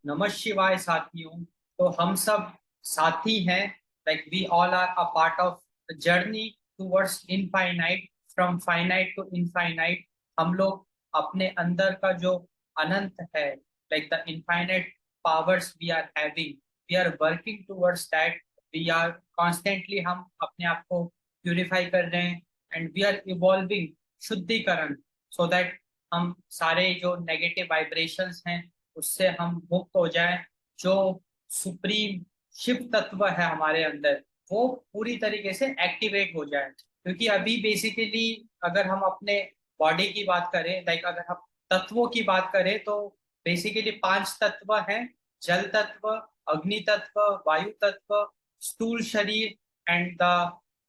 नमः शिवाय साथियों। तो हम सब साथी हैं। Like we all are a part of the journey towards infinite, from finite to infinite. हम लोग अपने अंदर का जो अनंत है, like the infinite powers we are having, we are working towards that. We are constantly, हम अपने आप को प्यूरिफाई कर रहे हैं एंड वी आर इवॉल्विंग, शुद्धिकरण, सो दैट हम सारे जो नेगेटिव वाइब्रेशंस हैं उससे हम मुक्त हो जाएं। जो सुप्रीम शिव तत्व है हमारे अंदर, वो पूरी तरीके से एक्टिवेट हो जाए। क्योंकि अभी बेसिकली अगर हम अपने बॉडी की बात करें, लाइक अगर हम तत्वों की बात करें, तो बेसिकली पांच तत्व हैं: जल तत्व, अग्नि तत्व, वायु तत्व, स्थूल शरीर एंड द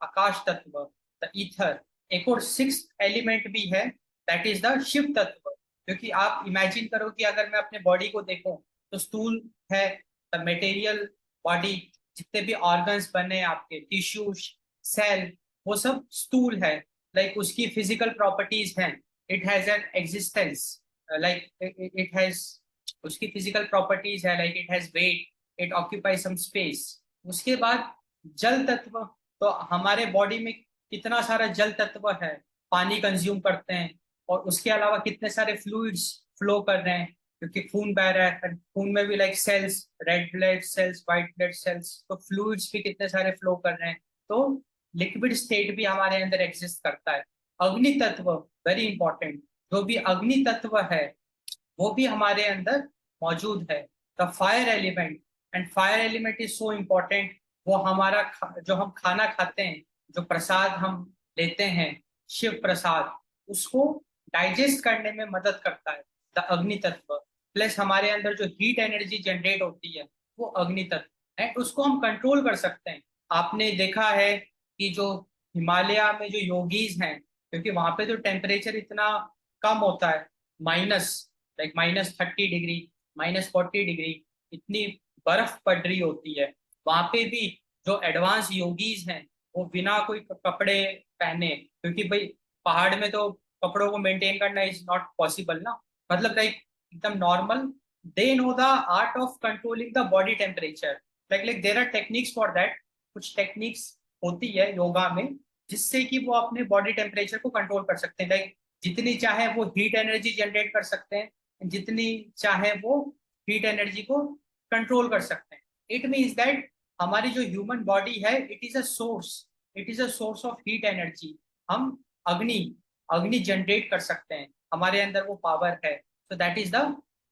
आकाश तत्व, द ईथर। एक और सिक्स एलिमेंट भी है, दैट इज द शिव तत्व। क्योंकि आप इमेजिन करो कि अगर मैं अपने बॉडी को देखूं तो स्थूल है, द मटेरियल बॉडी, जितने भी ऑर्गन्स बने आपके, टिश्यू, सेल, वो सब स्थूल है। लाइक उसकी फिजिकल प्रॉपर्टीज हैं, it has an existence, like it has, उसकी फिजिकल प्रॉपर्टीज है, like it has weight, it occupy some space. उसके बाद जल तत्व। तो हमारे बॉडी में कितना सारा जल तत्व है, पानी कंज्यूम करते हैं, और उसके अलावा कितने सारे फ्लूइड्स फ्लो कर रहे हैं, क्योंकि खून बह रहा है, खून में भी like cells, red blood cells, white blood cells, तो फ्लूइड्स भी कितने सारे फ्लो कर रहे हैं। तो लिक्विड स्टेट भी हमारे अंदर एग्जिस्ट करता है। अग्नि तत्व, वेरी इंपॉर्टेंट। जो भी अग्नि तत्व है वो भी हमारे अंदर मौजूद है। The fire element, and fire element is so important. वो हमारा जो हम खाना खाते हैं, जो प्रसाद हम लेते हैं, शिव प्रसाद, उसको डाइजेस्ट करने में मदद करता है द अग्नि तत्व। प्लस हमारे अंदर जो हीट एनर्जी जनरेट होती है, वो अग्नि तत्व है, उसको हम कंट्रोल कर सकते हैं। आपने देखा है कि जो हिमालय में जो योगीज हैं, क्योंकि वहां पे जो टेम्परेचर इतना कम होता है, माइनस, लाइक -30 डिग्री, -40 डिग्री, इतनी बर्फ पड़ रही होती है, वहां पे भी जो एडवांस योगीज हैं वो बिना कोई कपड़े पहने, क्योंकि भाई पहाड़ में तो कपड़ों को मेंटेन करना इज नॉट पॉसिबल ना, मतलब लाइक एकदम normal, they know the art of controlling the body temperature. Like there are techniques for that. कुछ टेक्निक्स होती है योगा में, जिससे कि वो अपने बॉडी टेम्परेचर को कंट्रोल कर सकते हैं। लाइक जितनी चाहे वो हीट एनर्जी जनरेट कर सकते हैं, जितनी चाहे वो हीट एनर्जी को कंट्रोल कर सकते हैं। इट मीन्स दैट हमारी जो ह्यूमन बॉडी है, it is a source, it is a source of heat energy. हम अग्नि अग्नि जनरेट कर सकते हैं, हमारे अंदर वो पावर है। तो दैट इज द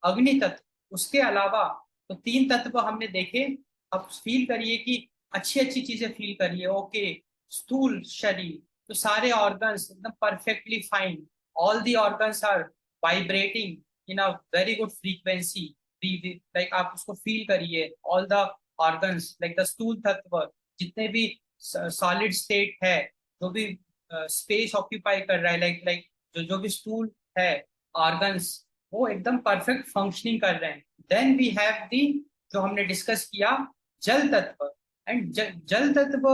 अग्नि तत्व। उसके अलावा तो तीन तत्व हमने देखे। अब फील करिए कि अच्छी अच्छी चीजें फील करिए। ओके, स्थूल शरीर, तो सारे ऑर्गन्स एकदम perfectly fine, all the organs are vibrating in a very good frequency. Like आप उसको फील करिए, all the organs, like the स्थूल तत्व, जितने भी सॉलिड स्टेट है, जो भी स्पेस ऑक्यूपाई कर रहा है, लाइक लाइक जो जो भी स्थूल है ऑर्गन्स, वो एकदम परफेक्ट फंक्शनिंग कर रहे हैं। देन वी हैव दी, जो हमने डिस्कस किया, जल तत्व। एंड जल तत्व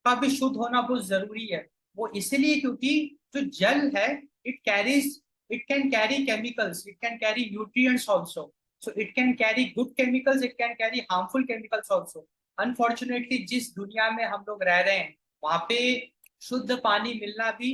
का भी शुद्ध होना बहुत जरूरी है। वो इसलिए क्योंकि जो जल है, it carries, it can carry chemicals, it can carry nutrients also. So it can carry good chemicals, it can carry harmful chemicals also. Unfortunately, जिस दुनिया में हम लोग रह रहे हैं, वहां पे शुद्ध पानी मिलना भी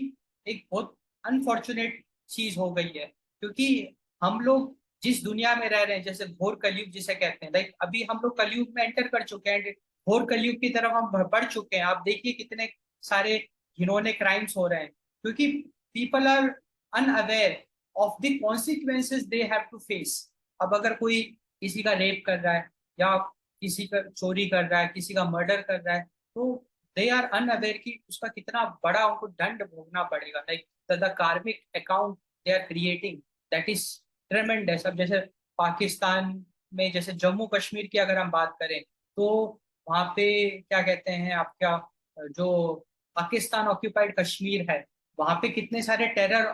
एक बहुत अनफॉर्चुनेट चीज हो गई है। क्योंकि हम लोग जिस दुनिया में रह रहे हैं, जैसे घोर कलयुग जिसे कहते हैं, लाइक अभी हम लोग कलयुग में एंटर कर चुके हैं, घोर कलयुग की तरफ हम बढ़ चुके हैं। आप देखिए कितने सारे घिनौने क्राइम्स हो रहे हैं, क्योंकि people are unaware of the consequences they have to face। अब अगर कोई किसी का रेप कर रहा है, या किसी का चोरी कर रहा है, किसी का मर्डर कर रहा है, तो दे आर अनअवेयर कि उसका कितना बड़ा उनको दंड भोगना पड़ेगा। Like the karmic account they are creating, that is tremendous. अब जैसे पाकिस्तान में, जैसे जम्मू कश्मीर की अगर हम बात करें, तो वहाँ पे क्या कहते हैं आपका, जो पाकिस्तान ऑक्यूपाइड कश्मीर है, वहां पे कितने सारे टेरर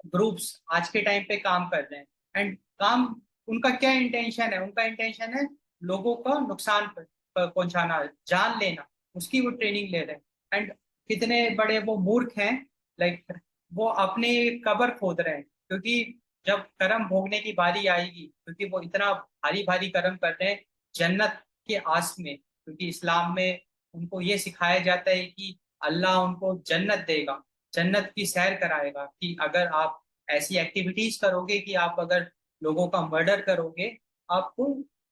ग्रुप्स आज के टाइम पे काम कर रहे हैं। एंड काम, उनका क्या इंटेंशन है? उनका इंटेंशन है लोगों का नुकसान पहुंचाना, जान लेना, उसकी वो ट्रेनिंग ले रहे हैं। एंड कितने बड़े वो मूर्ख हैं, लाइक वो अपने कबर खोद रहे हैं, क्योंकि जब कर्म भोगने की बारी आएगी, क्योंकि वो इतना भारी भारी कर्म कर रहे हैं जन्नत के आस में, क्योंकि इस्लाम में उनको ये सिखाया जाता है कि अल्लाह उनको जन्नत देगा, जन्नत की सैर कराएगा, कि अगर आप ऐसी एक्टिविटीज करोगे कि आप अगर लोगों का मर्डर करोगे, आपको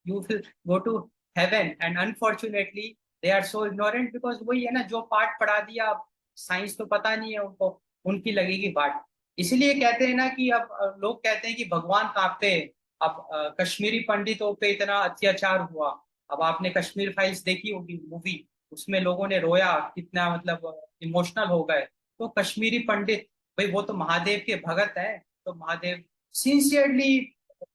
you will go to heaven. And unfortunately they are so ignorant, because वही है ना, जो पाठ पढ़ा दिया, अब साइंस तो पता नहीं है उनको, उनकी लगेगी बाट। इसीलिए कहते हैं ना कि अब लोग कहते हैं कि भगवान कहाँ पे है। अब कश्मीरी पंडितों पे इतना अत्याचार हुआ। अब आपने कश्मीर फाइल्स देखी होगी मूवी, उसमें लोगों ने रोया कितना, मतलब इमोशनल हो गए। तो कश्मीरी पंडित, भाई वो तो महादेव के भगत है, तो महादेव सिंसियरली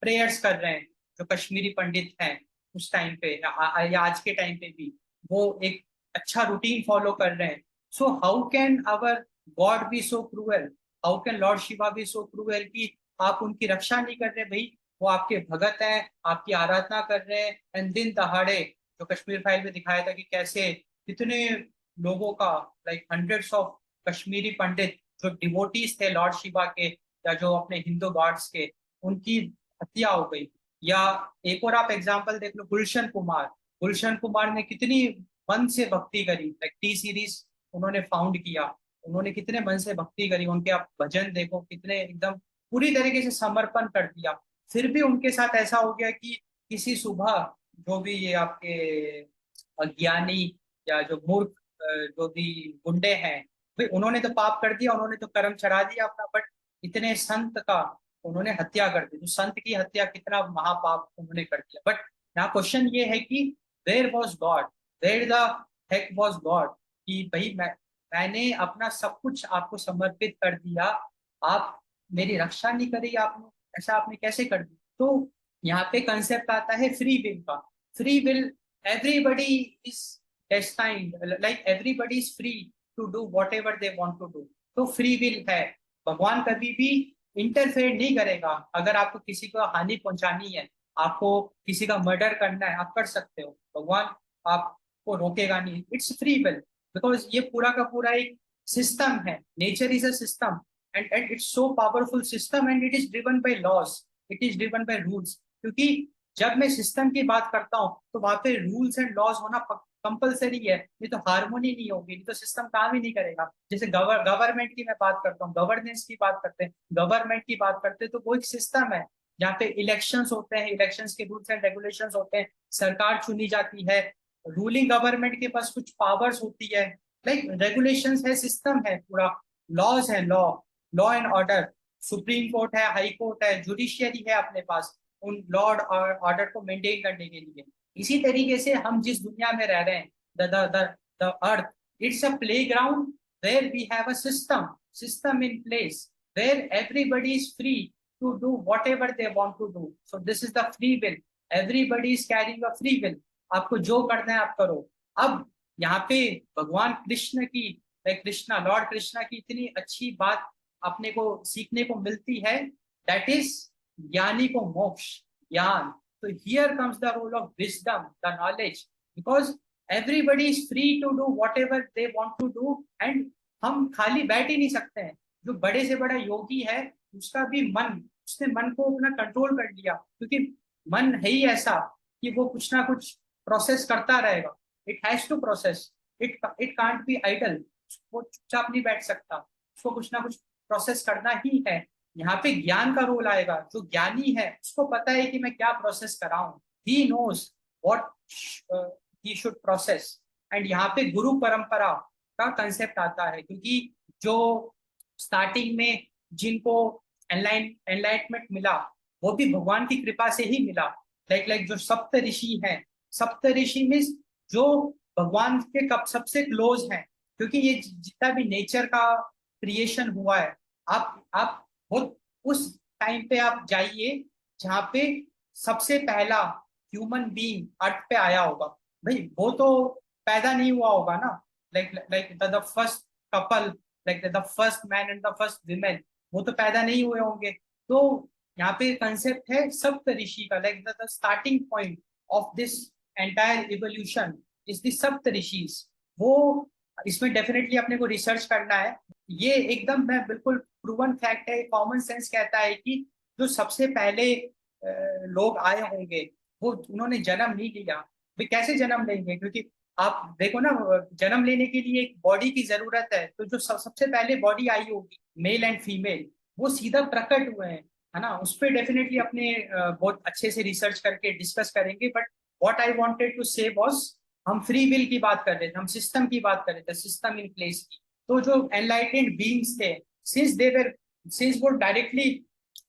प्रेयर्स कर रहे हैं। जो कश्मीरी पंडित हैं उस टाइम पे या आज के टाइम पे भी वो एक अच्छा रूटीन फॉलो कर रहे हैं। So how can our God be so cruel, how can lord Shiva be so cruel कि आप उनकी रक्षा नहीं कर रहे भाई। वो आपके भगत हैं, आपकी आराधना कर रहे हैं, एंड दिन दहाड़े, जो कश्मीर फाइल में दिखाया था कि कैसे कितने लोगों का, लाइक हंड्रेड्स ऑफ कश्मीरी पंडित जो डिवोटीज थे लॉर्ड शिवा के या जो अपने हिंदू गॉड्स के, उनकी हत्या हो गई। या एक और आप एग्जांपल देख लो, गुलशन कुमार, गुलशन कुमार ने कितनी मन से भक्ति करी, लाइक टी सीरीज उन्होंने फाउंड किया, उन्होंने कितने मन से भक्ति करी, उनके आप भजन देखो कितने एकदम पूरी तरीके से समर्पण कर दिया। फिर भी उनके साथ ऐसा हो गया कि किसी सुबह, जो भी ये आपके अज्ञानी या जो मूर्ख जो भी गुंडे हैं, भाई उन्होंने तो पाप कर दिया, उन्होंने तो कर्म चढ़ा दिया अपना, बट इतने संत का उन्होंने हत्या कर दी। तो संत की हत्या कितना महापाप उन्होंने कर दिया। बट यहाँ क्वेश्चन ये है कि where was God, where the heck was God, कि भाई मैंने अपना सब कुछ आपको समर्पित कर दिया, आप मेरी रक्षा नहीं करी आपने, ऐसा आपने कैसे कर दिया। तो यहाँ पे कंसेप्ट आता है फ्री विल का। Free will, everybody is destined, like everybody is free to do whatever they want to do। तो फ्री विल है, भगवान कभी भी इंटरफेयर नहीं करेगा। अगर आपको किसी को हानि पहुंचानी है, आपको किसी का मर्डर करना है, आप कर सकते हो, भगवान आपको रोकेगा नहीं। इट्स फ्री विल, बिकॉज ये पूरा का पूरा एक सिस्टम है, nature is a system, and it's so powerful system, and it is driven by loss, it is driven by rules. क्योंकि जब मैं सिस्टम की बात करता हूँ तो वहां पे रूल्स एंड लॉज होना कंपलसरी है, नहीं तो हारमोनी नहीं होगी, नहीं तो सिस्टम काम ही नहीं करेगा। जैसे गवर्नमेंट की मैं बात करता हूँ, गवर्नेंस की बात करते हैं, गवर्नमेंट की बात करते हैं, तो वो एक सिस्टम है जहाँ पे इलेक्शंस होते हैं, इलेक्शंस के रूल्स एंड रेगुलेशंस होते हैं, सरकार चुनी जाती है, रूलिंग गवर्नमेंट के पास कुछ पावर्स होती है, लाइक रेगुलेशंस है, सिस्टम है पूरा, लॉज है, law, law and order, supreme court है, हाई कोर्ट है, जुडिशियरी है अपने पास उन लॉर्ड और ऑर्डर को मेंटेन करने के लिए। इसी तरीके से हम जिस दुनिया में रह रहे हैं, the earth, it's a playground where we have a system in place, where everybody is free to do whatever they want to do. So this is the free will, everybody is carrying a free will, आपको जो करना है आप करो। अब यहाँ पे भगवान कृष्ण की, कृष्णा, लॉर्ड कृष्णा की इतनी अच्छी बात अपने को सीखने को मिलती है, दैट इज ज्ञानी को मोक्ष, ज्ञान। So here comes the role of wisdom, the knowledge, because everybody is free to do whatever they want to do, and हम खाली बैठ ही नहीं सकते हैं। जो बड़े से बड़ा योगी है, उसका भी मन, उसने मन को अपना कंट्रोल कर लिया, क्योंकि मन है ही ऐसा कि वो कुछ ना कुछ प्रोसेस करता रहेगा। It has to process, it can't be idle, वो चुपचाप नहीं बैठ सकता, उसको कुछ ना कुछ प्रोसेस करना ही है। यहाँ पे ज्ञान का रोल आएगा। जो ज्ञानी है उसको पता है कि मैं क्या प्रोसेस कर रहा हूँ, he knows what he should process. And यहाँ पे गुरु परंपरा का कंसेप्ट आता है, क्योंकि जो स्टार्टिंग में जिनको एनलाइटमेंट मिला, वो भी भगवान की कृपा से ही मिला। लाइक जो सप्त ऋषि हैं, सप्त ऋषि मीन्स जो भगवान के कब सबसे क्लोज हैं, क्योंकि ये जितना भी नेचर का क्रिएशन हुआ है, आप वो उस टाइम पे आप जाइए जहाँ पे सबसे पहला ह्यूमन बीइंग अर्थ पे आया होगा। भाई वो तो पैदा नहीं हुआ होगा ना, like the first couple, like the first man and the first women, वो तो पैदा नहीं हुए होंगे। तो यहाँ पे कंसेप्ट है सप्त ऋषि का, like the starting point of this entire evolution is the सप्त ऋषिज। वो इसमें डेफिनेटली अपने को रिसर्च करना है। ये एकदम मैं बिल्कुल प्रूवन फैक्ट है, कॉमन सेंस कहता है कि जो सबसे पहले लोग आए होंगे वो उन्होंने जन्म नहीं लिया। वे कैसे जन्म लेंगे, क्योंकि आप देखो ना, जन्म लेने के लिए एक बॉडी की जरूरत है। तो जो सबसे पहले बॉडी आई होगी, मेल एंड फीमेल, वो सीधा प्रकट हुए हैं, है ना। उस पर डेफिनेटली अपने बहुत अच्छे से रिसर्च करके डिस्कस करेंगे। But what I wanted to say was, हम फ्री विल की बात कर रहे थे, हम सिस्टम की बात कर रहे थे, सिस्टम इन प्लेस की। तो जो एनलाइटेंड बीइंग्स थे, सिंस दे वर सिंस वो डायरेक्टली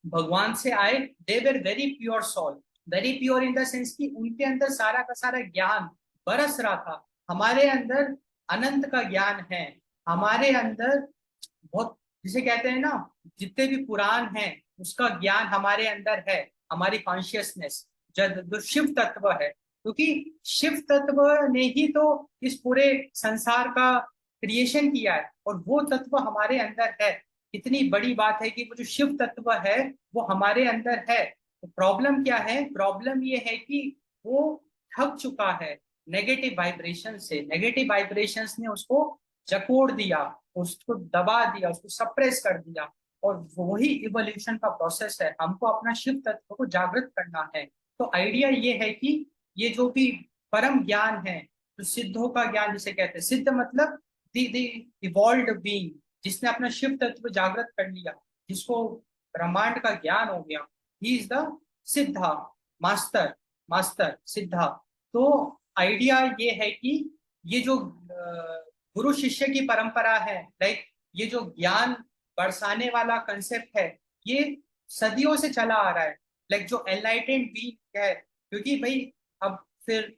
भगवान से आए, they were very pure soul. Very pure in the sense कि उनके अंदर सारा का सारा ज्ञान बरस रहा था। हमारे अंदर अनंत का ज्ञान है, हमारे अंदर बहुत, जिसे कहते हैं ना, जितने भी पुराण हैं उसका ज्ञान हमारे अंदर है। हमारी कॉन्शियसनेस जो शिव तत्व है, क्योंकि शिव तत्व ने ही तो इस पूरे संसार का क्रिएशन किया है, और वो तत्व हमारे अंदर है। इतनी बड़ी बात है कि वो जो शिव तत्व है वो हमारे अंदर है। तो प्रॉब्लम क्या है? प्रॉब्लम ये है कि वो थक चुका है नेगेटिव वाइब्रेशन से। नेगेटिव वाइब्रेशंस ने उसको जकोड़ दिया, उसको दबा दिया, उसको सप्रेस कर दिया। और वही इवोल्यूशन का प्रोसेस है, हमको अपना शिव तत्व को जागृत करना है। तो आइडिया ये है कि ये जो भी परम ज्ञान है, तो सिद्धों का ज्ञान जिसे कहते हैं, सिद्ध मतलब दी इवॉल्व्ड बीइंग, जिसने अपना शिव तत्व जागृत कर लिया, जिसको ब्रह्मांड का ज्ञान हो गया, ही इज द सिद्धा, मास्टर, मास्टर सिद्धा। तो आइडिया ये है कि ये जो गुरु शिष्य की परंपरा है, लाइक ये जो ज्ञान बरसाने वाला कंसेप्ट है, ये सदियों से चला आ रहा है। लाइक जो एनलाइटेंड बीइंग है, क्योंकि भाई अब फिर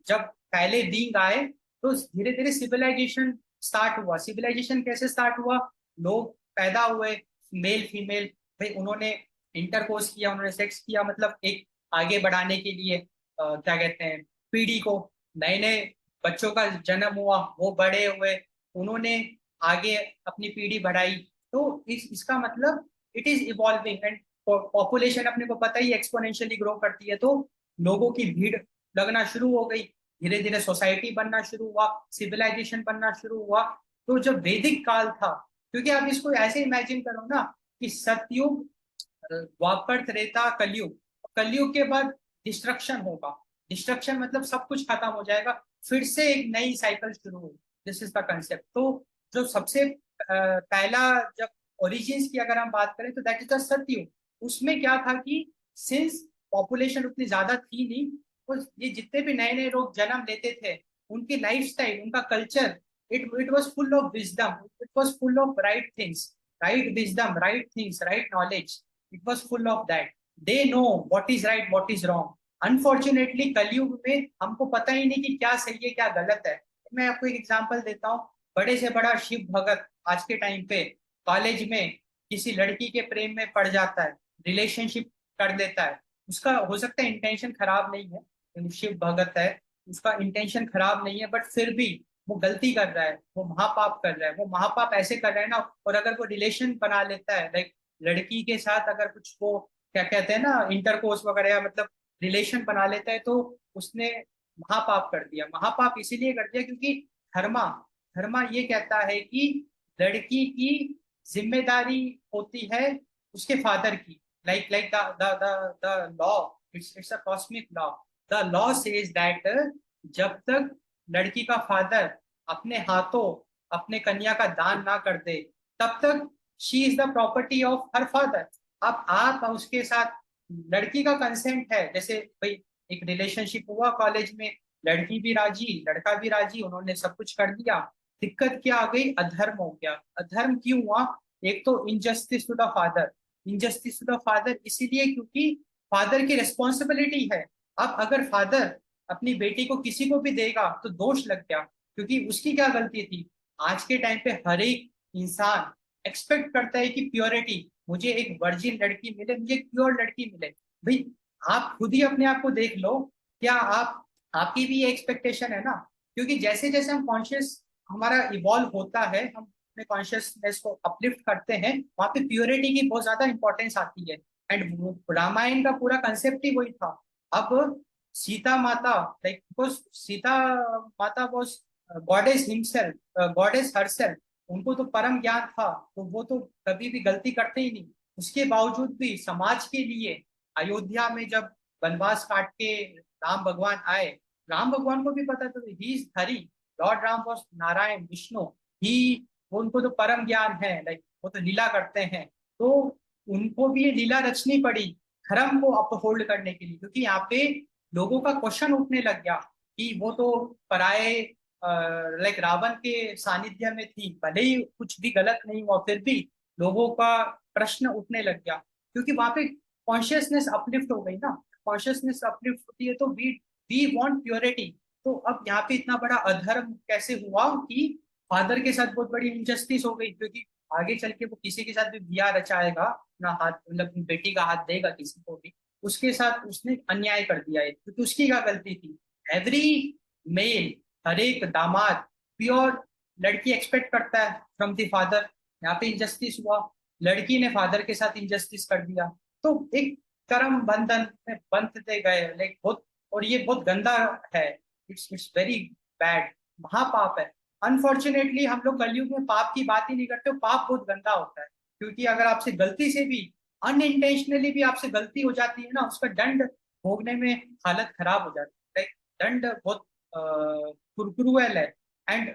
जब पहले बीइंग आए तो धीरे धीरे सिविलाइजेशन स्टार्ट हुआ। सिविलाइजेशन कैसे स्टार्ट हुआ? लोग पैदा हुए, मेल फीमेल, भाई उन्होंने इंटरकोर्स किया, उन्होंने सेक्स किया, मतलब एक आगे बढ़ाने के लिए क्या कहते हैं, पीढ़ी को, नए नए बच्चों का जन्म हुआ, वो बड़े हुए, उन्होंने आगे अपनी पीढ़ी बढ़ाई। तो इसका मतलब it is evolving. And population अपने को पता ही एक्सपोनेंशियली ग्रो करती है, तो लोगों की भीड़ लगना शुरू हो गई, धीरे धीरे सोसाइटी बनना शुरू हुआ, सिविलाइजेशन बनना शुरू हुआ। तो जब वैदिक काल था, क्योंकि आप इसको ऐसे इमेजिन करो ना कि सतयुग, द्वापर, त्रेता, कलयुग, कलयुग के बाद डिस्ट्रक्शन होगा। डिस्ट्रक्शन मतलब सब कुछ खत्म हो जाएगा, फिर से एक नई साइकिल शुरू होगी। This is the concept. तो जो सबसे पहला, जब ओरिजिन्स की अगर हम बात करें, तो दैट इज द सतयुग। उसमें क्या था कि सिंस पॉपुलेशन उतनी ज्यादा थी नहीं, तो ये जितने भी नए नए लोग जन्म लेते थे, उनकी लाइफ स्टाइल, उनका culture, it was full of wisdom, it was full of right things, right wisdom, right things, right knowledge. It was full of that. They know what is right, what is wrong. Unfortunately कलयुग में हमको पता ही नहीं कि क्या सही है क्या गलत है। मैं आपको एक एग्जांपल देता हूँ। बड़े से बड़ा शिव भगत आज के टाइम पे कॉलेज में किसी लड़की के प्रेम में पड़ जाता है, रिलेशनशिप कर देता है। उसका हो सकता है इंटेंशन खराब नहीं है, शिव भगत है, उसका इंटेंशन खराब नहीं है, बट फिर भी वो गलती कर रहा है, वो महापाप कर रहा है। वो महापाप ऐसे कर रहा है ना, और अगर वो रिलेशन बना लेता है, लाइक लड़की के साथ अगर कुछ वो क्या कहते हैं ना, इंटरकोर्स वगैरह, मतलब रिलेशन बना लेता है, तो उसने महापाप कर दिया। महापाप इसीलिए कर दिया क्योंकि धर्मा धर्मा ये कहता है कि लड़की की जिम्मेदारी होती है उसके फादर की। Like like the law, it's a cosmic law. The law says that जब तक लड़की का फादर अपने हाथों अपने कन्या का दान ना कर दे, तब तक she is the property of her father. अब आप उसके साथ, लड़की का कंसेंट है, जैसे भाई एक रिलेशनशिप हुआ कॉलेज में, लड़की भी राजी लड़का भी राजी, उन्होंने सब कुछ कर दिया। दिक्कत क्या आ गई? अधर्म हो गया। अधर्म क्यों हुआ? एक तो injustice to the father. Injustice to the father इसीलिए क्योंकि फादर की रिस्पॉन्सिबिलिटी है। अब अगर फादर अपनी बेटी को किसी को भी देगा तो दोष लग गया, क्योंकि उसकी क्या गलती थी? आज के टाइम पे हर एक इंसान एक्सपेक्ट करता है कि प्योरिटी, मुझे एक वर्जिन लड़की मिले, मुझे एक प्योर लड़की मिले। भाई आप खुद ही अपने आप को देख लो, क्या आप, आपकी भी ये एक्सपेक्टेशन है ना? क्योंकि जैसे जैसे हम कॉन्शियस हमारा इवॉल्व होता है, हम अपने कॉन्शियसनेस को अपलिफ्ट करते हैं, वहां पे प्योरिटी की बहुत ज्यादा इंपॉर्टेंस आती है। एंड रामायण का पूरा कंसेप्ट ही वही था। अब सीता माता, लाइक बिकॉज सीता माता was goddess himself, goddess herself, उनको तो परम ज्ञान था, तो वो तो कभी भी गलती करते ही नहीं। उसके बावजूद भी समाज के लिए अयोध्या में जब वनवास काट के राम भगवान आए, राम भगवान को भी पता था he is Hari, lord Ram was Narayan Vishnu, he, वो उनको तो परम ज्ञान है, लाइक वो तो लीला करते हैं। तो उनको भी ये लीला रचनी पड़ी धर्म को अपहोल्ड करने के लिए, क्योंकि यहाँ पे लोगों का क्वेश्चन उठने लग गया कि वो तो पराए, लाइक रावण के सानिध्य में थी, भले ही कुछ भी गलत नहीं हुआ, फिर भी लोगों का प्रश्न उठने लग गया, क्योंकि वहां पे कॉन्शियसनेस अपलिफ्ट हो गई ना। कॉन्शियसनेस अपलिफ्ट होती है तो वी वांट प्योरिटी। तो अब यहाँ पे इतना बड़ा अधर्म कैसे हुआ कि फादर के साथ बहुत बड़ी इनजस्टिस हो गई, क्योंकि आगे चल के वो किसी के साथ भी ब्याह रचाएगा ना, हाथ मतलब बेटी का हाथ देगा किसी को भी, उसके साथ उसने अन्याय कर दिया है, क्योंकि उसकी क्या गलती थी। एवरी मेल, हर एक दामाद प्योर लड़की एक्सपेक्ट करता है फ्रॉम द फादर। यहाँ पे इनजस्टिस हुआ, लड़की ने फादर के साथ इनजस्टिस कर दिया, तो एक कर्म बंधन में बंधते गए, लाइक बहुत, और ये बहुत गंदा है, इट्स वेरी बैड, महापाप है। अनफॉर्चुनेटली हम लोग कलयुग में पाप की बात ही नहीं करते, पाप बहुत गंदा होता है, क्योंकि अगर आपसे गलती से भी, अनइंटेंशनली भी आपसे गलती हो जाती है ना, उसका दंड भोगने में हालत खराब हो जाती है, लाइक दंड बहुत क्रूएल है। एंड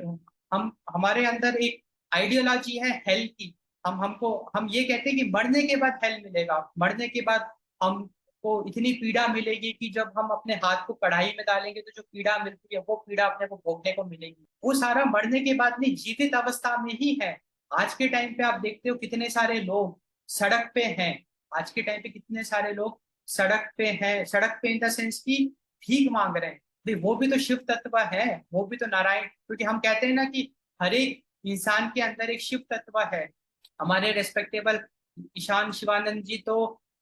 हम, हमारे अंदर एक आइडियोलॉजी है हेल की, हम ये कहते हैं कि मरने के बाद हेल मिलेगा, मरने के बाद हमको इतनी पीड़ा मिलेगी कि जब हम अपने हाथ को कढ़ाई में डालेंगे तो जो पीड़ा मिलती है वो पीड़ा अपने को भोगने को मिलेगी। वो सारा मरने के बाद नहीं, जीवित अवस्था में ही है। आज के टाइम पे आप देखते हो कितने सारे लोग सड़क पे हैं, आज के टाइम पे कितने सारे लोग सड़क पे हैं, सड़क पे इन द सेंस की भीख मांग रहे हैं। भाई वो भी तो शिव तत्व है, वो भी तो नारायण, क्योंकि हम कहते हैं ना कि हर एक इंसान के अंदर एक शिव तत्व है। हमारे रेस्पेक्टेबल ईशान शिवानंद जी तो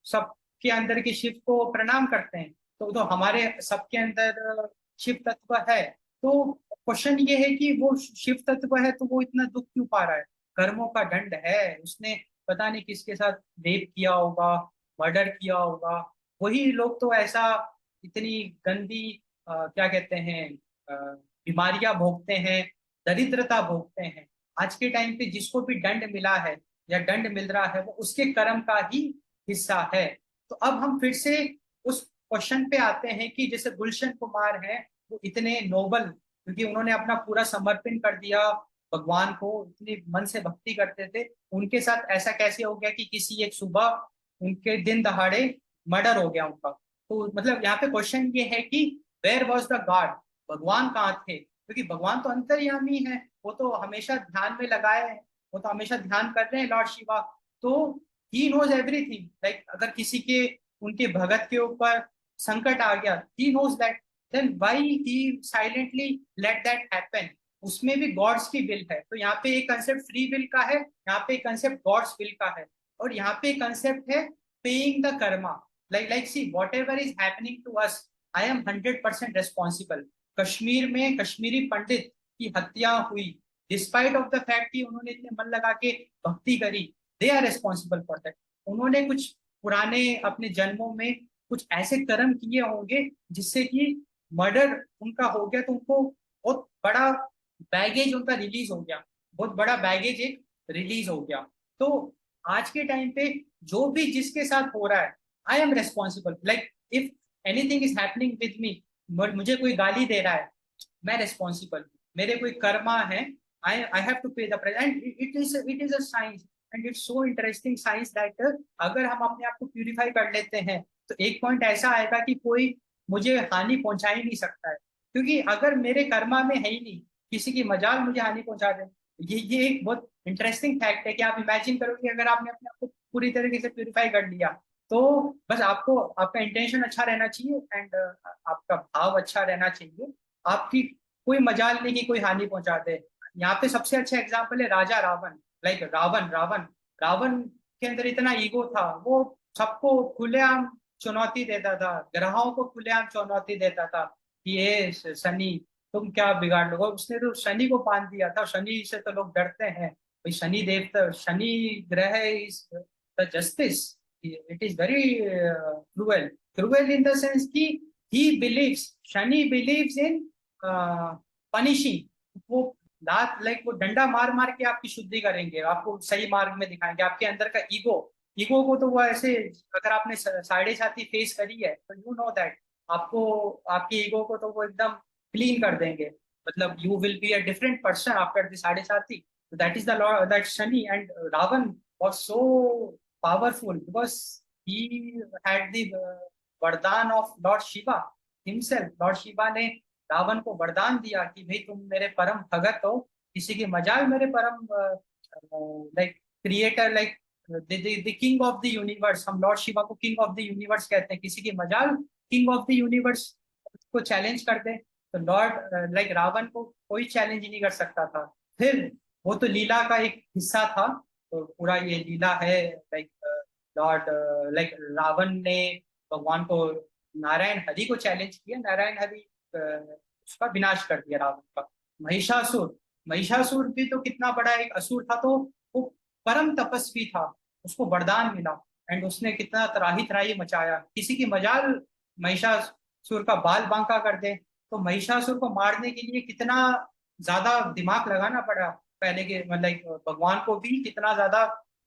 सबके अंदर के शिव को प्रणाम करते हैं, तो हमारे सबके अंदर शिव तत्व है। तो क्वेश्चन ये है कि वो शिव तत्व है तो वो इतना दुख क्यों पा रहा है। कर्मों का दंड है, उसने पता नहीं किसके साथ रेप किया होगा, मर्डर किया होगा, वही लोग तो ऐसा इतनी गंदी क्या कहते हैं, अ, बीमारियां भोगते हैं, दरिद्रता भोगते हैं। आज के टाइम पे जिसको भी दंड मिला है या दंड मिल रहा है वो उसके कर्म का ही हिस्सा है। तो अब हम फिर से उस क्वेश्चन पे आते हैं कि जैसे गुलशन कुमार है, वो इतने नोबल, क्योंकि उन्होंने अपना पूरा समर्पण कर दिया भगवान को, इतनी मन से भक्ति करते थे, उनके साथ ऐसा कैसे हो गया कि किसी एक सुबह उनके दिन दहाड़े मर्डर हो गया उनका। तो मतलब यहाँ पे क्वेश्चन ये है कि वेयर वॉज द गॉड, भगवान कहाँ थे, क्योंकि भगवान तो अंतर्यामी है, वो तो हमेशा ध्यान में लगाए हैं, वो तो हमेशा ध्यान कर रहे हैं लॉर्ड शिवा। तो ही नोज एवरीथिंग, लाइक अगर किसी के, उनके भगत के ऊपर संकट आ गया, he knows that, then why he silently let that happen. उसमें भी गॉड्स की विल है। तो यहाँ पे एक कंसेप्ट फ्री विल का है, यहाँ पे एक कंसेप्ट गॉड्स विल का है, और यहाँ पे एक कंसेप्ट है paying the karma. Like see whatever is happening to us, I am 100% responsible. Kashmir में कश्मीरी पंडित की हत्या हुई, डिस्पाइट ऑफ द फैक्ट कि उन्होंने इतने मन लगा के भक्ति करी, they are responsible for that. उन्होंने कुछ पुराने अपने जन्मों में कुछ ऐसे कर्म किए होंगे जिससे कि मर्डर उनका हो गया, तो उनको बहुत बड़ा बैगेज उनका रिलीज हो गया, बहुत बड़ा बैगेज एक रिलीज हो गया। तो आज के टाइम पे जो भी जिसके साथ हो रहा है, I am responsible, like if anything is happening with me, मुझे कोई गाली दे रहा है, मैं रेस्पॉन्सिबल, मेरे कोई कर्मा है, I have to pay the price. And it is a science, and it's so interesting science that अगर हम अपने आप को प्यूरिफाई कर लेते हैं तो एक पॉइंट ऐसा आएगा कि कोई मुझे हानि पहुंचा ही नहीं सकता है, क्योंकि अगर मेरे कर्मा में है ही नहीं, किसी की मजाल मुझे हानि पहुंचा दे। ये एक बहुत इंटरेस्टिंग फैक्ट है कि आप इमेजिन करो कि अगर आपने अपने आप को पूरी तरीके से प्यूरिफाई कर लिया, तो बस आपको, आपका इंटेंशन अच्छा रहना चाहिए, एंड आपका भाव अच्छा रहना चाहिए, आपकी कोई मजाल नहीं कि कोई हानि पहुंचा दे। यहाँ पे सबसे अच्छा एग्जाम्पल है राजा रावण, लाइक रावण रावण रावण के अंदर इतना ईगो था, वो सबको खुलेआम चुनौती देता था, ग्रहों को खुलेआम चुनौती देता था कि ये शनि तुम क्या बिगाड़ लोगे। उसने तो शनि को बांध दिया था, शनि से तो लोग डरते हैं, भाई शनि देवता, शनि ग्रह is the justice, it is very cruel, cruel in the sense कि he believes, Shani believes in punishing. वो लात, लाइक वो डंडा मार मार के आपकी शुद्धि करेंगे, आपको सही मार्ग में दिखाएंगे, आपके अंदर का ईगो ईगो को तो वो ऐसे, अगर आपने साढ़े साथी फेस करी है तो यू नो दैट आपको, आपकी ईगो को तो वो एकदम क्लीन कर देंगे। मतलब you will be a different person after the साढ़े साथी। That is the lord, that Shani and Ravana was so powerful because he had the वरदान of lord Shiva himself. Lord Shiva ने रावण को वरदान दिया कि भाई तुम मेरे परम भगत हो, किसी की मजाल मेरे परम like creator, like the king of the universe. हम लॉर्ड शिवा को किंग ऑफ द यूनिवर्स कहते हैं, किसी की मजाल किंग ऑफ द यूनिवर्स को चैलेंज कर दे तो लॉर्ड लाइक रावण को कोई चैलेंज नहीं कर सकता था। फिर वो तो लीला का एक हिस्सा था, तो पूरा ये लीला है लाइक लॉर्ड लाइक रावण ने भगवान को, नारायण हरि को चैलेंज किया, नारायण हरि उसका विनाश कर दिया रावण का। महिषासुर, महिषासुर भी तो कितना बड़ा एक असुर था, तो वो परम तपस्वी था, उसको वरदान मिला एंड उसने कितना त्राही त्राही मचाया। किसी की मजाल महिषासुर का बाल बांका कर दे, तो महिषासुर को मारने के लिए कितना ज्यादा दिमाग लगाना पड़ा, पहले के मतलब भगवान को भी कितना ज्यादा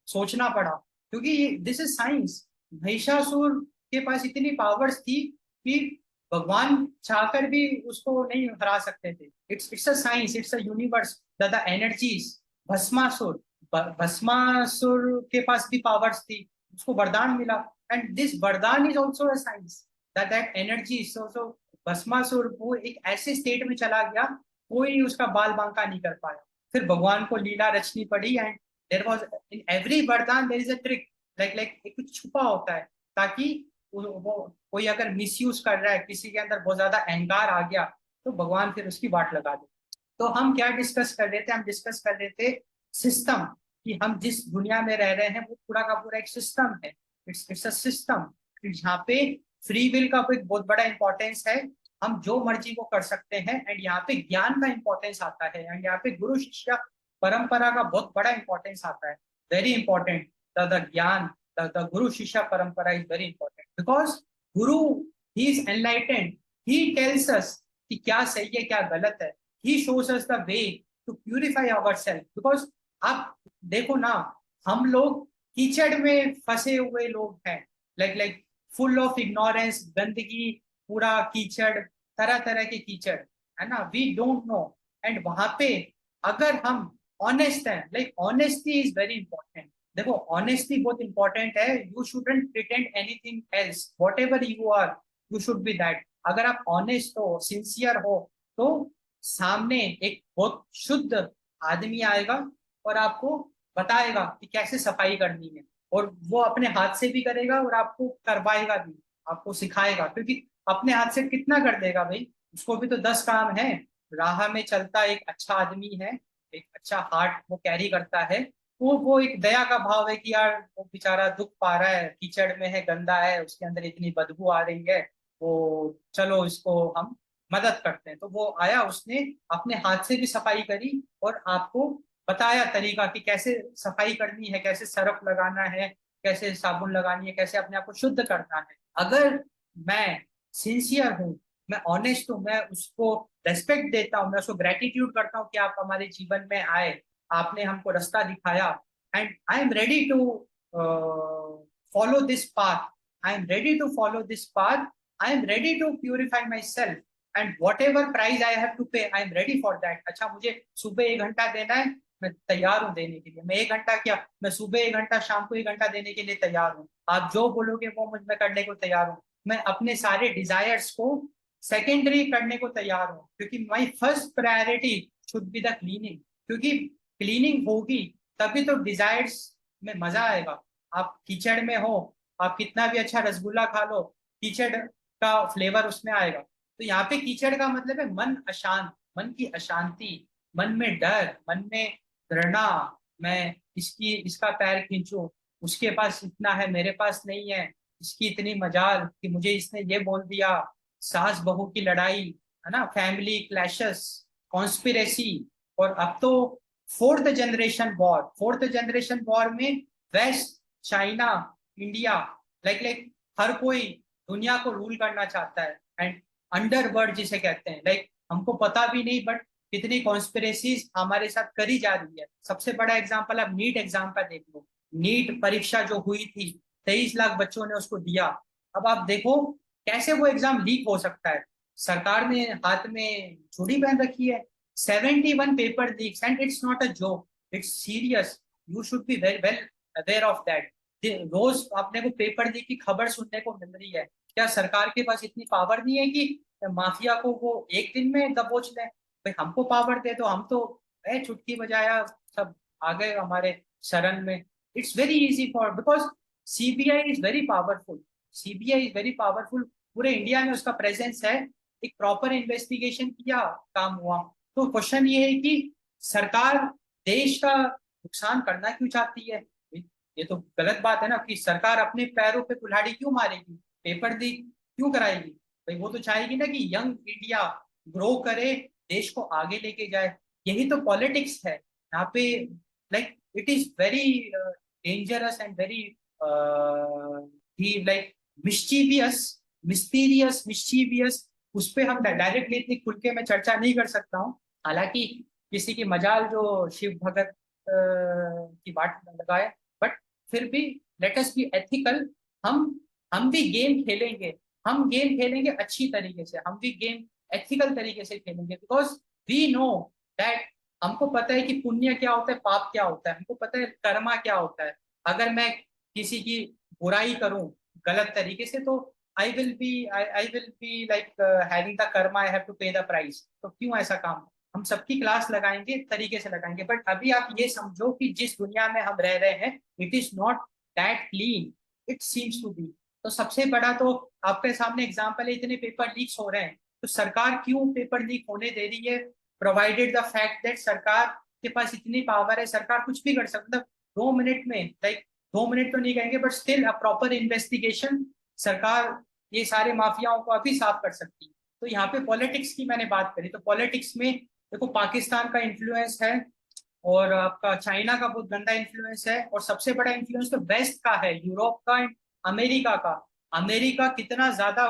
सोचना पड़ा, क्योंकि दिस इज साइंस। महिषासुर के पास इतनी पावर्स थी कि भगवान चाहकर भी उसको नहीं हरा सकते थे। It's a science, it's a universe, the energies. Bhasmasur, Bhasmasur के पास भी पावर्स थी, उसको वरदान मिला एंड दिस वरदान is also a science, that energy. So Bhasmasura वो एक ऐसे स्टेट में चला गया, कोई उसका बाल बांका नहीं कर पाया। फिर भगवान को लीला रचनी पड़ी and there was in every वरदान there is a trick, like कुछ छुपा होता है, ताकि वो कोई अगर मिसयूज कर रहा है, किसी के अंदर बहुत ज्यादा अहंकार आ गया, तो भगवान फिर उसकी वाट लगा दे। तो हम क्या डिस्कस कर रहे थे, हम डिस्कस कर रहे थे सिस्टम, कि हम जिस दुनिया में रह रहे हैं वो पूरा का पूरा एक सिस्टम है। इट्स अ सिस्टम जहाँ पे फ्री विल का एक बहुत बड़ा इंपॉर्टेंस है, हम जो मर्जी को कर सकते हैं एंड यहाँ पे ज्ञान का इंपॉर्टेंस आता है एंड यहाँ पे गुरु शिष्य परंपरा का बहुत बड़ा इंपॉर्टेंस आता है। Very important, the gyan, the guru shishya parampara is very important because guru he is enlightened, he tells us कि क्या सही है क्या गलत है, he shows us the way to purify our self. Because आप देखो ना, हम लोग कीचड़ में फंसे हुए लोग हैं, लाइक फुल ऑफ इग्नोरेंस, गंदगी, पूरा कीचड़, तरह तरह के कीचड़, है ना, वी डोंट नो। एंड वहां पे अगर हम ऑनेस्ट हैं, like honesty is very important. देखो ऑनेस्टी बहुत इंपॉर्टेंट है, you shouldn't pretend anything else, whatever you are you should be that. अगर आप ऑनेस्ट हो, सिंसियर हो, तो सामने एक बहुत शुद्ध आदमी आएगा और आपको बताएगा कि कैसे सफाई करनी है, और वो अपने हाथ से भी करेगा और आपको करवाएगा भी, आपको सिखाएगा, क्योंकि अपने हाथ से कितना कर देगा भाई, उसको भी तो 10 काम है। राह में चलता एक अच्छा आदमी है, एक अच्छा हार्ट वो कैरी करता है, वो एक दया का भाव है कि यार वो बेचारा दुख पा रहा है, कीचड़ में है, गंदा है, उसके अंदर इतनी बदबू आ रही है, वो चलो इसको हम मदद करते हैं। तो वो आया, उसने अपने हाथ से भी सफाई करी और आपको बताया तरीका कि कैसे सफाई करनी है, कैसे सरफ लगाना है, कैसे साबुन लगानी है, कैसे अपने आप को शुद्ध करना है। अगर मैं सिंसियर हूँ, मैं ऑनेस्ट हूँ, मैं उसको रेस्पेक्ट देता हूँ, मैं उसको ग्रेटिट्यूड करता हूँ कि आप हमारे जीवन में आए, आपने हमको रास्ता दिखाया and I am ready to follow this path, I am ready to follow this path, I am ready to purify myself and whatever price I have to pay, I am ready for that. अच्छा मुझे सुबह 1 घंटा देना है, मैं तैयार हूँ देने के लिए। मैं 1 घंटा क्या, मैं सुबह 1 घंटा, शाम को 1 घंटा देने के लिए तैयार हूँ। आप जो बोलोगे वो मुझ में करने को तैयार हूँ। मैं अपने सारे डिजायर्स को सेकेंडरी करने को तैयार हूँ, क्योंकि my first priority should be the cleaning, क्योंकि क्लीनिंग होगी तभी तो डिजायर्स में मजा आएगा। आप कीचड़ में हो, आप कितना भी अच्छा रसगुल्ला खा लो, कीचड़ का फ्लेवर उसमें आएगा। तो यहाँ पे कीचड़ का मतलब है मन अशांत, मन की अशांति, मन में डर, मन में घृणा, मैं इसका पैर खींचूं, उसके पास इतना है मेरे पास नहीं है, इसकी इतनी मजाल कि मुझे इसने ये बोल दिया, सास बहू की लड़ाई, है ना, फैमिली क्लैशेस, कॉन्स्पिरेसी। और अब तो फोर्थ जनरेशन वॉर में वेस्ट, चाइना, इंडिया, लाइक हर कोई दुनिया को रूल करना चाहता है एंड अंडरवर्ल्ड जिसे कहते हैं, लाइक हमको पता भी नहीं बट कितनी कॉन्स्पिरेसीज हमारे साथ करी जा रही है। सबसे बड़ा एग्जांपल आप नीट एग्जाम का देख लो, नीट परीक्षा जो हुई थी, 23 लाख बच्चों ने उसको दिया। अब आप देखो कैसे वो एग्जाम लीक हो सकता है। सरकार ने हाथ में छुरी पहन रखी है। 71 paper leaks and it's not a joke, it's serious. You should be very well aware of that. रोज आपने को पेपर लीक की खबर सुनने को मिल रही है। क्या सरकार के पास इतनी पावर नहीं है कि माफिया को वो एक दिन में दबोच ले? भाई हमको पावर दे तो हम तो चुटकी बजाया सब आ गए हमारे शरण में। It's very easy for, because CBI is very powerful. CBI is very powerful. पूरे इंडिया में उसका प्रेजेंस है। एक प्रॉपर इन्वेस्टिगेशन किया, काम हुआ। तो क्वेश्चन ये है कि सरकार देश का नुकसान करना क्यों चाहती है? ये तो गलत बात है ना कि सरकार अपने पैरों पे कुल्हाड़ी क्यों मारेगी, पेपर लीक क्यों कराएगी? भाई वो तो चाहेगी ना कि यंग इंडिया ग्रो करे, देश को आगे लेके जाए। यही तो पॉलिटिक्स है यहाँ पे। Like it is very dangerous and very like mischievous, mysterious, mischievous. उस पे हम डायरेक्टली इतनी खुल के मैं चर्चा नहीं कर सकता हूँ। हालांकि किसी की मजाल जो शिव भगत की बात लगाए, बट फिर भी लेट अस बी एथिकल। हम हम भी गेम खेलेंगे। हम गेम खेलेंगे अच्छी तरीके से, हम भी गेम एथिकल तरीके से खेलेंगे, बिकॉज वी नो दैट। हमको पता है कि पुण्य क्या होता है, पाप क्या होता है, हमको पता है कर्मा क्या होता है। अगर मैं किसी की बुराई करूं गलत तरीके से, तो I will be like having the karma, I have to pay the price. तो क्यों ऐसा काम? हम सबकी क्लास लगाएंगे, तरीके से लगाएंगे। बट अभी आप ये समझो कि जिस दुनिया में हम रह रहे हैं, it is not that clean it seems to be. तो सबसे बड़ा तो आपके सामने एग्जाम्पल है, इतने पेपर लीक्स हो रहे हैं, तो सरकार क्यों पेपर लीक होने दे रही है? प्रोवाइडेड द फैक्ट दैट सरकार के पास इतनी पावर है, सरकार कुछ भी कर सकता। मतलब 2 मिनट में, लाइक 2 मिनट तो नहीं कहेंगे, but still a proper investigation सरकार ये सारे माफियाओं को अभी साफ कर सकती है। तो यहाँ पे पॉलिटिक्स की मैंने बात करी, तो पॉलिटिक्स में देखो पाकिस्तान का इन्फ्लुएंस है, और आपका चाइना का बहुत गंदा इन्फ्लुएंस है, और सबसे बड़ा इन्फ्लुएंस तो वेस्ट का है, यूरोप का, अमेरिका का। अमेरिका कितना ज्यादा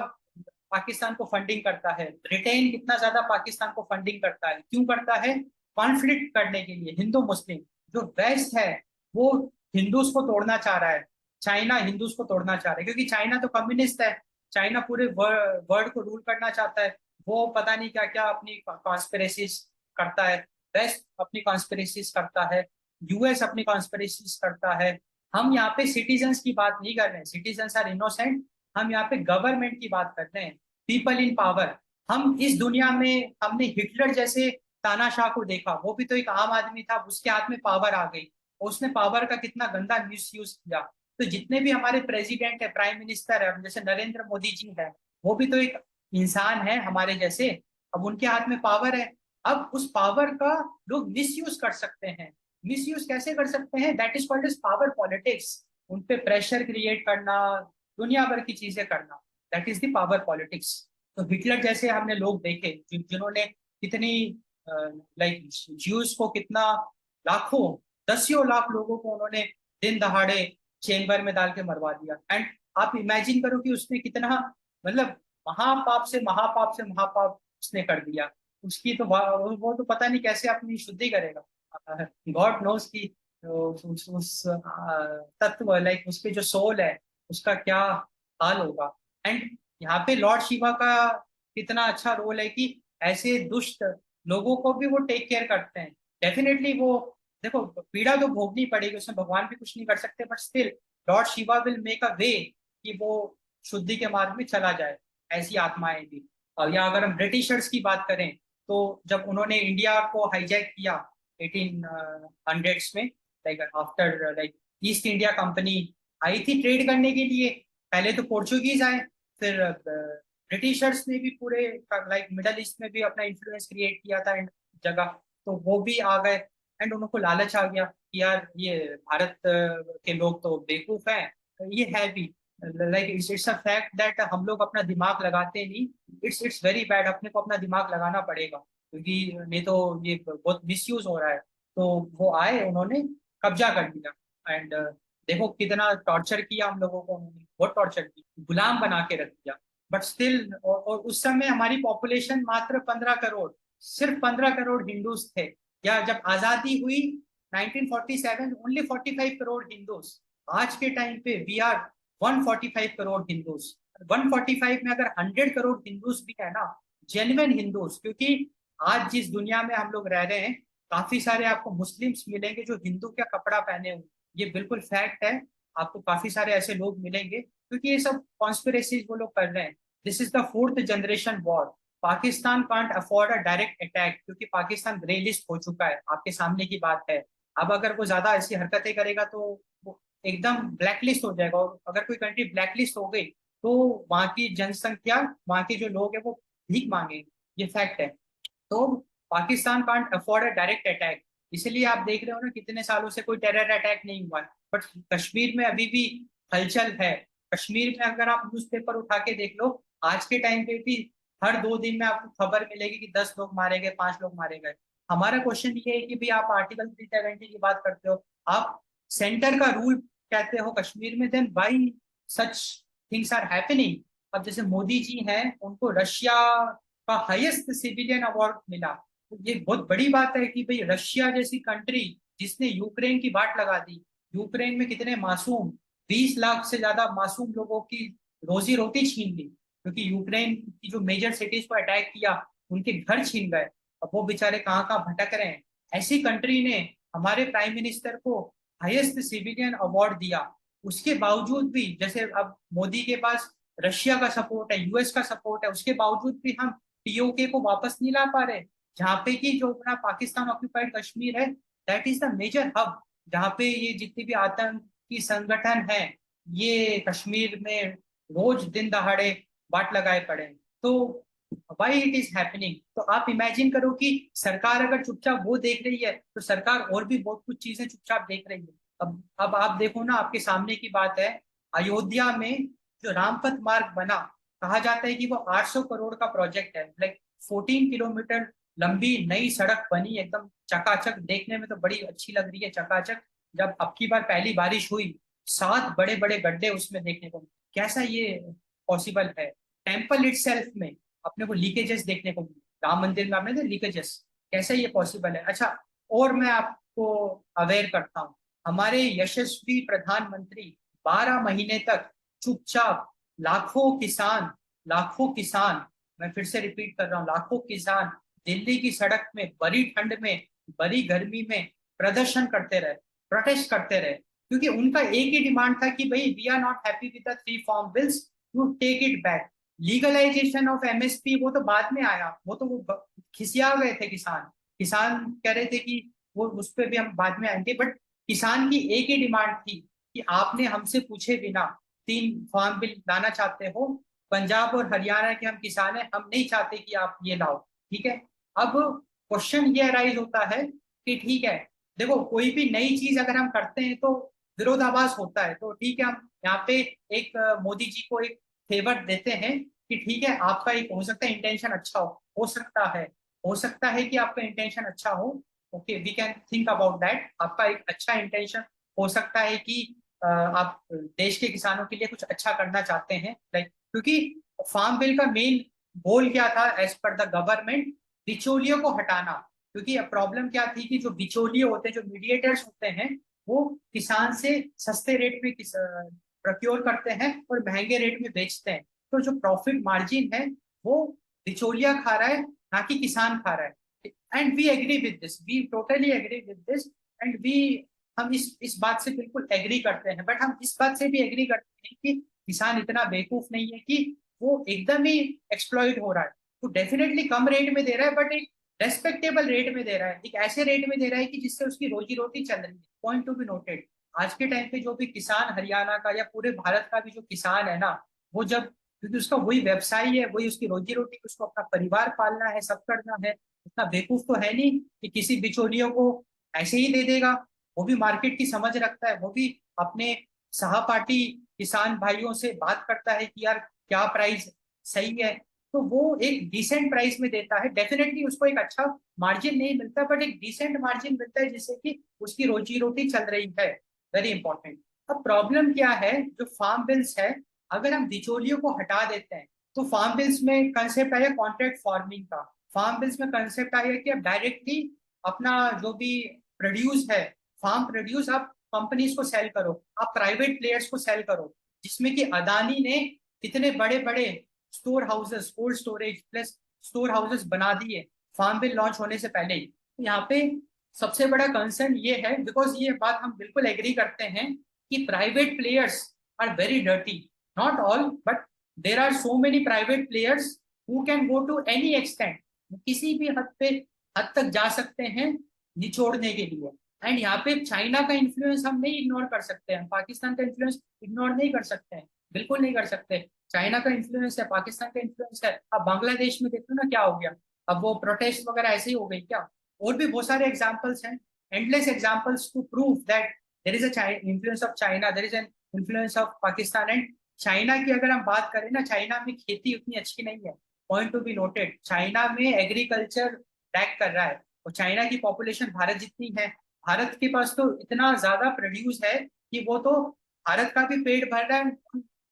पाकिस्तान को फंडिंग करता है, ब्रिटेन कितना ज्यादा पाकिस्तान को फंडिंग करता है, क्यों करता है? कॉन्फ्लिक्ट करने के लिए, हिंदू मुस्लिम। जो वेस्ट है वो हिंदूज को तोड़ना चाह रहा है, चाइना हिंदूज को तोड़ना चाह रहा है, क्योंकि चाइना तो कम्युनिस्ट है। चाइना पूरे वर्ल्ड को रूल करना चाहता है। वो पता नहीं क्या क्या अपनी कॉन्स्पिरेसीज करता है। वेस्ट अपनी कॉन्स्पिरेसीज करता है, यूएस अपनी कॉन्स्पिरेसीज करता है। हम यहाँ पे सिटीजन्स की बात नहीं कर रहे हैं, सिटीजन्स आर इनोसेंट। हम यहाँ पे गवर्नमेंट की बात करते हैं, पीपल इन पावर। हम इस दुनिया में हमने हिटलर जैसे तानाशाह को देखा, वो भी तो एक आम आदमी था, उसके हाथ में पावर आ गई, और उसने पावर का कितना गंदा मिस यूज किया। तो जितने भी हमारे प्रेसिडेंट है, प्राइम मिनिस्टर है, जैसे नरेंद्र मोदी जी है, वो भी तो एक इंसान है हमारे जैसे। अब उनके हाथ में पावर है, अब उस पावर का लोग मिस यूज कर सकते हैं। मिस यूज कैसे कर सकते हैं? That is called as power politics. उन पे प्रेशर क्रिएट करना, दुनिया भर की चीजें करना, that is the power politics. तो हिटलर जैसे हमने लोग देखे जिन्होंने कितनी लाइक ज्यूज को कितना, लाखों, दसियों लाख लोगों को उन्होंने दिन दहाड़े चेम्बर में डाल के मरवा दिया। एंड आप इमेजिन करो कि उसने कितना, मतलब महापाप से महापाप से महापाप उसने कर दिया। उसकी तो वो तो पता नहीं कैसे अपनी शुद्धि करेगा। गॉड नोस की उस तत्व, लाइक उसके जो सोल है, उसका क्या हाल होगा। एंड यहाँ पे लॉर्ड शिवा का कितना अच्छा रोल है कि ऐसे दुष्ट लोगों को भी वो टेक केयर करते हैं। डेफिनेटली वो, देखो पीड़ा तो भोगनी पड़ेगी, उसमें भगवान भी कुछ नहीं कर सकते, but still lord Shiva will make a way कि वो शुद्धि के मार्ग में चला जाए, ऐसी आत्माएं भी। और या अगर हम ब्रिटिशर्स की बात करें, तो जब उन्होंने इंडिया को हाईजैक किया 1800s में, like after like East India Company आई थी ट्रेड करने के लिए। पहले तो पोर्चुगीज आए, फिर ब्रिटिशर्स ने भी पूरे लाइक मिडल ईस्ट में भी अपना इन्फ्लुएंस क्रिएट किया था जगह। तो वो भी आ गए, एंड उनको लालच आ गया कि यार ये भारत के लोग तो बेवकूफ हैं, ये है भी। Like it's a fact that हम लोग अपना दिमाग लगाते नहीं। इट्स वेरी बैड, अपने को अपना दिमाग लगाना पड़ेगा, क्योंकि नहीं तो ये बहुत मिसयूज हो रहा है। तो वो आए, उन्होंने कब्जा कर लिया, एंड देखो कितना टॉर्चर किया हम लोगों को, उन्होंने बहुत टॉर्चर किया, गुलाम बना के रख दिया। बट स्टिल, और उस समय हमारी पॉपुलेशन मात्र 15 करोड़, सिर्फ 15 करोड़ हिंदूज थे। या जब आजादी हुई 1947 ओनली 45 करोड़ हिंदूज, आज के टाइम पे वी आर 145 करोड़ हिंदूज। 145 में अगर 100 करोड़ हिंदूज भी है ना, जेन्युइन हिंदूज, क्योंकि आज जिस दुनिया में हम लोग रह रहे हैं, काफी सारे आपको मुस्लिम्स मिलेंगे जो हिंदू का कपड़ा पहने हुए, ये बिल्कुल फैक्ट है। आपको काफी सारे ऐसे लोग मिलेंगे, क्योंकि ये सब कॉन्स्पिरेसीज वो लोग कर रहे हैं। This is the fourth generation war. Pakistan can't afford a direct attack, क्योंकि पाकिस्तान ग्रे लिस्ट हो चुका है, आपके सामने की बात है। अब अगर वो ज्यादा ऐसी हरकतें करेगा तो वो एकदम ब्लैक लिस्ट हो जाएगा, और अगर कोई कंट्री ब्लैक लिस्ट हो गई तो वहां की जनसंख्या, वहां के जो लोग हैं वो भीख मांगेंगे, ये फैक्ट है। तो Pakistan can't afford a direct attack, इसलिए आप देख रहे हो ना कितने सालों से कोई टेरर अटैक नहीं हुआ है। बट कश्मीर में अभी भी हलचल है। कश्मीर में अगर आप न्यूज़पेपर उठा के देख लो, आज के टाइम पे भी हर 2 दिन में आपको खबर मिलेगी कि 10 लोग मारे गए, 5 लोग मारे गए। हमारा क्वेश्चन ये है कि भाई आप आर्टिकल 370 की बात करते हो, आप सेंटर का रूल कहते हो कश्मीर में, then why such things are happening. अब जैसे मोदी जी हैं, उनको रशिया का हाईएस्ट सिविलियन अवार्ड मिला, तो ये बहुत बड़ी बात है कि भाई रशिया जैसी कंट्री जिसने यूक्रेन की बाट लगा दी, यूक्रेन में कितने मासूम, 20 लाख से ज्यादा मासूम लोगों की रोजी रोटी छीन ली, क्योंकि यूक्रेन की जो मेजर सिटीज को अटैक किया, उनके घर छीन गए। अब वो बेचारे कहाँ कहाँ भटक रहे हैं। ऐसी कंट्री ने हमारे प्राइम मिनिस्टर को हाईएस्ट सिविलियन अवार्ड दिया, उसके बावजूद भी, जैसे अब मोदी के पास रशिया का सपोर्ट है, यूएस का सपोर्ट है, उसके बावजूद भी हम पीओके को वापस नहीं ला पा रहे। जहाँ पे कि जो अपना पाकिस्तान ऑक्यूपाइड कश्मीर है, that is the major hub, जहाँ पे ये जितने भी आतंकी संगठन है, ये कश्मीर में रोज दिन दहाड़े बाट लगाए पड़े हैं। तो वाई इट इज हैपनिंग? तो आप इमेजिन करो कि सरकार अगर चुपचाप वो देख रही है, तो सरकार और भी बहुत कुछ चीजें चुपचाप देख रही है। अब आप देखो ना, आपके सामने की बात है, अयोध्या में जो रामपथ मार्ग बना, कहा जाता है कि वो 800 करोड़ का प्रोजेक्ट है। लाइक 14 किलोमीटर लंबी नई सड़क बनी, एकदम चकाचक, देखने में तो बड़ी अच्छी लग रही है, चकाचक। जब अब की बार पहली बारिश हुई, 7 बड़े बड़े गड्ढे उसमें देखने को मिले। कैसा ये पॉसिबल है? टेम्पल इटसेल्फ में अपने को लीकेजेस देखने को मिले, राम मंदिर में आपने लीकेजेस, कैसे ये पॉसिबल है? अच्छा, और मैं आपको अवेयर करता हूँ, हमारे यशस्वी प्रधानमंत्री 12 महीने तक चुपचाप, लाखों किसान, मैं फिर से रिपीट कर रहा हूँ, लाखों किसान दिल्ली की सड़क में बड़ी ठंड में, बड़ी गर्मी में प्रदर्शन करते रहे, प्रोटेस्ट करते रहे, क्योंकि उनका एक ही डिमांड था कि भाई we are not happy with the 3 farm bills, you take it back. Legalization of MSP वो तो बाद में आया, वो तो वो खिसिया गए थे किसान। किसान कह रहे थे कि वो उस पर भी हम बाद में आएंगे, बट किसान की एक ही डिमांड थी कि आपने हमसे पूछे बिना 3 फॉर्म बिल लाना चाहते हो, पंजाब और हरियाणा के हम किसान हैं, हम नहीं चाहते कि आप ये लाओ, ठीक है। अब क्वेश्चन ये अराइज होता है कि ठीक है, देखो कोई भी नई चीज अगर हम करते हैं तो विरोधाभास होता है, तो ठीक है, हम यहाँ पे एक मोदी जी को एक फेवर देते हैं कि ठीक है, आपका एक हो सकता है इंटेंशन अच्छा हो सकता है, हो सकता है कि आपका इंटेंशन अच्छा हो, okay, we can think about that, आपका एक अच्छा इंटेंशन हो सकता है कि आप देश के किसानों के लिए कुछ अच्छा करना चाहते हैं, लाइक, क्योंकि फार्म बिल का मेन गोल क्या था एज पर द गवर्नमेंट? बिचौलियों को हटाना। क्योंकि प्रॉब्लम क्या थी कि जो बिचौलिए होते हैं, जो मीडिएटर्स होते हैं, वो किसान से सस्ते रेट में प्रोक्योर करते हैं और महंगे रेट में बेचते हैं। तो जो प्रॉफिट मार्जिन है, वो बिचौलिया खा रहा है, ना कि किसान खा रहा है। And we agree with this, we totally agree with this, and we, हम इस बात से बिल्कुल एग्री करते हैं। बट हम इस बात से भी एग्री करते हैं कि किसान इतना बेवकूफ नहीं है कि वो एकदम ही एक्सप्लॉइट हो रहा है। तो डेफिनेटली कम रेट में दे रहा है, बट एक रेस्पेक्टेबल रेट में दे रहा है, एक ऐसे रेट में दे रहा है कि जिससे उसकी रोजी रोटी चल रही है। पॉइंट टू बी नोटेड, आज के टाइम पे जो भी किसान हरियाणा का या पूरे भारत का भी जो किसान है ना, वो जब, क्योंकि उसका वही व्यवसाय है, वही उसकी रोजी रोटी, उसको अपना परिवार पालना है, सब करना है, उतना बेवकूफ तो है नहीं कि किसी बिचौलियों को ऐसे ही दे देगा। वो भी मार्केट की समझ रखता है, वो भी अपने सहपाठी किसान भाइयों से बात करता है कि यार क्या प्राइस सही है, तो वो एक डिसेंट प्राइस में देता है। डेफिनेटली उसको एक अच्छा मार्जिन नहीं मिलता, बट एक डिसेंट मार्जिन मिलता है जिससे कि उसकी रोजी रोटी चल रही है। Very important. अब प्रॉब्लम क्या है, जो फार्म बिल्स है, अगर हम बिचौलियों को हटा देते हैं, तो फार्म बिल्स में कंसेप्ट आया कॉन्ट्रैक्ट फार्मिंग का। फार्म बिल्स में कंसेप्ट आया कि अब डायरेक्टली अपना जो भी प्रोड्यूस है फार्म प्रोड्यूस आप कंपनीज को सेल करो, आप प्राइवेट प्लेयर्स को सेल करो, जिसमें कि अदानी ने कितने बड़े बड़े store houses, cold storage plus store houses बना दिए फार्म बिल लॉन्च होने से पहले ही। तो यहाँ पे सबसे बड़ा कंसर्न ये है, बिकॉज ये बात हम बिल्कुल एग्री करते हैं कि private players are very dirty, not all but there are so many private players who can go to any extent, किसी भी हद तक जा सकते हैं निचोड़ने के लिए। एंड यहाँ पे चाइना का इन्फ्लुएंस हम नहीं इग्नोर कर सकते हैं, पाकिस्तान का इन्फ्लुएंस इग्नोर नहीं कर सकते हैं, बिल्कुल नहीं कर सकते। चाइना का इन्फ्लुएंस है, पाकिस्तान का इन्फ्लुएंस है। अब बांग्लादेश में देखो ना क्या हो गया, अब वो प्रोटेस्ट वगैरह ऐसे ही हो गई क्या? और भी बहुत सारे एग्जाम्पल्स हैं, endless examples to prove that there is influence of China, there is an influence of Pakistan. And China की अगर हम बात करें ना, चाइना में खेती उतनी अच्छी नहीं है, point to be noted. China में एग्रीकल्चर लैग कर रहा है, और चाइना की पॉपुलेशन भारत जितनी है, भारत के पास तो इतना ज्यादा प्रोड्यूस है कि वो तो भारत का भी पेट भर रहा है,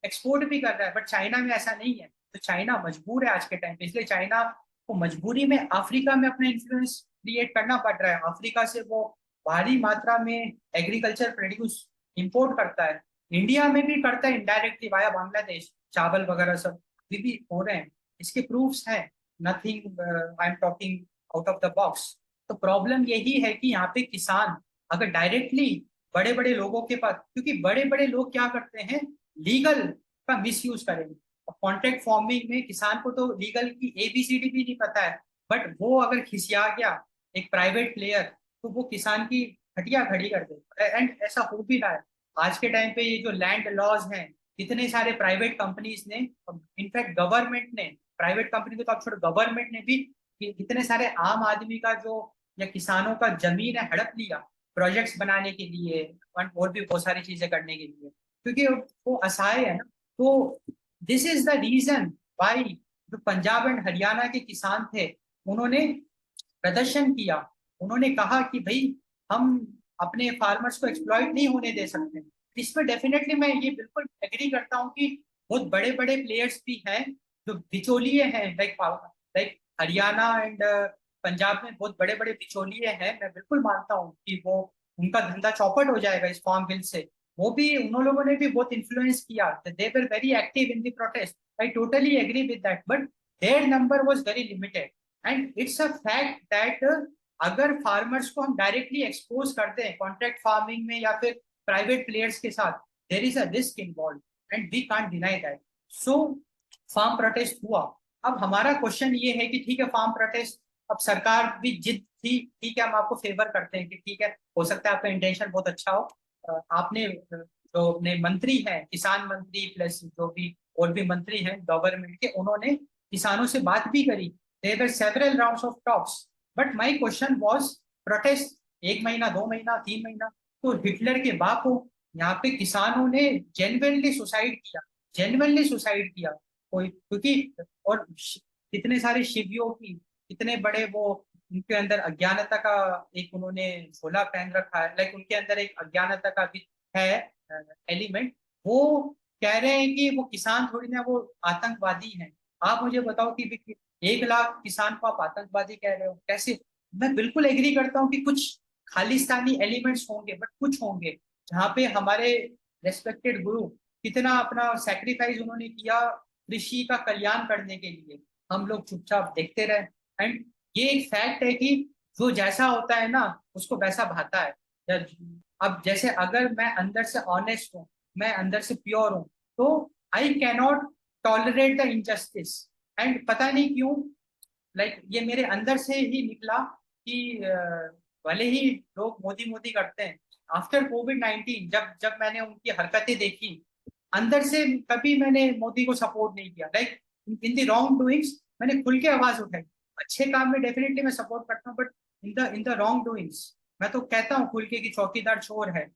एक्सपोर्ट भी कर रहा है, बट चाइना में ऐसा नहीं है। तो चाइना मजबूर है आज के टाइम पे, इसलिए चाइना को मजबूरी में अफ्रीका में अपना इन्फ्लुएंस क्रिएट करना पड़ रहा है। अफ्रीका से वो भारी मात्रा में एग्रीकल्चर प्रोड्यूस इंपोर्ट करता है, इंडिया में भी करता है इनडायरेक्टली वाया बांग्लादेश, चावल वगैरह सब अभी भी हो रहे हैं, इसके प्रूफ्स हैं। Nothing I am talking out of the box. तो प्रॉब्लम यही है कि यहाँ पे किसान अगर डायरेक्टली बड़े बड़े लोगों के पास, क्योंकि बड़े बड़े लोग क्या करते हैं, लीगल का मिसयूज करेंगे। कॉन्ट्रैक्ट फार्मिंग में किसान को तो लीगल की ABCD भी नहीं पता है, बट वो अगर खिसिया गया एक प्राइवेट प्लेयर, तो वो किसान की हटिया खड़ी कर दे। एंड ऐसा हो भी रहा है आज के टाइम पे। ये जो लैंड लॉज हैं, कितने सारे प्राइवेट कंपनीज ने, इनफैक्ट गवर्नमेंट ने, प्राइवेट कंपनी को तो आप छोड़ो, गवर्नमेंट ने भी कितने सारे आम आदमी का जो या किसानों का जमीन है हड़प लिया प्रोजेक्ट्स बनाने के लिए और भी बहुत सारी चीजें करने के लिए, क्योंकि वो असहाय है ना। तो this is the reason why जो पंजाब एंड हरियाणा के किसान थे, उन्होंने प्रदर्शन किया। उन्होंने कहा कि भाई हम अपने फार्मर्स को एक्सप्लॉइट नहीं होने दे सकते। इसमें डेफिनेटली मैं ये बिल्कुल एग्री करता हूँ कि बहुत बड़े बड़े प्लेयर्स भी हैं जो बिचौलिए हैं, लाइक हरियाणा एंड पंजाब में बहुत बड़े बड़े बिचौलिए हैं। मैं बिल्कुल मानता हूँ कि वो उनका धंधा चौपट हो जाएगा इस फार्म बिल से। वो भी, उन लोगों ने भी बहुत इन्फ्लुएंस किया, they were very active in the protest, I totally agree with that, but their number was very limited. And it's a fact that अगर फार्मर्स को हम डायरेक्टली एक्सपोज करते हैं कॉन्ट्रैक्ट फार्मिंग में या फिर प्राइवेट प्लेयर्स के साथ, there is a risk involve and we can't deny that. So farm protest हुआ। अब हमारा क्वेश्चन ये है कि ठीक है फार्म प्रोटेस्ट, अब सरकार भी जिद थी, ठीक है हम आपको फेवर करते हैं कि ठीक है, हो सकता है आपका इंटेंशन बहुत अच्छा हो। आपने जो अपने मंत्री हैं, किसान मंत्री प्लस जो भी और भी मंत्री हैं गवर्नमेंट के, उन्होंने किसानों से बात भी करी। There were several rounds of talks, but my question was protest 1 महीना, 2 महीना, 3 महीना, तो हिटलर के बाप हो। यहाँ पे किसानों ने जेन्युइनली सुसाइड किया, जेन्युइनली सुसाइड किया कोई, क्योंकि और कितने सारे शिवयोगी, कितने बड़े वो, उनके अंदर अज्ञानता का एक उन्होंने झोला पहन रखा है, लाइक उनके अंदर एक अज्ञानता का भी है एलिमेंट। वो कह रहे हैं कि वो किसान थोड़ी ना वो आतंकवादी हैं। आप मुझे बताओ कि 1 लाख किसान को आप आतंकवादी कह रहे हो, कैसे? मैं बिल्कुल एग्री करता हूँ कि कुछ खालिस्तानी एलिमेंट्स होंगे, बट कुछ होंगे जहाँ पे हमारे रेस्पेक्टेड गुरु कितना अपना सेक्रीफाइस उन्होंने किया कृषि का कल्याण करने के लिए, हम लोग चुपचाप देखते रहे। एंड ये एक फैक्ट है कि जो जैसा होता है ना उसको वैसा भाता है। अब जैसे अगर मैं अंदर से ऑनेस्ट हूँ, मैं अंदर से प्योर हूँ, तो I cannot tolerate the injustice. And पता नहीं क्यों, लाइक ये मेरे अंदर से ही निकला कि भले ही लोग मोदी मोदी करते हैं, आफ्टर कोविड-19 जब जब मैंने उनकी हरकतें देखी, अंदर से कभी मैंने मोदी को सपोर्ट नहीं किया। Like in the wrong doings मैंने खुल के आवाज उठाई। अच्छे काम में डेफिनेटली मैं सपोर्ट करता हूँ, but in the wrong doings मैं तो कहता हूँ खुल के कि चौकीदार चोर है।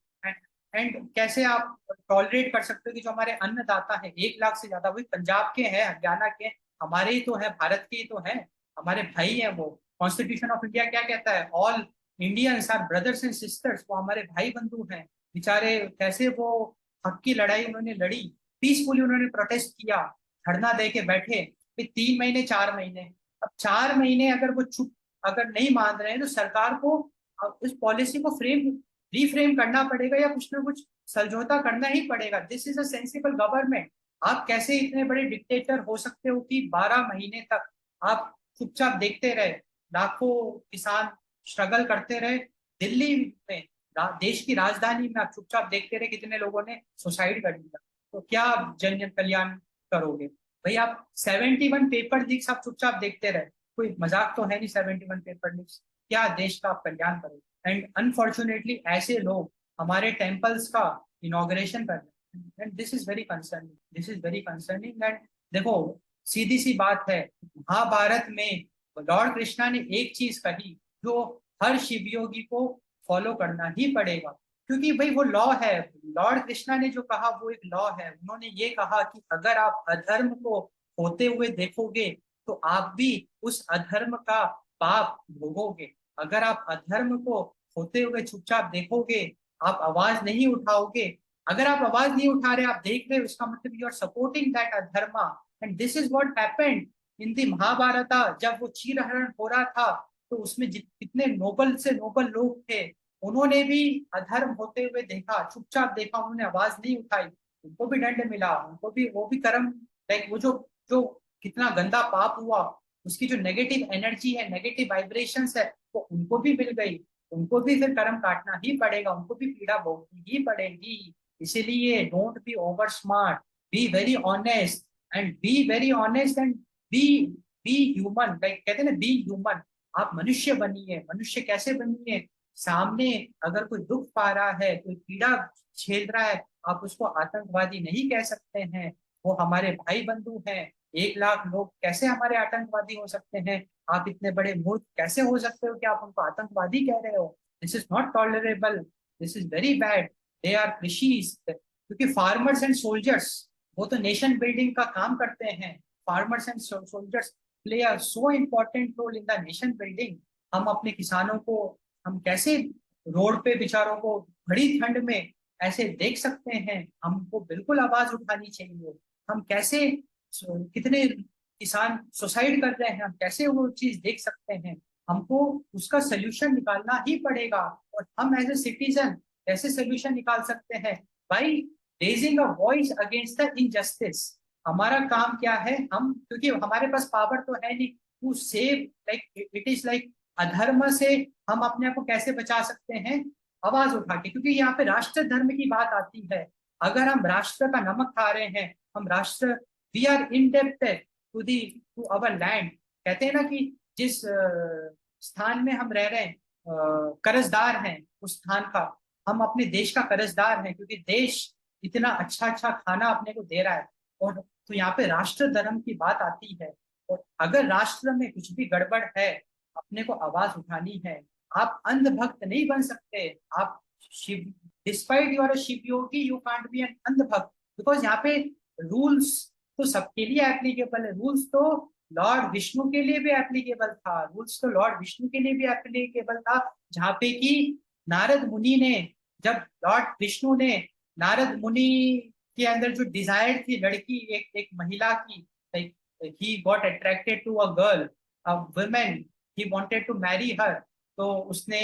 एंड कैसे आप टॉलरेट कर सकते हो कि जो हमारे अन्नदाता है 1 लाख से ज्यादा, वही पंजाब के हैं, हरियाणा के, हमारे ही तो है, भारत के ही तो है, हमारे भाई हैं वो। कॉन्स्टिट्यूशन ऑफ इंडिया क्या कहता है? All Indians are brothers and sisters, वो हमारे भाई बंधु हैं। बेचारे कैसे वो हक की लड़ाई उन्होंने लड़ी, पीसफुली उन्होंने प्रोटेस्ट किया, धरना दे के बैठे, फिर 3 महीने, 4 महीने, अब 4 महीने अगर वो चुप, अगर नहीं मान रहे हैं, तो सरकार को उस पॉलिसी को फ्रेम रीफ्रेम करना पड़ेगा या कुछ ना कुछ समझौता करना ही पड़ेगा। This is a sensible government. आप कैसे इतने बड़े डिक्टेटर हो सकते हो कि 12 महीने तक आप चुपचाप देखते रहे, लाखों किसान स्ट्रगल करते रहे दिल्ली में, देश की राजधानी में आप चुपचाप देखते रहे कितने लोगों ने सुसाइड कर लिया। तो क्या आप जन कल्याण करोगे भाई? आप 71 पेपर लीक्स आप चुपचाप देखते रहे, कोई मजाक तो है नहीं 71 पेपर लीक्स। क्या देश का आप कल्याण करोगे? एंड अनफॉर्चुनेटली ऐसे लोग हमारे टेम्पल्स का इनॉग्रेशन कर रहे हैं, and this is very concerning, this is very concerning. And देखो, सीधी सी बात है, महाभारत में लॉर्ड कृष्णा ने एक चीज कही जो हर शिव योगी को फॉलो करना ही पड़ेगा, क्योंकि भाई वो लॉ है। लॉर्ड कृष्णा ने जो कहा वो एक लॉ है। उन्होंने ये कहा कि अगर आप अधर्म को होते हुए देखोगे तो आप भी उस अधर्म का पाप भोगोगे। अगर आप अधर्म को होते हुए चुपचाप देखोगे, आप आवाज नहीं उठाओगे, अगर आप आवाज नहीं उठा रहे, आप देख रहे हो, इसका मतलब you are supporting that adharma. And this is what happened in the Mahabharata. जब वो चीरहरण हो रहा था तो उसमें कितने नोबल से नोबल लोग थे, उन्होंने भी अधर्म होते हुए देखा, चुपचाप देखा, उन्होंने आवाज नहीं उठाई, उनको भी दंड मिला, उनको भी वो भी कर्म, लाइक वो जो जो कितना गंदा पाप हुआ, उसकी जो नेगेटिव एनर्जी है, नेगेटिव वाइब्रेशंस है, वो उनको भी मिल गई। उनको भी फिर कर्म काटना ही पड़ेगा, उनको भी पीड़ा भोगनी ही पड़ेगी। इसीलिए don't be over smart, be very honest, and be very honest, and be be human, like कहते हैं ना, बी ह्यूमन। आप मनुष्य बनिए। मनुष्य कैसे बनिए? सामने अगर कोई दुख पा रहा है, कोई पीड़ा झेल रहा है, आप उसको आतंकवादी नहीं कह सकते हैं। वो हमारे भाई बंधु हैं। 1 लाख लोग कैसे हमारे आतंकवादी हो सकते हैं? आप इतने बड़े मूर्ख कैसे हो सकते हो कि आप उनको आतंकवादी कह रहे हो? This is not tolerable, this is very bad. They are कृषिज, क्योंकि फार्मर्स एंड सोल्जर्स वो तो नेशन बिल्डिंग का काम करते हैं। Farmers and soldiers play a so important role in the nation building. हम अपने किसानों को, हम कैसे रोड पे बेचारों को बड़ी ठंड में ऐसे देख सकते हैं? हमको बिल्कुल आवाज उठानी चाहिए। हम कैसे, कितने किसान सुसाइड कर रहे हैं, हम कैसे वो चीज देख सकते हैं? हमको उसका सोल्यूशन निकालना ही पड़ेगा। और हम एज ए सिटीजन कैसे सोल्यूशन निकाल सकते हैं? By raising a voice against the injustice. हमारा काम क्या है? हम, क्योंकि हमारे पास पावर तो है नहीं to save, like it is like अधर्म से हम अपने आप को कैसे बचा सकते हैं? आवाज उठा के। क्योंकि यहाँ पे राष्ट्र धर्म की बात आती है। अगर हम राष्ट्र का नमक खा रहे हैं, हम राष्ट्र, we are indebted to our land. कहते हैं ना कि जिस स्थान में हम रह रहे हैं, कर्जदार हैं उस स्थान का, हम अपने देश का कर्जदार हैं, क्योंकि देश इतना अच्छा अच्छा खाना अपने को दे रहा है। और तो यहाँ पे राष्ट्र धर्म की बात आती है। और अगर राष्ट्र में कुछ भी गड़बड़ है, अपने को आवाज उठानी है। आप अंधभक्त नहीं बन सकते। आप Shiv, despite you are a Shiv yogi, you can't be an andhbhakt. Because यहाँ पे रूल्स तो सबके लिए एप्लीकेबल है। रूल्स तो लॉर्ड विष्णु के लिए भी एप्लीकेबल था, रूल्स तो लॉर्ड विष्णु के लिए भी एप्लीकेबल था। जहाँ पे कि नारद मुनि ने, जब लॉर्ड विष्णु ने नारद मुनि के अंदर जो डिजायर थी लड़की, एक एक महिला की, like he got attracted to a girl, a women, he wanted to marry her. तो उसने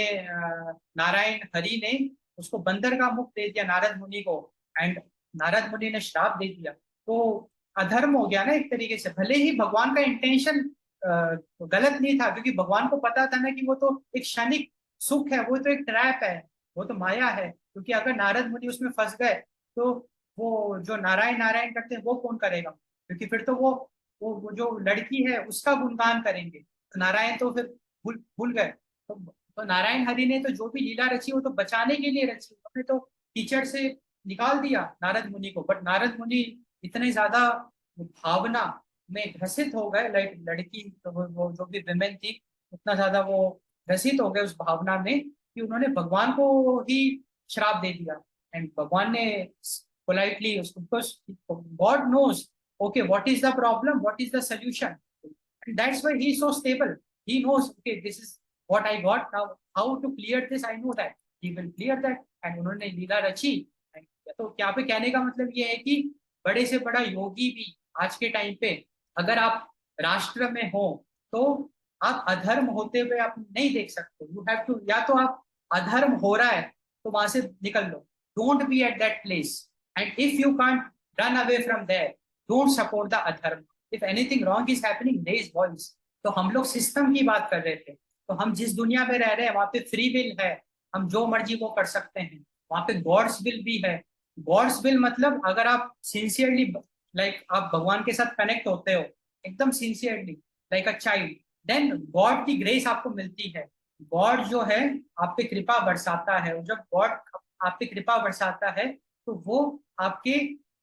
नारायण हरि ने उसको बंदर का मुख दे दिया नारद मुनि को, एंड नारद मुनि ने श्राप दे दिया। तो अधर्म हो गया ना एक तरीके से। भले ही भगवान का इंटेंशन गलत नहीं था, क्योंकि भगवान को पता था ना कि वो तो एक क्षणिक सुख है, वो तो एक ट्रैप है, वो तो माया है। क्योंकि अगर नारद मुनि उसमें फंस गए तो वो जो नारायण नारायण करते हैं वो कौन करेगा? क्योंकि फिर तो वो जो लड़की है उसका गुणगान करेंगे, तो नारायण तो फिर भूल भूल गए। तो नारायण हरि ने तो जो भी लीला रची वो तो बचाने के लिए रची, उन्होंने तो कीचड़ से निकाल दिया नारद मुनि को। बट नारद मुनि इतने ज्यादा भावना में ग्रसित हो गए, लाइक लड़की तो वो जो भी विमेन थी, उतना ज्यादा वो ग्रसित हो गए उस भावना में कि उन्होंने भगवान को ही श्राप दे दिया। एंड भगवान ने पोलाइटली उसको, because God knows okay what is the problem, what is the solution, that's why he is so stable. He knows okay this is what I got, now how to clear this, I know that he will clear that. And उन्होंने लीला रची। तो क्या पे कहने का मतलब ये है कि बड़े से बड़ा योगी भी आज के टाइम पे, अगर आप राष्ट्र में हो तो आप अधर्म होते हुए आप नहीं देख सकते। यू हैव टू, या तो आप अधर्म हो रहा है तो वहां से निकल लो, don't be at that place, and if you can't run away from there, don't support the adharma, if anything wrong is happening raise voice. तो हम लोग सिस्टम की बात कर रहे थे। तो हम जिस दुनिया में रह रहे हैं वहां पे फ्री विल है, हम जो मर्जी वो कर सकते हैं। वहां पे गॉड्स विल भी है। गॉड्स विल मतलब अगर आप सिंसियरली, लाइक आप भगवान के साथ कनेक्ट होते हो एकदम sincerely like a child, then God की ग्रेस आपको मिलती है। गॉड जो है आप पे कृपा बरसाता है, और जब गॉड आप पे कृपा बरसाता है तो वो आपके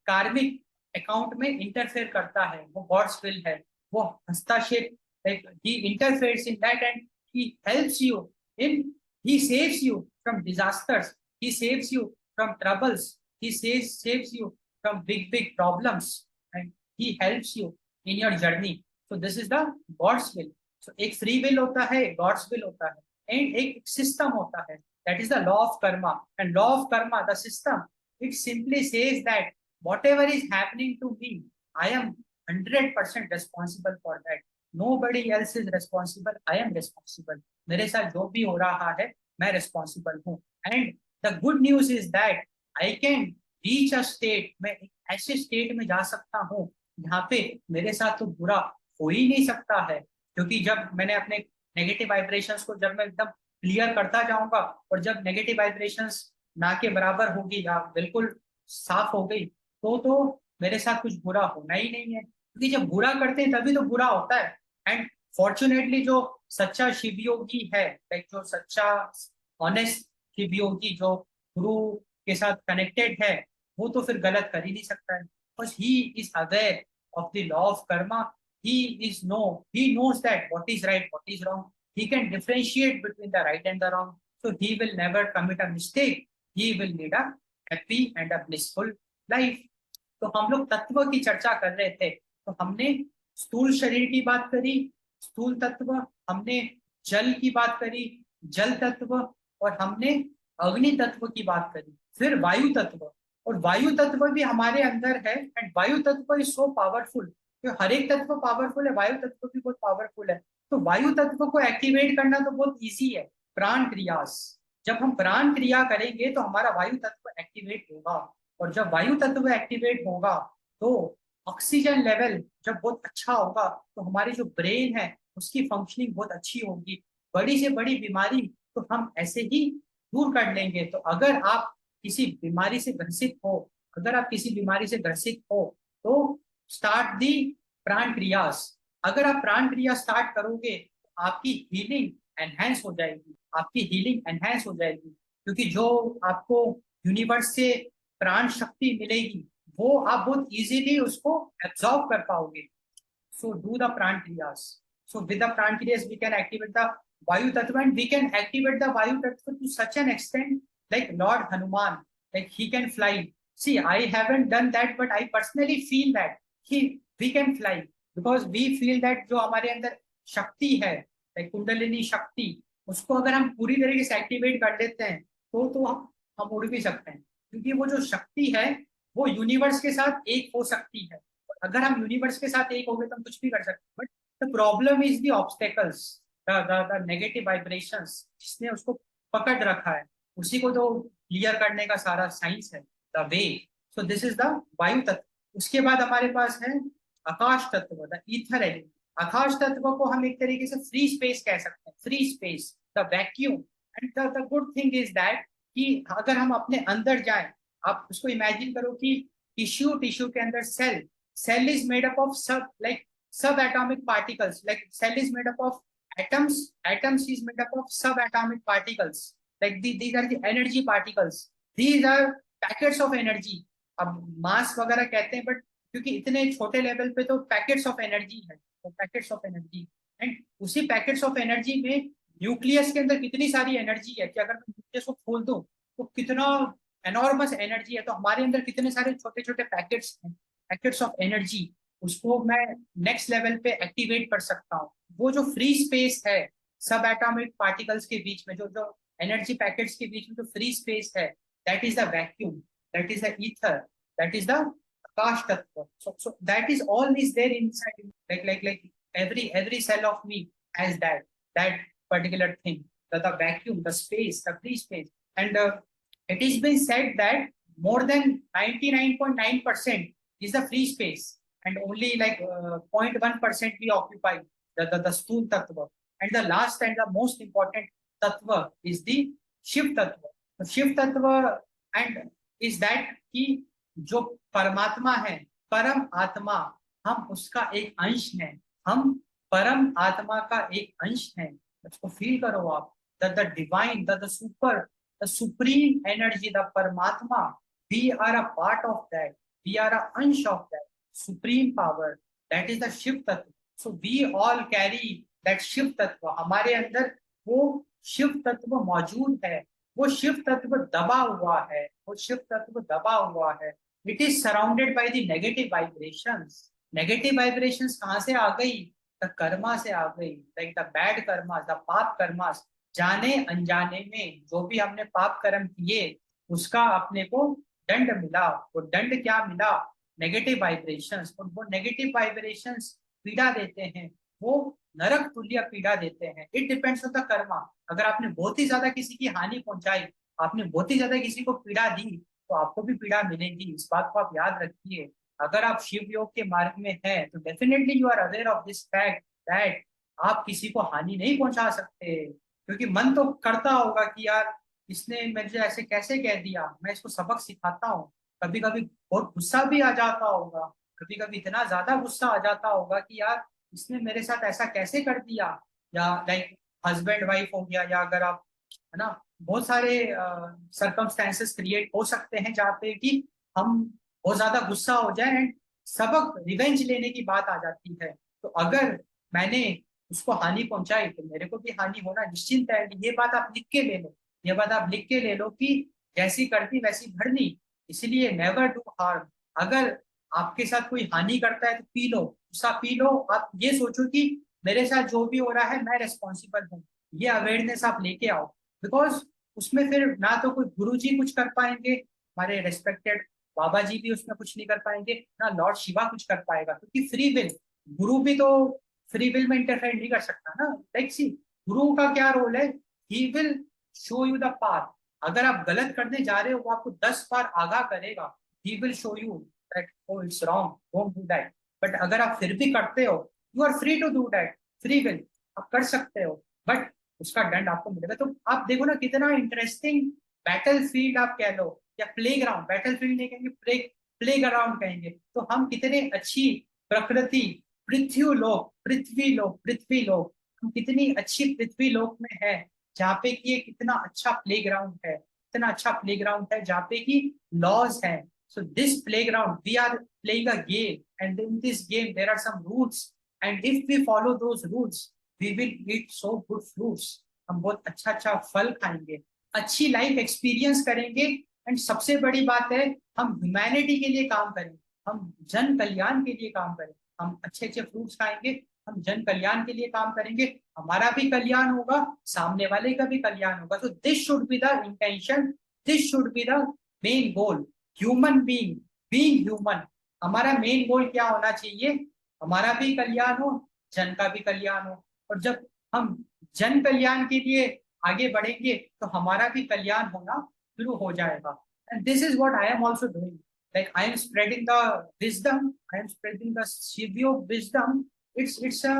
कार्मिक अकाउंट में इंटरफेयर करता है, वो गॉड्स विल है। वो हस्तक्षेप, like he interferes in that and he helps you in, he saves you from disasters, he saves you from troubles, he saves you from big problems, and he helps you in your journey. So this is the God's will. So एक free will होता है, God's will होता है, and एक system होता है, that is the law of karma. And law of karma, the system, it simply says that whatever is happening to me, I am 100% responsible for that. Nobody else is responsible, I am responsible. मेरे साथ जो भी हो रहा है मैं responsible हूँ। And the good news is that I can reach a state, मैं एक ऐसे स्टेट में जा सकता हूँ जहाँ पे मेरे साथ तो बुरा हो ही नहीं सकता है। क्योंकि जब मैंने अपने नेगेटिव वाइब्रेशंस को जब मैं एकदम क्लियर करता जाऊंगा, और जब नेगेटिव वाइब्रेशंस ना के बराबर होगी या बिल्कुल साफ हो गई, तो मेरे साथ कुछ बुरा होना ही नहीं है। क्योंकि जब बुरा करते हैं तभी तो बुरा होता है। एंड फॉर्चुनेटली जो सच्चा शिव योगी है, लाइक जो सच्चा ऑनेस्ट शिव योगी जो गुरु के साथ कनेक्टेड है, वो तो फिर गलत कर ही नहीं सकता है, बस he is aware of the law of Karma. he knows that what is right, what is wrong. He can differentiate between the right and the wrong, so he will never commit a mistake. He will lead a happy and a blissful life. तो हम लोग तत्व की चर्चा कर रहे थे। तो हमने स्थूल शरीर की बात करी, स्थूल तत्व, हमने जल की बात करी, जल तत्व, और हमने अग्नि तत्व की बात करी, फिर वायु तत्व। और वायु तत्व भी हमारे अंदर है, एंड वायु तत्व इज सो पावरफुल। हर एक तत्व पावरफुल है, वायु तत्व भी बहुत पावरफुल है। तो वायु तत्व को एक्टिवेट करना तो बहुत इजी है, प्राण क्रियास। जब हम प्राण क्रिया करेंगे तो हमारा वायु तत्व एक्टिवेट होगा, और जब वायु तत्व एक्टिवेट होगा तो ऑक्सीजन लेवल जब बहुत अच्छा होगा तो हमारी जो ब्रेन है उसकी फंक्शनिंग बहुत अच्छी होगी। बड़ी से बड़ी बीमारी तो हम ऐसे ही दूर कर लेंगे। तो अगर आप किसी बीमारी से ग्रसित हो, अगर आप किसी बीमारी से ग्रसित हो, तो स्टार्ट दी प्राण क्रियास। अगर आप प्राण क्रिया स्टार्ट करोगे तो आपकी हीलिंग एनहेंस हो जाएगी, आपकी हीलिंग एनहेंस हो जाएगी। क्योंकि जो आपको यूनिवर्स से प्राण शक्ति मिलेगी वो आप बहुत इजीली उसको एब्जॉर्ब कर पाओगे। So do the pran kriyas. So with the pran kriyas, we can activate the Vayu Tattva, and we can activate the Vayu Tattva to such an extent like Lord Hanuman, like he can fly. See, I haven't done that, but I personally feel that we can fly, because we feel that जो हमारे अंदर शक्ति है, like kundalini शक्ति, उसको अगर हम पूरी तरीके से एक्टिवेट कर लेते हैं तो हम उड़ भी सकते हैं। क्योंकि वो जो शक्ति है वो यूनिवर्स के साथ एक हो सकती है। अगर हम यूनिवर्स के साथ एक हो गए तो हम कुछ भी कर सकते हैं। But the problem is the obstacles, the negative vibrations, जिसने उसको पकड़ रखा है उसी को तो क्लियर करने का सारा साइंस है, the way. So this is the वायु तत्व। उसके बाद हमारे पास है आकाश तत्व, द ईथर एलिमेंट। आकाश तत्व को हम एक तरीके से फ्री स्पेस कह सकते हैं, free space, the vacuum. And the good thing is that कि अगर हम अपने अंदर जाएं, आप उसको इमेजिन करो कि टिश्यू के अंदर cell is made up of subatomic particles, like cell is made up of atoms is made up of subatomic particles, like these are the energy particles, these are packets of energy। अब मास वगैरह कहते हैं, but क्योंकि इतने छोटे level पे तो packets of energy है, तो पैकेट्स ऑफ एनर्जी। एंड उसी पैकेट्स ऑफ एनर्जी में न्यूक्लियस के अंदर कितनी सारी एनर्जी है कि अगर मैं न्यूक्लियस को खोल दूं तो कितना एनॉर्मस एनर्जी है। तो हमारे अंदर कितने सारे छोटे छोटे पैकेट्स हैं, पैकेट्स ऑफ एनर्जी, उसको मैं नेक्स्ट लेवल पे एक्टिवेट कर सकता हूँ। वो जो फ्री स्पेस है सब एटॉमिक पार्टिकल्स के बीच में, जो जो एनर्जी पैकेट्स के बीच में जो फ्री स्पेस है, that is the vacuum, that is the ether, that is the akash tattva. So that is all is there inside, like every cell of me has that particular thing, the vacuum, the space, the free space। and It is been said that more than 99.9% is the free space, and only like 0.1% we occupy the stool tattva. And the last and the most important tattva is the Shiv tattva. The Shiv tattva and is that कि जो परमात्मा है, परम आत्मा, हम उसका एक अंश हैं, हम परम आत्मा का एक अंश हैं. उसको फील करो आप, the divine, the super, the supreme energy, the Paramatma, we are a part of that. We are a ansh of that supreme power. That is the Shiv Tattva. So we all carry that Shiv Tattva. हमारे अंदर वो शिव तत्व मौजूद है, वो शिव तत्व दबा हुआ है, वो शिव तत्व दबा हुआ है. It is surrounded by the negative vibrations. Negative vibrations कहाँ से आ गई? The कर्मा से आ गई. Like the bad karmas, the पाप कर्मास. जाने अनजाने में जो भी हमने पाप कर्म किए उसका अपने को दंड मिला. वो दंड क्या मिला? Negative vibrations. और वो नेगेटिव वाइब्रेशंस पीड़ा देते हैं, वो नरक तुल्य पीड़ा देते हैं. It depends on the Karma. अगर आपने बहुत ही ज्यादा किसी की हानि पहुंचाई, आपने बहुत ही ज्यादा किसी को पीड़ा दी, तो आपको भी पीड़ा मिलेगी. इस बात को आप याद रखिए. अगर आप शिव योग के मार्ग में हैं तो definitely you are aware of this fact that आप किसी को हानि नहीं पहुंचा सकते. क्योंकि मन तो करता होगा कि यार इसने मुझे ऐसे कैसे कह दिया, मैं इसको सबक सिखाता हूँ. कभी कभी बहुत गुस्सा भी आ जाता होगा, कभी कभी इतना ज्यादा गुस्सा आ जाता होगा कि यार इसने मेरे साथ ऐसा कैसे कर दिया. या लाइक हस्बैंड वाइफ हो गया, या अगर आप, है ना, बहुत सारे सरकमस्टेंसेस क्रिएट हो सकते हैं जहाँ पे कि हम बहुत ज्यादा गुस्सा हो जाए एंड सबक रिवेंज लेने की बात आ जाती है. तो अगर मैंने उसको हानि पहुंचाई तो मेरे को भी हानि होना निश्चिंत है. ये बात आप लिख के ले लो, ये बात आप लिख के ले लो कि जैसी करती वैसी भरनी. इसलिए नेवर डू हार्म. अगर आपके साथ कोई हानि करता है तो पी लो, गुस्सा पी लो. आप ये सोचो कि मेरे साथ जो भी हो रहा है मैं रेस्पॉन्सिबल हूँ. ये अवेयरनेस आप लेके आओ. बिकॉज उसमें फिर ना तो कोई गुरु जी कुछ कर पाएंगे, हमारे रेस्पेक्टेड बाबा जी भी उसमें कुछ नहीं कर पाएंगे, ना लॉर्ड शिवा कुछ कर पाएगा. क्योंकि फ्री विल, गुरु भी तो फ्री विल में इंटरफेयर नहीं कर सकता ना. लाइक सी, गुरु का क्या रोल है? ही will show you the path. अगर आप गलत करने जा रहे हो वो आपको 10 बार आगाह करेगा. He will show you that oh it's wrong, don't do that. But अगर आप फिर भी करते हो, you are free to do that. Free will, आप कर सकते हो, बट उसका दंड आपको मिलेगा. तो आप देखो ना कितना इंटरेस्टिंग बैटल फील्ड आप कह लो या प्ले ग्राउंड. बैटल फील्ड नहीं कहेंगे, प्ले ग्राउंड कहेंगे. तो हम कितने अच्छी प्रकृति, पृथ्वी लोक, हम कितनी अच्छी पृथ्वी लोक में है जहाँ पे कि ये कितना अच्छा प्लेग्राउंड है, इतना अच्छा प्लेग्राउंड है जहाँ पे कि लॉज है. So this playground we are playing a game and in this game there are some rules and if we follow those rules we will eat so good fruits. हम बहुत अच्छा अच्छा फल खाएंगे, अच्छी लाइफ एक्सपीरियंस करेंगे. And सबसे बड़ी बात है, हम ह्यूमैनिटी के लिए काम करेंगे, हम जन कल्याण के लिए काम करेंगे. हम अच्छे अच्छे फ्रूट्स खाएंगे, हम जन कल्याण के लिए काम करेंगे, हमारा भी कल्याण होगा, सामने वाले का भी कल्याण होगा. तो this should be the intention, this should be the main goal. Human being human, हमारा मेन गोल क्या होना चाहिए? हमारा भी कल्याण हो, जन का भी कल्याण हो. और जब हम जन कल्याण के लिए आगे बढ़ेंगे तो हमारा भी कल्याण होना शुरू हो जाएगा. And this is what I am also doing. Like I am spreading the wisdom, I am spreading the Shivyo wisdom. It's a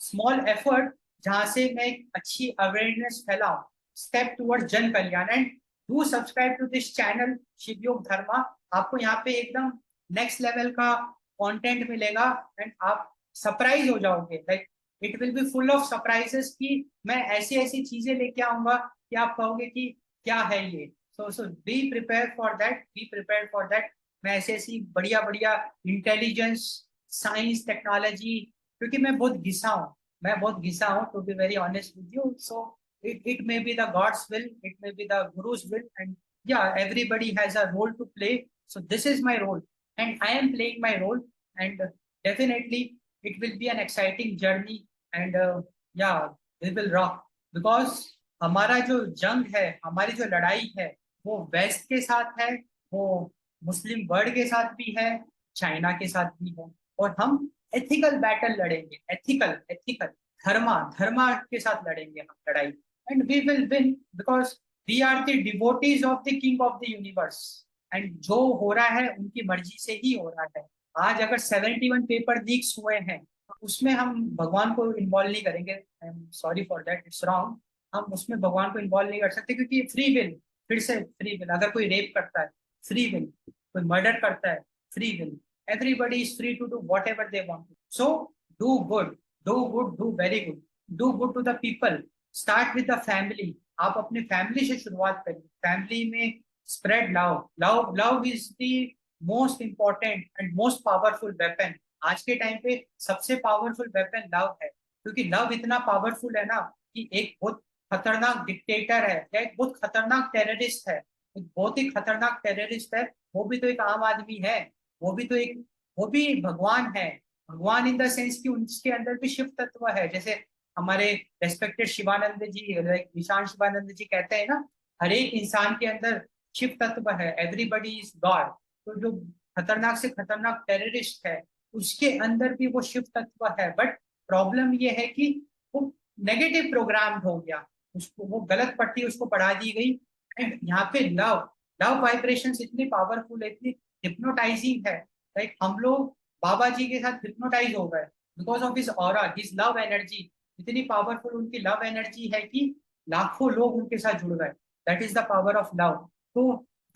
small effort जहाँ से मैं एक अच्छी अवेयरनेस फैलाऊं, स्टेप टुवर्ड्स जन कल्याण. And do subscribe to this channel Shivyog Dharma. आपको यहाँ पे एकदम नेक्स्ट लेवल का कंटेंट मिलेगा एंड आप सरप्राइज हो जाओगे. Like it will be full of surprises कि मैं ऐसी ऐसी चीजें लेके आऊंगा कि आप कहोगे कि क्या है ये. So be prepare for that, be prepare for that. मैं ऐसी ऐसी बढ़िया बढ़िया इंटेलिजेंस, साइंस, टेक्नोलॉजी, क्योंकि मैं बहुत घिसा हूँ to be very honest with you. So it may be the God's will, it may be the Guru's will, and yeah, everybody has a role to play. So this is my role, and I am playing my role, and definitely it will be an exciting journey, and yeah, we will rock. Because हमारा जो जंग है, हमारी जो लड़ाई है, वो waste के साथ है, वो मुस्लिम वर्ल्ड के साथ भी है, चाइना के साथ भी है. और हम एथिकल बैटल लड़ेंगे, एथिकल धर्मा के साथ लड़ेंगे हम लड़ाई. And we will win because we are the devotees of the king of the universe, and जो हो रहा है उनकी मर्जी से ही हो रहा है। आज अगर 71 पेपर लीक्स हुए हैं तो उसमें हम भगवान को इन्वॉल्व नहीं करेंगे, I am sorry for that, it's wrong. हम उसमें भगवान को इन्वॉल्व नहीं कर सकते क्योंकि फ्री विल, फिर से फ्री विल। अगर कोई रेप करता है फ्री विल, कोई मर्डर करता है free will, everybody is free to do whatever they want to. So do good, do very good, do good to the people. Start with the family. आप अपने family से शुरुआत करिए, फैमिली में spread love. Love is the most important and most powerful weapon. आज के time पे सबसे पावरफुल वेपन लव है, क्योंकि लव इतना पावरफुल है ना कि एक बहुत खतरनाक डिक्टेटर है या एक बहुत खतरनाक टेररिस्ट है, एक बहुत ही खतरनाक टेररिस्ट है, वो भी तो एक आम आदमी है, वो भी तो एक, वो भी भगवान है। भगवान इन द सेंस कि उसके अंदर भी शिव तत्व है। जैसे हमारे रेस्पेक्टेड शिवानंद जी, निशान शिवानंद जी कहते हैं ना, हर एक इंसान के अंदर शिव तत्व है, एवरीबडी इज गॉड। तो जो खतरनाक से खतरनाक टेररिस्ट है उसके अंदर भी वो शिव तत्व है, बट प्रॉब्लम ये है कि वो नेगेटिव प्रोग्राम हो गया, उसको वो गलत पट्टी उसको पढ़ा दी गई। एंड यहाँ पे लव, लव वाइब्रेशन इतनी पावरफुल है, इतनी हिप्नोटाइजिंग है। लाइक हम लोग बाबा जी के साथ हिप्नोटाइज हो गए because of his aura, his love energy. इतनी पावरफुल उनकी लव एनर्जी है कि लाखों लोग उनके साथ जुड़ गए। That is the power of love. तो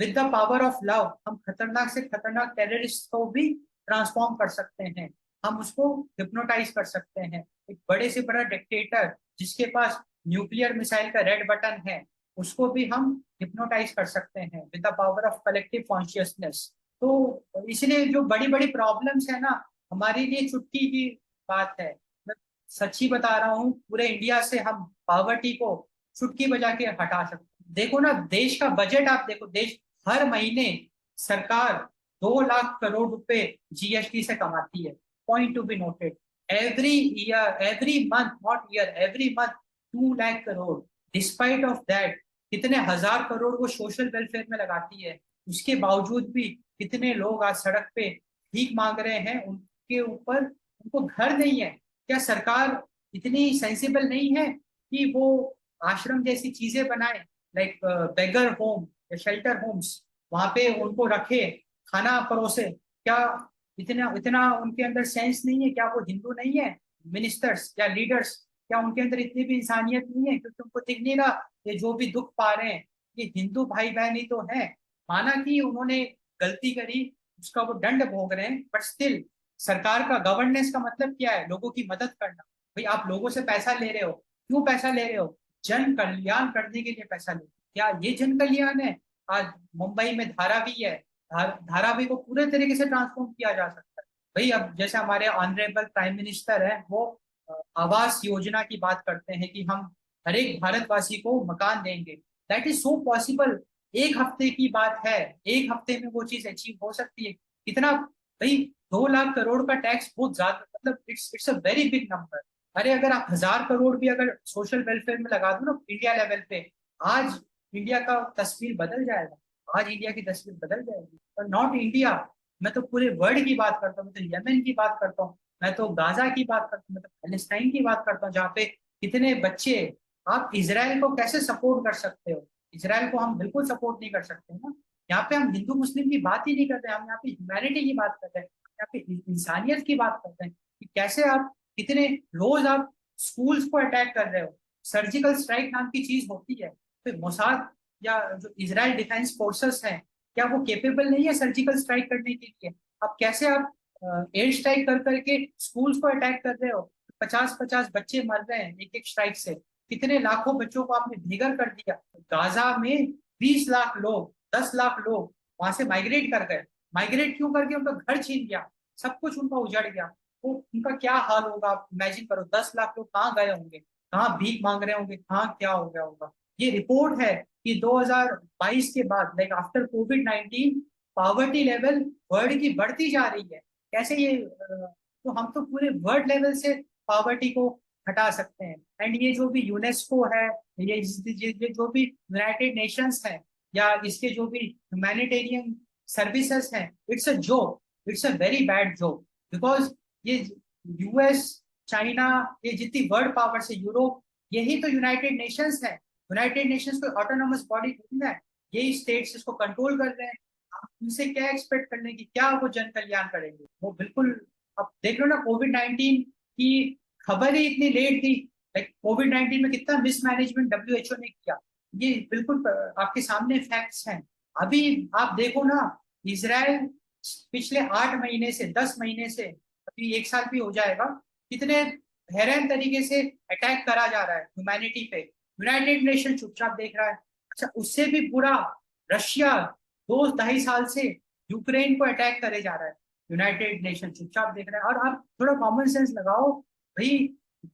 with the power of love हम खतरनाक से खतरनाक टेररिस्ट को भी ट्रांसफॉर्म कर सकते हैं, हम उसको हिप्नोटाइज कर सकते हैं। एक बड़े से बड़ा डिक्टेटर जिसके पास न्यूक्लियर मिसाइल का रेड बटन है उसको भी हम हिप्नोटाइज कर सकते हैं with the power of collective consciousness. तो इसलिए जो बड़ी बड़ी प्रॉब्लम्स है ना, हमारे लिए चुटकी की बात है। मैं सच्ची बता रहा हूँ, पूरे इंडिया से हम पॉवर्टी को चुटकी बजा के हटा सकते हैं। देखो ना देश का बजट, आप देखो, देश हर महीने सरकार 2 लाख करोड़ रुपए जीएसटी से कमाती है। Point to be noted, every year, every month, not year, every month 2 lakh crore. Despite of that कितने हजार करोड़ वो सोशल वेलफेयर में लगाती है, उसके बावजूद भी कितने लोग आज सड़क पे भीख मांग रहे हैं, उनके ऊपर, उनको घर नहीं है। क्या सरकार इतनी सेंसिबल नहीं है कि वो आश्रम जैसी चीजें बनाए, लाइक बेगर होम या शेल्टर होम्स, वहां पे उनको रखे, खाना परोसे? क्या इतना इतना उनके अंदर सेंस नहीं है? क्या वो हिंदू नहीं है मिनिस्टर्स या लीडर्स? क्या उनके अंदर इतनी भी इंसानियत नहीं है? क्योंकि उनको दिख नहीं रहा ये जो भी दुख पा रहे हैं ये हिंदू भाई बहन ही तो है। माना कि उन्होंने गलती करी, उसका वो दंड भोग रहे हैं, बट स्टिल सरकार का गवर्नेंस का मतलब क्या है? लोगों की मदद करना। भाई आप लोगों से पैसा ले रहे हो, क्यों पैसा ले रहे हो? जन कल्याण करने के लिए पैसा ले रहे हो। क्या ये जन कल्याण है? आज मुंबई में धारावी है, धारावी को पूरे तरीके से ट्रांसफॉर्म किया जा सकता है। भाई अब जैसे हमारे ऑनरेबल प्राइम मिनिस्टर है, वो आवास योजना की बात करते हैं कि हम हर एक भारतवासी को मकान देंगे। That is so possible. एक हफ्ते की बात है, एक हफ्ते में वो चीज अचीव हो सकती है। कितना भाई, 2 लाख करोड़ का टैक्स बहुत ज्यादा, मतलब it's a very big number. अरे अगर आप 1000 करोड़ भी अगर सोशल वेलफेयर में लगा दो ना इंडिया लेवल पे, आज इंडिया का तस्वीर बदल जाएगा, आज इंडिया की तस्वीर बदल जाएगी। और नॉट इंडिया, मैं तो पूरे वर्ल्ड की बात करता हूँ, मैं तो यमन की बात करता हूँ, मैं तो गाजा की बात करता हूँ, मैं तो पैलेस्टाइन की बात करता हूँ, जहाँ पे कितने बच्चे। आप इसराइल को कैसे सपोर्ट कर सकते हो? इसराइल को हम बिल्कुल सपोर्ट नहीं कर सकते ना। यहाँ पे हम हिंदू मुस्लिम की बात ही नहीं करते, हम यहाँ पे ह्यूमैनिटी की बात करते हैं, यहाँ पे इंसानियत की बात करते हैं कि कैसे आप कितने रोज आप स्कूल्स को अटैक कर रहे हो। सर्जिकल स्ट्राइक नाम की चीज होती है, फिर मोसाद या जो इजराइल डिफेंस फोर्सेस हैं, क्या वो केपेबल नहीं है सर्जिकल स्ट्राइक करने के लिए? अब कैसे आप एयर स्ट्राइक कर करके स्कूल्स को अटैक कर रहे हो? 50-50 बच्चे मर रहे हैं एक एक स्ट्राइक से, कितने लाखों बच्चों को आपने बेघर कर दिया। गाजा में 20 लाख लोग, 10 लाख लोग वहां से माइग्रेट कर गए। माइग्रेट क्यों करके? उनका घर छीन गया, सब कुछ उनका उजड़ गया। तो उनका क्या हाल होगा आप इमेजिन करो। 10 लाख लोग कहाँ गए होंगे, कहाँ भीख मांग रहे होंगे, कहाँ क्या हो गया होगा। ये रिपोर्ट है कि 2022 के बाद, लाइक आफ्टर कोविड-19, पावर्टी लेवल वर्ल्ड की बढ़ती जा रही है। कैसे ये तो हम तो पूरे वर्ल्ड लेवल से पावर्टी को हटा सकते हैं। एंड ये जो भी यूनेस्को है, ये जो भी यूनाइटेड नेशंस है, या इसके जो भी ह्यूमैनिटेरियन सर्विसेज हैं, it's a joke, it's a very bad joke. Because ये यूएस, चाइना, ये जितनी वर्ल्ड पावर्स है, यूरोप, यही तो यूनाइटेड नेशंस है। यूनाइटेड नेशंस कोई ऑटोनोमस बॉडी नहीं है, यही स्टेट्स इसको कंट्रोल कर रहे हैं। आप उनसे क्या एक्सपेक्ट करने की, क्या वो जन कल्याण करेंगे? वो बिल्कुल, अब देख लो ना, कोविड-19 की खबर ही इतनी लेट थी। लाइक कोविड-19 में कितना मिसमैनेजमेंट डब्ल्यूएचओ ने किया, ये बिल्कुल आपके सामने फैक्ट्स हैं। अभी आप देखो ना, इसराइल पिछले 8 महीने से, 10 महीने से, अभी 1 साल भी हो जाएगा, कितने हैरान तरीके से अटैक करा जा रहा है ह्यूमैनिटी पे। यूनाइटेड नेशन चुपचाप देख रहा है। अच्छा, उससे भी बुरा रशिया 2 ढाई साल से यूक्रेन को अटैक करे जा रहा है, यूनाइटेड नेशन चुपचाप देख रहा है। और आप थोड़ा कॉमन सेंस लगाओ भाई,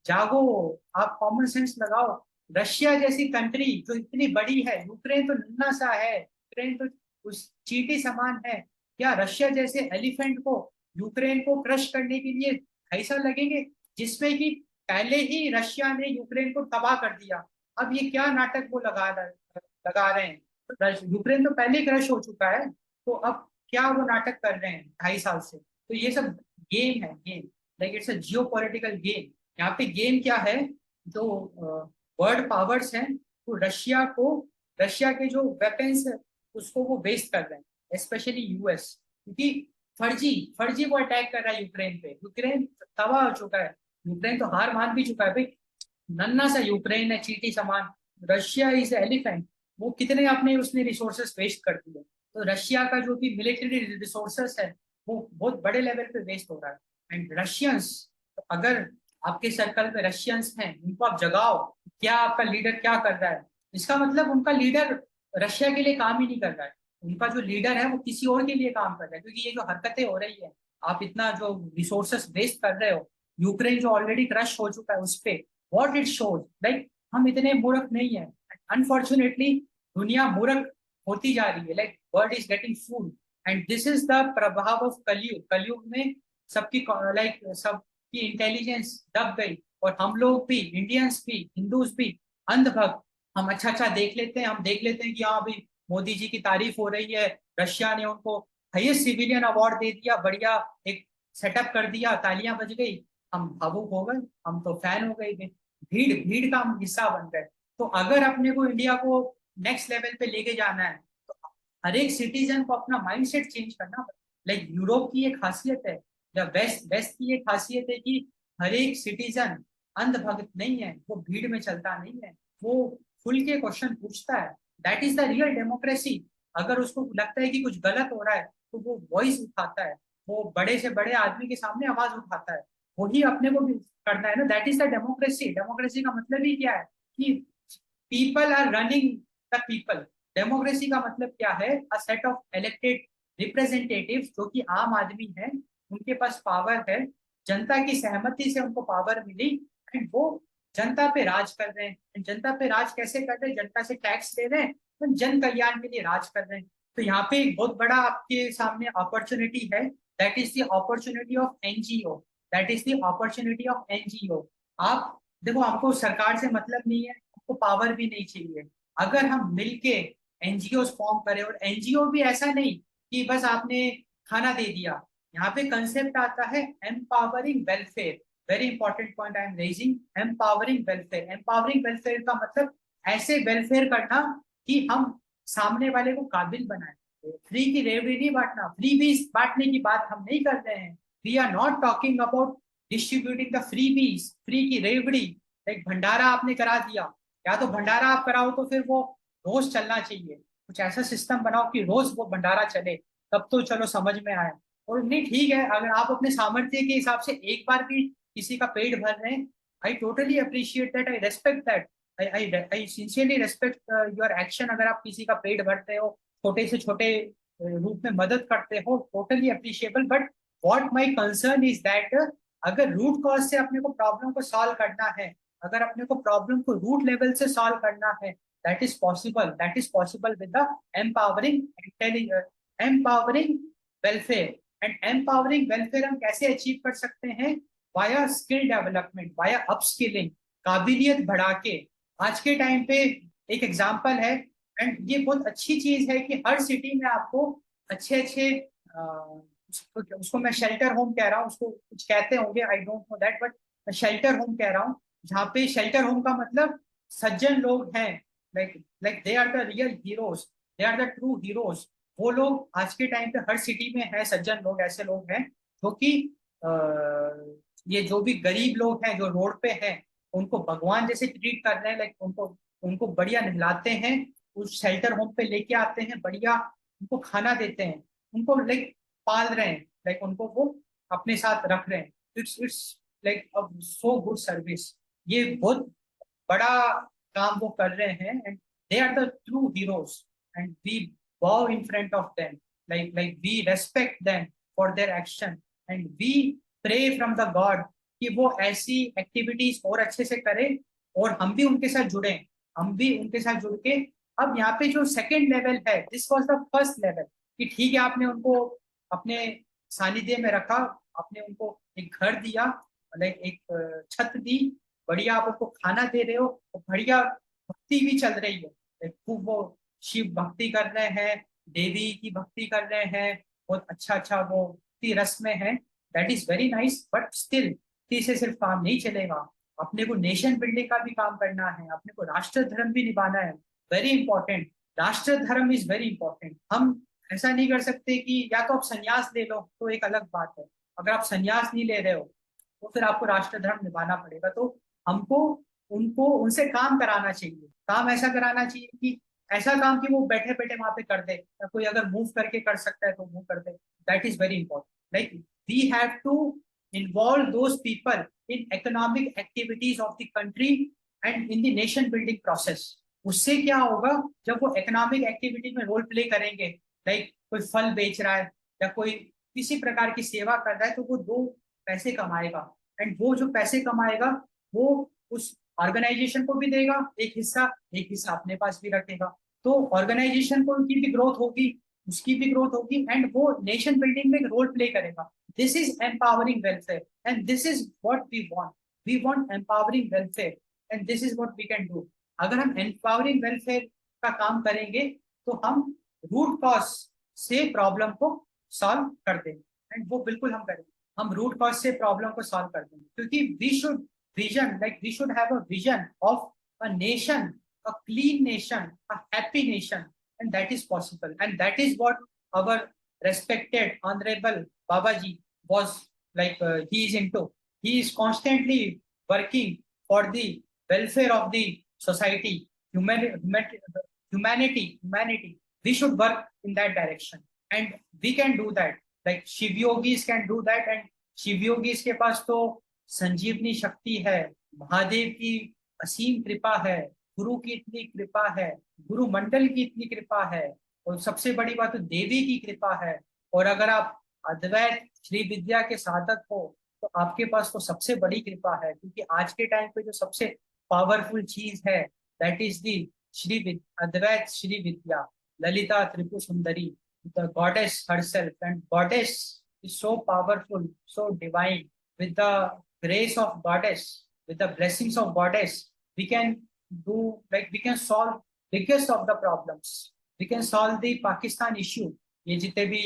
जागो, आप कॉमन सेंस लगाओ। रशिया जैसी कंट्री जो इतनी बड़ी है, यूक्रेन तो नन्हा सा है, यूक्रेन तो उस चींटी समान है, क्या रशिया जैसे एलिफेंट को, यूक्रेन को क्रश करने के लिए 2.5 साल लगेंगे? जिसमें कि पहले ही रशिया ने यूक्रेन को तबाह कर दिया। अब ये क्या नाटक वो लगा रहे हैं? तो यूक्रेन तो पहले क्रश हो चुका है, तो अब क्या वो नाटक कर रहे हैं 2.5 साल से? तो ये सब गेम है, game. Like it's a Jio political game. यहाँ पे गेम क्या है, जो वर्ल्ड पावर्स हैं, तो रशिया के जो वेपन्स है उसको वो वेस्ट कर रहे हैं, स्पेशली यूएस, क्योंकि फर्जी फर्जी वो अटैक कर रहा है यूक्रेन पे। यूक्रेन तबाह हो चुका है, यूक्रेन तो हार मान भी चुका है भाई। नन्ना सा यूक्रेन है, चींटी समान। Russia is elephant. वो कितने अपने उसने रिसोर्सेस वेस्ट कर दिए। तो रशिया का जो भी मिलिट्री रिसोर्सेस है वो बहुत बड़े लेवल पे वेस्ट हो रहा है। एंड रशियंस, अगर आपके सर्कल में रशियंस हैं, उनको आप जगाओ, क्या आपका लीडर क्या कर रहा है? इसका मतलब उनका लीडर रशिया के लिए काम ही नहीं कर रहा है, उनका जो लीडर है वो किसी और के लिए काम कर रहा है। क्योंकि ये जो हरकतें हो रही है, आप इतना जो रिसोर्सेस वेस्ट कर रहे हो, यूक्रेन जो ऑलरेडी क्रश हो चुका है उस पे, व्हाट इट शोज, लाइक हम इतने मूर्ख नहीं है। अनफॉर्चुनेटली दुनिया मूर्ख होती जा रही है, like world is getting food. And this is the प्रभाव ऑफ कलयुग। कलयुग में सबकी, लाइक सबकी इंटेलिजेंस दब गई, और हम लोग भी, इंडियंस भी, हिंदूज भी अंधभक्त। हम अच्छा अच्छा देख लेते हैं, हम देख लेते हैं कि हाँ भाई मोदी जी की तारीफ हो रही है, रशिया ने उनको हाईएस्ट सिविलियन अवार्ड दे दिया, बढ़िया एक सेटअप कर दिया, तालियां बज गई, हम भावुक हो गए, हम तो फैन हो गए, भीड़ भीड़ का हम हिस्सा बन गए। तो अगर अपने को इंडिया को नेक्स्ट लेवल पे लेके जाना है, तो हर एक सिटीजन को अपना माइंडसेट चेंज करना पड़ेगा। लाइक यूरोप की एक खासियत है, या वेस्ट वेस्ट की एक खासियत है कि हर एक सिटीजन अंधभक्त नहीं है, वो भीड़ में चलता नहीं है, वो खुल के क्वेश्चन पूछता है। That is the real democracy. अगर उसको लगता है कि कुछ गलत हो रहा है, तो वो वॉइस उठाता है, वो बड़े से बड़े आदमी के सामने आवाज उठाता है। वही अपने को भी करना है ना, that is the democracy. Democracy का मतलब ही क्या है कि people are running the people. Democracy का मतलब क्या है, a set of elected representative जो कि आम आदमी है, उनके पास पावर है, जनता की सहमति से उनको पावर मिली, एंड वो जनता पे राज कर रहे हैं। जनता पे राज कैसे कर रहे हैं? जनता से टैक्स ले रहे हैं, तो जन कल्याण के लिए राज कर रहे हैं। तो यहाँ पे एक बहुत बड़ा आपके सामने अपॉर्चुनिटी है, that is the opportunity of NGO. That is the opportunity of NGO. आप देखो, हमको सरकार से मतलब नहीं है, हमको पावर भी नहीं चाहिए। अगर हम मिलके एनजीओ फॉर्म करें, और एनजीओ भी ऐसा नहीं कि बस आपने खाना दे दिया, यहाँ पे कंसेप्ट आता है empowering welfare. Very important point I M raising, empowering welfare. Empowering welfare का मतलब ऐसे वेलफेयर करना कि हम सामने वाले को काबिल बनाए। फ्री की रेवड़ी नहीं बांटना, फ्री बीज बांटने की बात हम नहीं कर रहे हैं। We are not talking about distributing the freebies, free की रेवड़ी। एक भंडारा आपने करा दिया, या तो भंडारा आप कराओ तो फिर वो रोज चलना चाहिए, कुछ ऐसा सिस्टम बनाओ कि रोज वो भंडारा चले, तब तो चलो समझ में आए। और नहीं, ठीक है, अगर आप अपने सामर्थ्य के हिसाब से एक बार भी किसी का पेट भर रहे हैं, I totally appreciate that, I respect that, I sincerely respect your action. अगर आप किसी का पेट भरते हो, छोटे से छोटे रूप में मदद करते हो, totally appreciable. But what my concern is that, अगर रूट कॉज से अपने को प्रॉब्लम को सॉल्व करना है, अगर अपने को प्रॉब्लम को रूट लेवल से सॉल्व करना है, that is possible with the empowering empowering welfare. And empowering welfare हम कैसे अचीव कर सकते हैं? Via skill development, via upskilling, काबिलियत बढ़ा के। आज के टाइम पे एक एग्जांपल है, एंड ये बहुत अच्छी चीज है कि हर सिटी में आपको अच्छे अच्छे, उसको मैं शेल्टर होम कह रहा हूँ, उसको कुछ कहते होंगे, आई don't know that, but shelter home कह रहा हूँ। जहाँ पे शेल्टर होम का मतलब सज्जन लोग हैं, like they are the real heroes, they are the true heroes. वो लोग आज के टाइम पे हर सिटी में है, सज्जन लोग, ऐसे लोग हैं जो कि अ, ये जो भी गरीब लोग हैं जो रोड पे हैं उनको भगवान जैसे ट्रीट कर रहे हैं, लाइक उनको उनको बढ़िया नहलाते हैं, उस शेल्टर होम पे लेके आते हैं, बढ़िया उनको खाना देते हैं, उनको लाइक पाल रहे हैं, लाइक उनको वो अपने साथ रख रहे हैं। It's like so good service. ये बहुत बड़ा काम वो कर रहे हैं, and they are the true heroes, and we bow in front of them, like we respect them for their action, and we pray from the God कि वो ऐसी एक्टिविटीज और अच्छे से करें और हम भी उनके साथ जुड़े, हम भी उनके साथ जुड़ के। अब यहाँ पे जो सेकंड लेवल है, this was the first level, कि ठीक है आपने उनको अपने सानिध्य में रखा, आपने उनको एक घर दिया, लाइक एक छत दी, बढ़िया आप उनको खाना दे रहे हो, और बढ़िया भक्ति भी चल रही है, खूब वो शिव भक्ति कर रहे हैं, देवी की भक्ति कर रहे हैं, बहुत अच्छा अच्छा वो भक्ति रस में है। That is very nice, but still say सिर्फ काम नहीं चलेगा, अपने को नेशन बिल्डिंग का भी काम करना है, अपने को राष्ट्र धर्म भी निभाना है। वेरी इंपॉर्टेंट, राष्ट्र धर्म इज वेरी इंपॉर्टेंट। हम ऐसा नहीं कर सकते कि या तो आप संन्यास ले लो तो एक अलग बात है, अगर आप संन्यास नहीं ले रहे हो तो फिर आपको राष्ट्र धर्म निभाना पड़ेगा। तो हमको उनको उनसे काम कराना चाहिए, काम ऐसा कराना चाहिए कि ऐसा काम कि वो बैठे बैठे वहां पे कर दे, या कोई अगर मूव करके कर सकता है तो मूव कर दे। That is very important, like we have to involve those people in economic activities of the country and in the nation building process. उससे क्या होगा, जब वो इकोनॉमिक एक्टिविटी में रोल प्ले करेंगे, लाइक कोई फल बेच रहा है या कोई किसी प्रकार की सेवा कर रहा है, तो वो दो पैसे कमाएगा, एंड वो जो पैसे कमाएगा वो उस ऑर्गेनाइजेशन को भी देगा एक हिस्सा, एक हिस्सा अपने पास भी रखेगा। तो ऑर्गेनाइजेशन को की भी ग्रोथ होगी, उसकी भी ग्रोथ होगी, एंड वो नेशन बिल्डिंग में रोल प्ले करेगा। This is empowering welfare, and this is what we want empowering welfare, and this is what we can do. अगर हम एम्पावरिंग वेलफेयर का काम करेंगे तो हम रूट कॉज से प्रॉब्लम को सॉल्व कर देंगे, एंड वो बिल्कुल हम करेंगे, हम रूट कॉज से प्रॉब्लम को सॉल्व कर देंगे। क्योंकि we should vision, like we should have a vision of a nation, a clean nation, a happy nation, and that is possible, and that is what our respected honorable Babaji was like, he is into, he is constantly working for the welfare of the society, humanity. We should work in that direction, and we can do that, like Shiv yogis can do that, and Shiv yogis के पास तो संजीवनी शक्ति है, महादेव की असीम कृपा है, गुरु की इतनी कृपा है, गुरु मंडल की इतनी कृपा है, और सबसे बड़ी बात तो देवी की कृपा है। और अगर आप अद्वैत श्री विद्या के साधक हो तो आपके पास तो सबसे बड़ी कृपा है, क्योंकि आज के टाइम पे जो सबसे पावरफुल चीज है that is the Advaita Shri Vidya, Lalita Tripura Sundari, the goddess herself, and goddess is so powerful, so divine. With the grace of goddess, with the blessings of goddess, we can do, like we can solve biggest of the problems, we can solve the Pakistan issue। ये जितने भी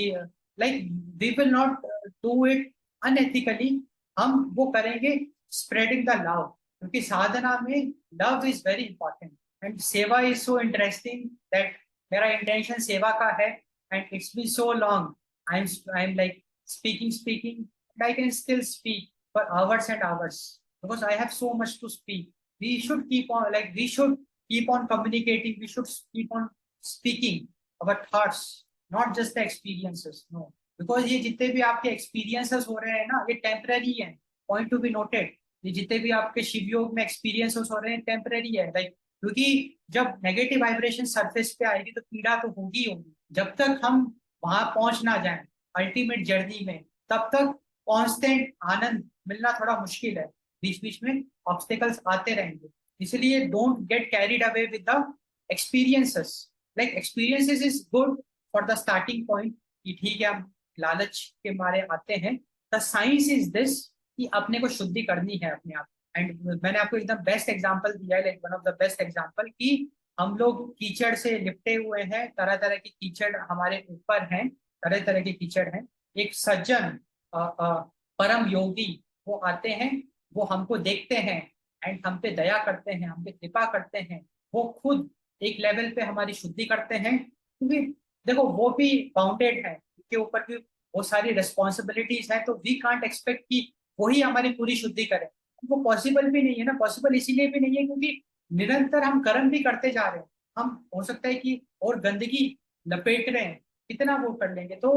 like we will not do it unethically, हम वो करेंगे spreading the love, क्योंकि साधना में love is very important, and सेवा is so interesting that मेरा intention सेवा का है, and it's been so long I'm like speaking, and I can still speak for hours and hours because I have so much to speak। We should keep on, like we should keep on communicating, we should keep on speaking our thoughts, not just the experiences, no, because ये जितने भी आपके experiences हो रहे हैं ना, ये temporary है, point to be noted। ये जितने भी आपके शिव योग में experiences हो रहे हैं temporary है, like क्योंकि जब नेगेटिव वाइब्रेशन सरफेस पे आएगी तो पीड़ा तो होगी होगी, जब तक हम वहां पहुंच ना जाए अल्टीमेट जर्नी में, तब तक कांस्टेंट आनंद मिलना थोड़ा मुश्किल है, बीच बीच में ऑब्स्टेकल्स आते रहेंगे। इसलिए don't get carried away with the experiences, like experiences is good for the starting point, कि ठीक है हम लालच के मारे आते हैं। द साइंस इज दिस कि अपने को शुद्धि करनी है अपने आप, एंड मैंने आपको एकदम बेस्ट एग्जांपल दिया है, like one of the best example, कि हम लोग कीचड़ से लिपटे हुए हैं, तरह तरह की कीचड़ हमारे ऊपर हैं, तरह तरह के कीचड़ हैं। एक सज्जन परम योगी वो आते हैं, वो हमको देखते हैं एंड हम पे दया करते हैं, हम पे कृपा करते हैं, वो खुद एक लेवल पे हमारी शुद्धि करते हैं, क्योंकि देखो वो भी बाउंडेड है, उनके ऊपर भी बहुत सारी रिस्पॉन्सिबिलिटीज है, तो वी कांट एक्सपेक्ट कि वही हमारी पूरी शुद्धि करे। वो पॉसिबल भी नहीं है ना, पॉसिबल इसीलिए भी नहीं है क्योंकि निरंतर हम कर्म भी करते जा रहे हैं। हम हो सकता है कि और गंदगी लपेट रहे हैं, कितना वो कर लेंगे, तो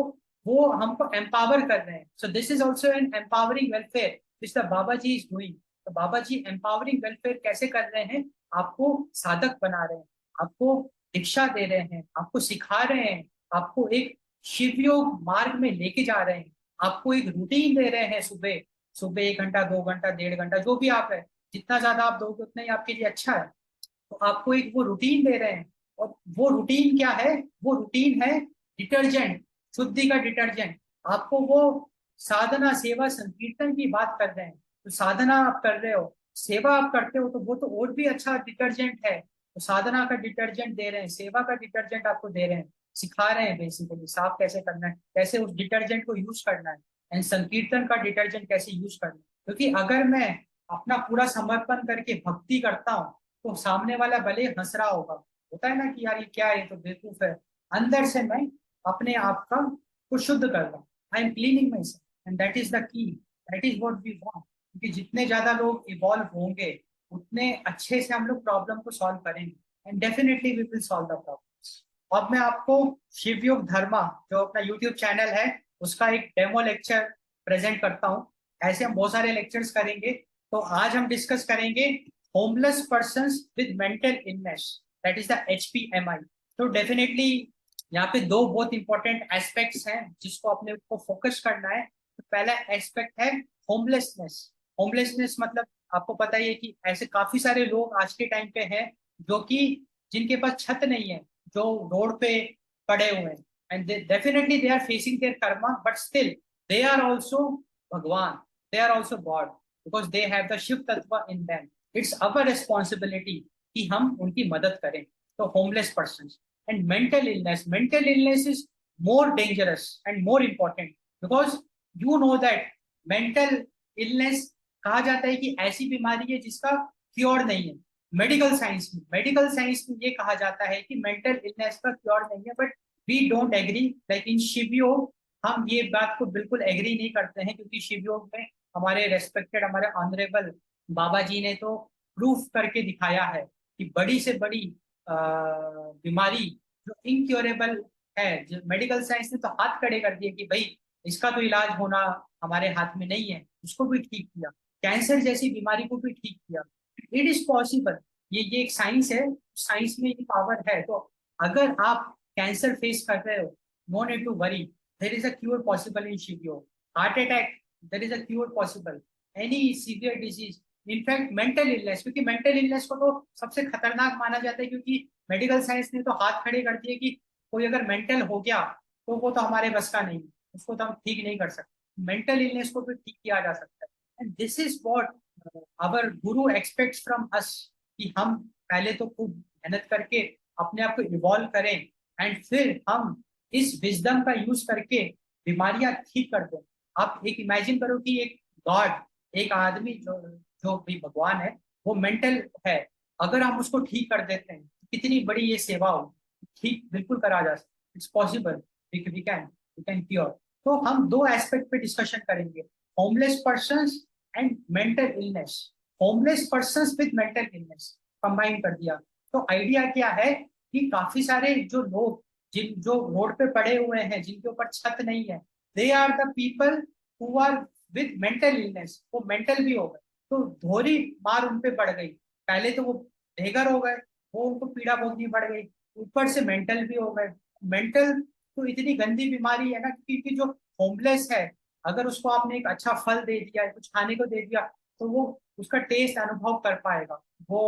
वो हमको एम्पावर कर रहे हैं। So this is also an empowering welfare which the baba ji is doing. तो बाबा जी एम्पावरिंग वेलफेयर कैसे कर रहे हैं? आपको साधक बना रहे हैं, आपको दीक्षा दे रहे हैं, आपको सिखा रहे हैं, आपको एक शिवयोग मार्ग में लेके जा रहे हैं, आपको एक रूटीन दे रहे हैं। सुबह सुबह 1 घंटा, 2 घंटा, 1.5 घंटा, जो भी आप है, जितना ज्यादा आप दोगे उतना ही आपके लिए अच्छा है। तो आपको एक वो रूटीन दे रहे हैं, और वो रूटीन क्या है? वो रूटीन है डिटर्जेंट, शुद्धि का डिटर्जेंट। आपको वो साधना सेवा संकीर्तन की बात कर रहे हैं, तो साधना आप कर रहे हो, सेवा आप करते हो, तो वो तो और भी अच्छा डिटर्जेंट है। तो साधना का डिटर्जेंट दे रहे हैं, सेवा का डिटर्जेंट आपको दे रहे हैं, सिखा रहे हैं बेसिकली साफ कैसे करना है, कैसे उस डिटर्जेंट को यूज करना है, एंड संकीर्तन का डिटर्जेंट कैसे यूज करना है। क्योंकि अगर मैं अपना पूरा समर्पण करके भक्ति करता हूँ, तो सामने वाला भले ही हंस रहा होगा, होता है ना कि यार ये क्या है, ये तो बेवकूफ है, अंदर से मैं अपने आप का को शुद्ध कर रहा हूँ। I am cleaning myself, and that is the key, that is what we want. क्योंकि जितने ज्यादा लोग इवॉल्व होंगे, उतने अच्छे से हम लोग प्रॉब्लम को सॉल्व करेंगे, and definitely we will solve the problem. अब मैं आपको शिवयोग धर्मा, जो अपना यूट्यूब चैनल है, उसका एक डेमो लेक्चर प्रेजेंट करता हूँ। ऐसे हम बहुत सारे लेक्चर्स करेंगे। तो आज हम डिस्कस करेंगे homeless persons with mental illness, that is the HPMI। तो डेफिनेटली यहाँ पे दो बहुत इंपॉर्टेंट एस्पेक्ट्स हैं जिसको अपने को फोकस करना है। तो पहला एस्पेक्ट है होमलेसनेस। होमलेसनेस मतलब आपको पता ही है कि ऐसे काफी सारे लोग आज के टाइम पे हैं जो कि जिनके पास छत नहीं है, जो रोड पे पड़े हुए हैं, and definitely they are facing their karma, but still they are also Bhagwan, they are also god, because they have the Shiva tattva in them. It's our responsibility कि हम उनकी मदद करें। तो homeless person and mental illness is more dangerous and more important, because you know that mental illness कहा जाता है कि ऐसी बीमारी है जिसका क्योर नहीं है। मेडिकल साइंस में ये कहा जाता है कि मेंटल इलनेस का क्योर नहीं है, but we don't agree. Like in Shivyog हम ये बात को बिल्कुल एग्री नहीं करते हैं, क्योंकि शिवयोग में हमारे रेस्पेक्टेड, हमारे ऑनरेबल बाबा जी ने तो प्रूफ करके दिखाया है कि बड़ी से बड़ी बीमारी जो इनक्योरेबल है, जो मेडिकल साइंस ने तो हाथ खड़े कर दिए कि भाई इसका तो इलाज होना हमारे हाथ में नहीं है, उसको भी ठीक किया। कैंसर जैसी बीमारी को भी ठीक किया। It is possible. ये एक साइंस है, साइंस में ये पावर है। तो अगर आप कैंसर फेस कर रहे हो, no need to worry, there is a cure possible in Shivyog. Heart attack, there is a cure possible. Any severe disease, in fact mental illness, क्योंकि मेंटल इलनेस को तो सबसे खतरनाक माना जाता है, क्योंकि मेडिकल साइंस ने तो हाथ खड़े कर दिए कि कोई अगर मेंटल हो गया तो वो तो हमारे बस का नहीं, उसको तो हम ठीक नहीं कर सकते। मेंटल इलनेस को भी ठीक किया जा सकता है, and this is what our guru expects from us, कि हम पहले तो खूब मेहनत करके अपने आप को इवॉल्व करें, एंड फिर हम इस विजडम का यूज करके बीमारियां ठीक कर दें। आप एक इमेजिन करो कि एक गॉड, एक आदमी जो जो भी भगवान है, वो मेंटल है, अगर हम उसको ठीक कर देते हैं तो कितनी बड़ी ये सेवा हो। ठीक बिल्कुल करा जा सकता है, it's possible, we can cure. तो हम दो एस्पेक्ट पे डिस्कशन करेंगे, homeless persons and mental illness. Homeless persons with mental illness combine कर दिया। तो आइडिया क्या है कि काफी सारे जो लोग जिन जो रोड पे पड़े हुए हैं, जिनके ऊपर छत नहीं है, they are the people who are with mental illness. वो मेंटल भी हो गए, तो दोहरी मार उन पे बढ़ गई। पहले तो वो बेघर हो गए, वो उनको पीड़ा भोगनी पड़ गई, ऊपर से मेंटल भी हो गए। मेंटल तो इतनी गंदी बीमारी है ना, क्योंकि जो होमलेस है, अगर उसको आपने एक अच्छा फल दे दिया, कुछ खाने को दे दिया, तो वो उसका टेस्ट अनुभव कर पाएगा। वो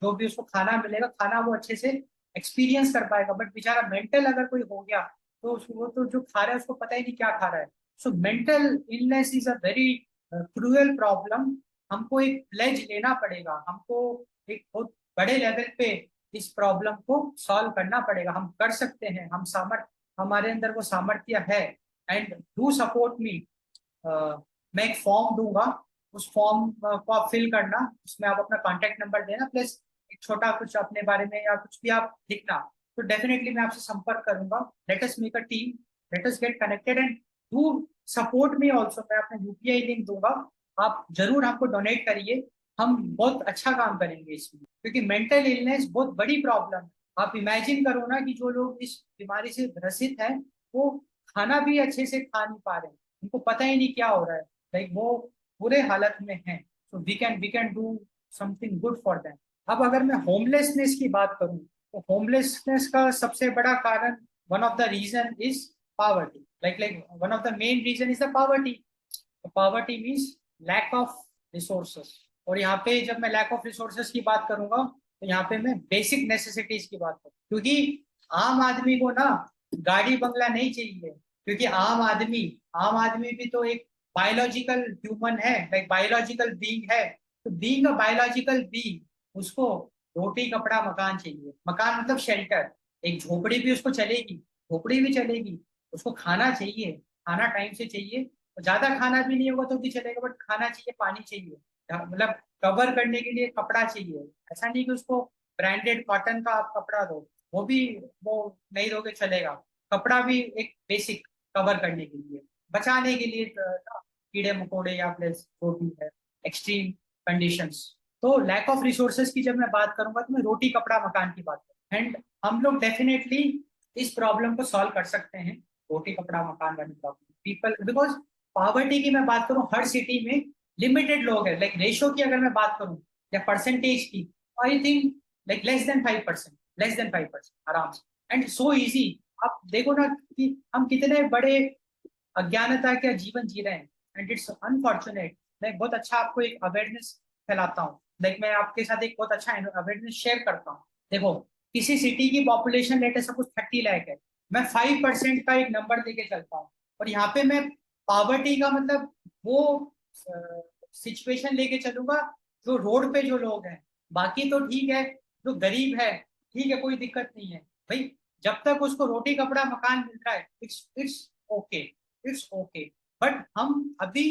जो भी उसको खाना मिलेगा, खाना वो अच्छे से एक्सपीरियंस कर पाएगा। बट बेचारा मेंटल अगर कोई हो गया, तो वो तो जो खा रहा है उसको पता ही नहीं क्या खा रहा है। So mental illness is a very cruel problem. हमको एक प्लेज लेना पड़ेगा, हमको एक बहुत बड़े लेवल पे इस प्रॉब्लम को सॉल्व करना पड़ेगा। हम कर सकते हैं, हम हमारे अंदर वो सामर्थ्य है। And do support me. मैं एक फॉर्म दूंगा, उस फॉर्म को आप फिल करना, उसमें आप अपना कॉन्टेक्ट नंबर देना, प्लस एक छोटा कुछ अपने बारे में या कुछ भी आप लिखना, तो डेफिनेटली मैं आपसे संपर्क करूंगा। Let us make a team, let us get connected and do support me also. मैं अपना यूपीआई लिंक दूंगा, आप जरूर हमको डोनेट करिए। हम बहुत अच्छा काम करेंगे इसमें, क्योंकि मेंटल इलनेस बहुत बड़ी प्रॉब्लम है। आप इमेजिन करो ना कि जो लोग इस बीमारी से ग्रसित हैं, वो खाना भी अच्छे से खा नहीं पा रहे हैं, उनको पता ही नहीं क्या हो रहा है, लाइक वो बुरे हालत में हैं। So we can do something good for them. अब अगर मैं होमलेसनेस की बात करूं, तो होमलेसनेस का सबसे बड़ा कारण, one of the reason is poverty. Like one of the main reason is the poverty. Poverty means lack of resources. और यहाँ पे जब मैं लैक ऑफ रिसोर्सेस की बात करूंगा, तो यहाँ पे मैं बेसिक नेसेसिटीज की बात करूँ, क्योंकि आम आदमी को ना गाड़ी बंगला नहीं चाहिए, क्योंकि आम आदमी भी तो एक बायोलॉजिकल ह्यूमन है, लाइक बायोलॉजिकल बीइंग है। तो बीइंग अ बायोलॉजिकल बीइंग, उसको रोटी कपड़ा मकान चाहिए। मकान मतलब शेल्टर। एक झोपड़ी भी उसको चलेगी, झोपड़ी भी चलेगी। उसको खाना चाहिए, खाना टाइम से चाहिए। तो ज्यादा खाना भी नहीं होगा तो भी चलेगा, बट खाना चाहिए, पानी चाहिए, मतलब कवर करने के लिए कपड़ा चाहिए। ऐसा नहीं कि उसको ब्रांडेड कॉटन का आप कपड़ा दो, वो भी वो नहीं दोगे चलेगा। कपड़ा भी एक बेसिक कवर करने के लिए, बचाने के लिए कीड़े मकोड़े या प्लस जो भी है एक्सट्रीम कंडीशंस। तो लैक ऑफ रिसोर्सेज की जब मैं बात करूंगा, तो मैं रोटी कपड़ा मकान की बात करूँ, एंड हम लोग डेफिनेटली इस प्रॉब्लम को सॉल्व कर सकते हैं, रोटी कपड़ा मकान वाली प्रॉब्लम। पीपल, बिकॉज पॉवर्टी की मैं बात करूं, हर सिटी में लिमिटेड लोग हैं। लाइक रेशो की अगर मैं बात करूं या परसेंटेज की, I think like less than 5%, less than 5% आराम से, एंड सो इजी। आप देखो ना कि हम कितने बड़े अज्ञानता का जीवन जी रहे हैं, एंड इट्स अनफॉर्चुनेट। मैं बहुत अच्छा आपको एक अवेयरनेस फैलाता हूँ, लाइक मैं आपके साथ एक बहुत अच्छा अवेयरनेस शेयर करता हूँ। देखो, किसी सिटी की पॉपुलेशन लेटे सपोज 30 लाख है, मैं 5% का एक नंबर लेके चलता हूँ, और यहाँ पे मैं पॉवर्टी का मतलब वो सिचुएशन लेके चलूंगा जो रोड पे जो लोग हैं। बाकी तो ठीक है, जो गरीब है ठीक है, कोई दिक्कत नहीं है भाई, जब तक उसको रोटी कपड़ा मकान मिल रहा है, it's it's okay, it's okay. But हम अभी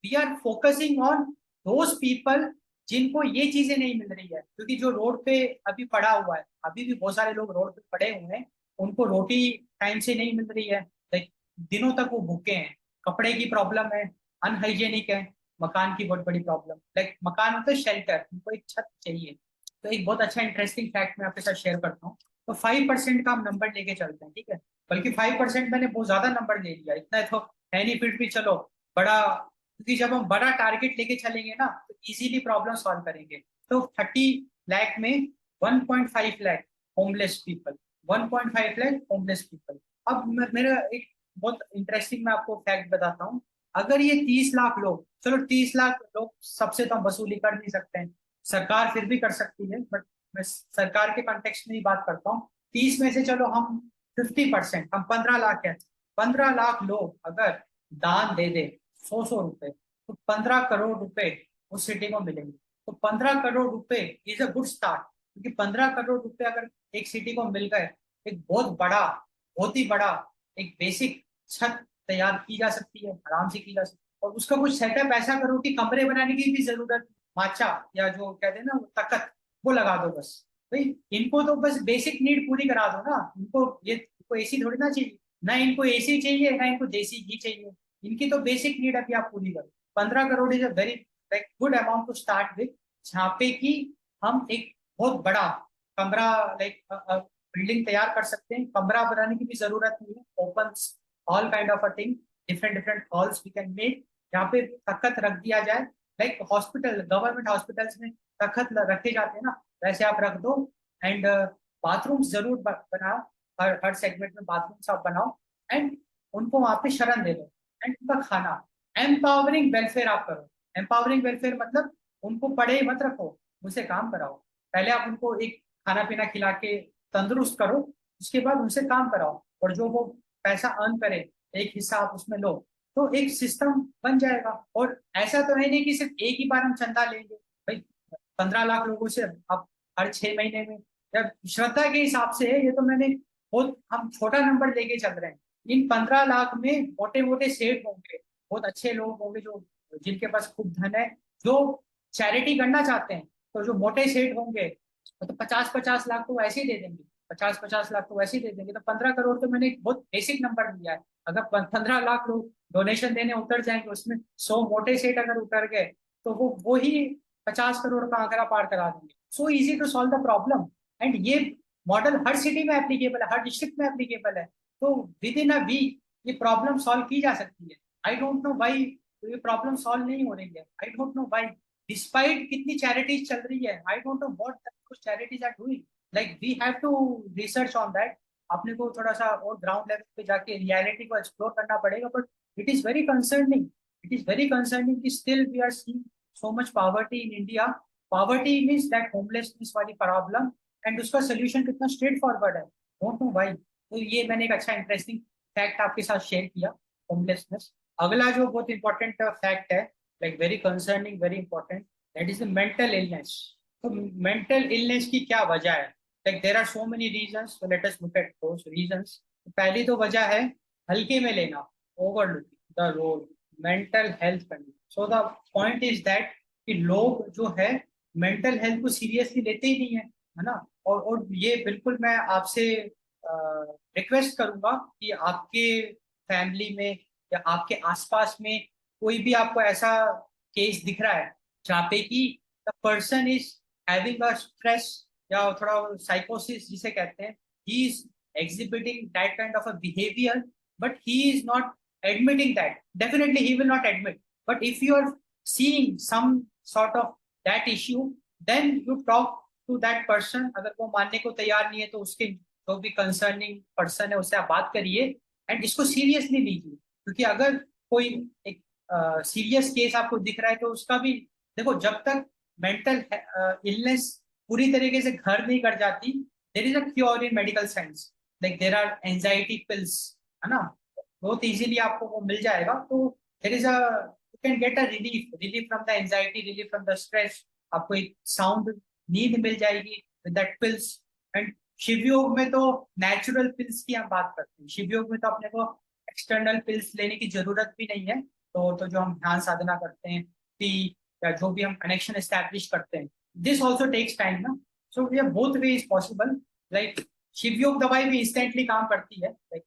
we are focusing on those people जिनको ये चीजें नहीं मिल रही है, क्योंकि जो रोड पे अभी पड़ा हुआ है, अभी भी बहुत सारे लोग रोड पे पड़े हुए हैं, उनको रोटी टाइम से नहीं मिल रही है, लाइक दिनों तक वो भूखे हैं। कपड़े की प्रॉब्लम है, अनहाइजेनिक है। मकान की बहुत बड़ी प्रॉब्लम, लाइक मकान मतलब शेल्टर, उनको एक छत चाहिए। तो एक बहुत अच्छा इंटरेस्टिंग फैक्ट मैं आपके साथ शेयर करता हूँ। तो 5% का हम नंबर लेके चलते हैं, ठीक है, बल्कि 5% मैंने बहुत ज्यादा नंबर ले लिया, इतना तो है नहीं, फिर भी चलो बड़ा, क्योंकि जब हम बड़ा टारगेट लेके चलेंगे ना, तो इजीली प्रॉब्लम सॉल्व करेंगे। तो 30 लाख में 1.5 lakh homeless people, 1.5 lakh homeless people. अब मेरा एक बहुत इंटरेस्टिंग मैं आपको फैक्ट बताता हूँ। अगर ये 30 लाख लोग, चलो 30 लाख लोग सबसे तो हम वसूली कर नहीं सकते हैं, सरकार फिर भी कर सकती है, बट मैं सरकार के कॉन्टेक्स्ट में ही बात करता हूँ। 30 में से चलो हम 50%, हम 15 लाख है, 15 लाख लोग अगर दान दे दे 100-100 रुपए, तो 15 करोड़ रुपए उस सिटी को मिलेंगे। तो 15 करोड़ रुपए इज अ गुड स्टार्ट, क्योंकि 15 करोड़ रुपए अगर एक सिटी को मिल गए, एक बहुत बड़ा, बहुत ही बड़ा एक बेसिक छत तैयार की जा सकती है, आराम से की जा सकती है। और उसका कुछ सेटअप ऐसा करो कि कमरे बनाने की भी जरूरत, माचा या जो कहते हैं ना वो तखत, वो लगा दो बस। भाई इनको तो बस बेसिक नीड पूरी करा दो ना, इनको एसी थोड़ी ना चाहिए, ना इनको एसी चाहिए, ना इनको देसी घी चाहिए। इनकी तो बेसिक नीड अभी आप पूरी करो। 15 crore is a very like good amount to start with, जहाँ पे कि हम एक बहुत बड़ा कमरा, लाइक बिल्डिंग तैयार कर सकते हैं। कमरा बनाने की भी जरूरत नहीं है, open all kind of a thing, different different halls we can make, यहाँ पे तखत रख दिया जाए। लाइक हॉस्पिटल, गवर्नमेंट हॉस्पिटल्स में तखत रखे जाते हैं ना, वैसे आप रख दो। एंड बाथरूम जरूर बनाओ, हर हर सेगमेंट में बाथरूम्स आप बनाओ, एंड उनको वहां पे शरण दे दो। एंड उनका खाना, एम्पावरिंग वेलफेयर आप करो। एम्पावरिंग वेलफेयर मतलब उनको पढ़े मत रखो, उनसे काम कराओ। पहले आप उनको एक खाना पीना खिला के तंदुरुस्त करो, उसके बाद उनसे काम कराओ, और जो वो पैसा अर्न करे एक हिस्सा आप उसमें लो, तो एक सिस्टम बन जाएगा। और ऐसा तो है नहीं कि सिर्फ एक ही बार हम चंदा लेंगे भाई, 15 लाख लोगों से आप हर 6 महीने में, जब श्रद्धा के हिसाब से है ये, तो मैंने बहुत हम छोटा नंबर लेके चल रहे हैं। इन 15 लाख में मोटे मोटे सेठ होंगे, बहुत अच्छे लोग होंगे, जो जिनके पास खूब धन है, जो चैरिटी करना चाहते हैं। तो जो मोटे सेठ होंगे, तो 50-50 लाख तो वैसे ही दे देंगे, 50-50 लाख तो वैसे ही दे देंगे, तो 15 करोड़ तो मैंने एक बहुत बेसिक नंबर दिया है। अगर 15 लाख लोग डोनेशन देने उतर जाएंगे, उसमें 100 मोटे सेठ अगर उतर गए, तो वो ही 50 करोड़ का आंकड़ा पार करा देंगे। So easy to solve the problem. And ये मॉडल हर सिटी में एप्लीकेबल है, हर डिस्ट्रिक्ट में एप्लीकेबल है। तो विद इन अ वीक ये प्रॉब्लम सॉल्व की जा सकती है। आई डोंट नो भाई, ये प्रॉब्लम सॉल्व नहीं हो रही है। आई डोंट नो भाई, डिस्पाइट कितनी चैरिटीज चल रही है, I don't know what charities are doing. Like we have to research on that. अपने को थोड़ा सा और ग्राउंड लेवल पे जाके रियलिटी को एक्सप्लोर करना पड़ेगा। But it is very concerning, it is very concerning कि still we are seeing so much poverty in India. Poverty means that homelessness वाली प्रॉब्लम, एंड उसका सोल्यूशन कितना स्ट्रेट फॉरवर्ड है। डोंट नो भाई। तो ये मैंने एक अच्छा इंटरेस्टिंग फैक्ट आपके साथ शेयर किया, होमलेसनेस। अगला जो बहुत इंपॉर्टेंट फैक्ट है, like very concerning, very important, that is the mental illness. तो मेंटल इलनेस की क्या वजह है? Like there are so many reasons, so let us look at those reasons. पहली तो वजह है हल्के में लेना, overlooking the role mental health condition. So the point is that कि लोग जो है मेंटल हेल्थ को सीरियसली लेते ही नहीं है ना। और ये बिल्कुल मैं आपसे रिक्वेस्ट करूंगा कि आपके फैमिली में या आपके आसपास में कोई भी आपको ऐसा केस दिख रहा है जहाँ पे कि the person is having a stress या थोड़ा साइकोसिस जिसे कहते हैं, he is exhibiting that kind of a behavior, but he is not admitting that. Definitely, he will not admit. But if you are seeing some sort of that issue, then you talk to that person. अगर वो मानने को तैयार नहीं है, तो उसके जो भी कंसर्निंग पर्सन है उससे आप बात करिए एंड इसको सीरियसली लीजिए। क्योंकि अगर कोई एक सीरियस केस आपको दिख रहा है, तो उसका भी देखो, जब तक मेंटल इलनेस पूरी तरीके से घर नहीं कर जाती, there is a cure in medical science. Like there are anxiety pills, है ना, बहुत इजीली आपको वो मिल जाएगा। तो there is a, you can get a relief, relief from the anxiety, relief from the stress. आपको एक साउंड नींद मिल जाएगी with that pills. And Shivyog में तो नेचुरल पिल्स की हम बात करते हैं। शिवयोग में तो अपने को एक्सटर्नल पिल्स लेने की जरूरत भी नहीं है। तो जो हम ध्यान साधना करते हैं, पी, या जो भी हम कनेक्शन एस्टैब्लिश करते हैं, दिस ऑल्सो टेक्स टाइम ना। So we both way is possible. Like Shivyog दवाई भी इंस्टेंटली काम करती है। Like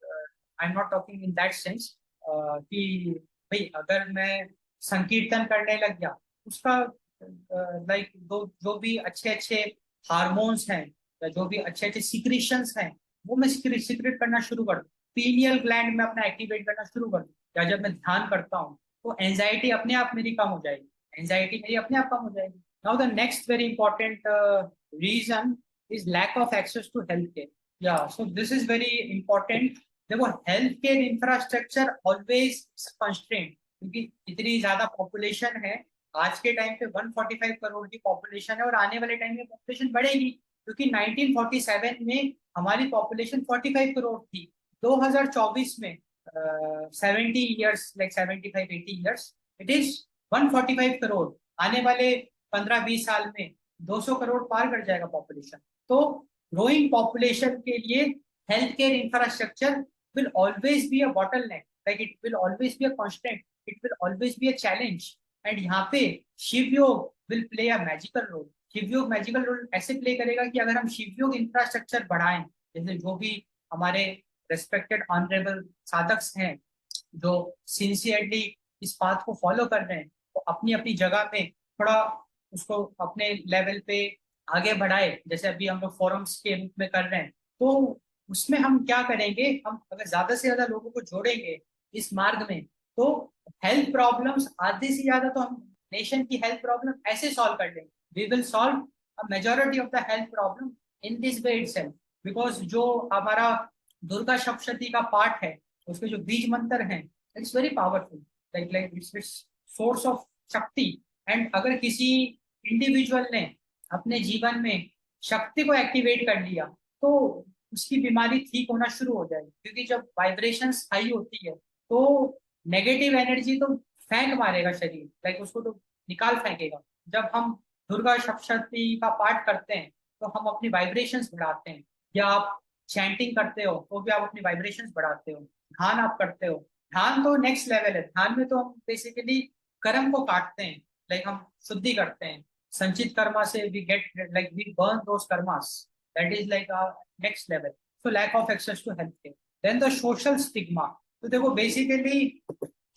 I am not talking in that sense कि भाई अगर मैं संकीर्तन करने लग गया, उसका लाइक जो भी अच्छे अच्छे हार्मोन्स हैं या जो भी अच्छे अच्छे सिक्रीशंस हैं, वो मैं सिक्रेट करना शुरू कर दूं, पीनियल ग्लैंड में अपना एक्टिवेट करना शुरू कर दूं, या जब मैं ध्यान करता हूँ, तो एंजाइटी अपने आप मेरी कम हो जाएगी, एंजाइटी मेरी अपने आप कम हो जाएगी। Now the next very important reason is lack of access to healthcare. Yeah, so this is very important. देखो, health care infrastructure always constraint, क्योंकि इतनी ज्यादा पॉपुलेशन है। आज के टाइम पे 145 करोड़ की पॉपुलेशन है, और आने वाले टाइम में पॉपुलेशन बढ़ेगी, क्योंकि 1947 में हमारी पॉपुलेशन 45 करोड़ थी। 2024 में 70 years, like 75-80 years, it is 145 crore. आने वाले 15-20 साल में 200 करोड़ पार कर जाएगा पॉपुलेशन। तो ग्रोइंग पॉपुलेशन के लिए health care infrastructure will always be a bottleneck, like it will always be a constant, it will always be a challenge. And यहाँ पे Shivyog will play a magical role. Shivyog magical role ऐसे play करेगा कि अगर हम Shivyog infrastructure बढ़ाएं, जैसे जो भी हमारे रेस्पेक्टेड ऑनरेबल साधक हैं जो सिंसियरली इस बात को फॉलो कर रहे हैं, तो अपनी अपनी जगह में थोड़ा उसको अपने लेवल पे आगे बढ़ाए, जैसे अभी हम लोग फोरम्स के रूप में कर रहे हैं। तो उसमें हम क्या करेंगे, हम अगर ज्यादा से ज्यादा लोगों को जोड़ेंगे इस मार्ग में, तो हेल्थ प्रॉब्लम्स आधे से ज्यादा तो हम नेशन की हेल्थ प्रॉब्लम ऐसे सॉल्व कर लेंगे। We will solve a majority of the health problem in this way itself. Because जो हमारा दुर्गा सप्तशती का पाठ है, उसके जो बीज मंत्र हैं, it's very powerful, like it's source of शक्ति। एंड अगर किसी इंडिविजुअल ने अपने जीवन में शक्ति को एक्टिवेट कर लिया, तो उसकी बीमारी ठीक होना शुरू हो जाएगी। क्योंकि जब वाइब्रेशंस हाई होती है, तो नेगेटिव एनर्जी तो फेंक मारेगा शरीर, लाइक उसको तो निकाल फेंकेगा। जब हम दुर्गा सप्तशती का पाठ करते हैं, तो हम अपनी वाइब्रेशंस बढ़ाते हैं। या आप चैंटिंग करते हो, तो भी आप अपनी वाइब्रेशंस बढ़ाते हो। ध्यान आप करते हो, ध्यान तो नेक्स्ट लेवल है। ध्यान में तो हम बेसिकली कर्म को काटते हैं, लाइक हम शुद्धि करते हैं। संचित कर्मा से we get like we burn those karmas, that is like next level. So lack of access to health care. Then the social stigma. तो देखो बेसिकली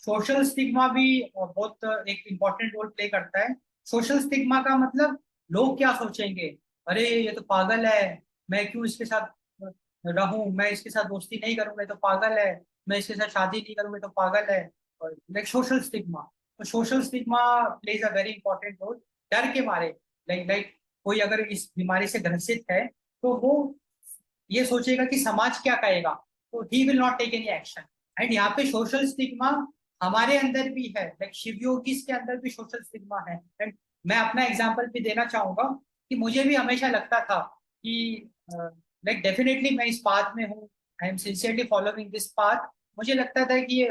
सोशल स्टिग्मा भी बहुत एक इम्पोर्टेंट रोल प्ले करता है. सोशल स्टिग्मा का मतलब लोग क्या सोचेंगे, अरे ये तो पागल है, मैं क्यों इसके साथ रहूं, मैं इसके साथ दोस्ती नहीं करूंगा, ये तो पागल है, मैं इसके साथ शादी नहीं करूंगा, ये तो पागल है. और लाइक सोशल स्टिग्मा. तो social stigma plays a very important role. डर के मारे, लाइक लाइक कोई अगर इस बीमारी से ग्रसित है तो वो ये सोचेगा कि समाज क्या कहेगा, तो he will not take any action. And यहाँ पे सोशल स्टिग्मा हमारे अंदर भी है, लाइक शिव योगीज के अंदर भी सोशल स्टिग्मा है. एंड मैं अपना एग्जांपल भी देना चाहूंगा कि मुझे भी हमेशा लगता था कि लाइक डेफिनेटली मैं इस पाथ में हूँ, I M sincerely following this path. मुझे लगता था कि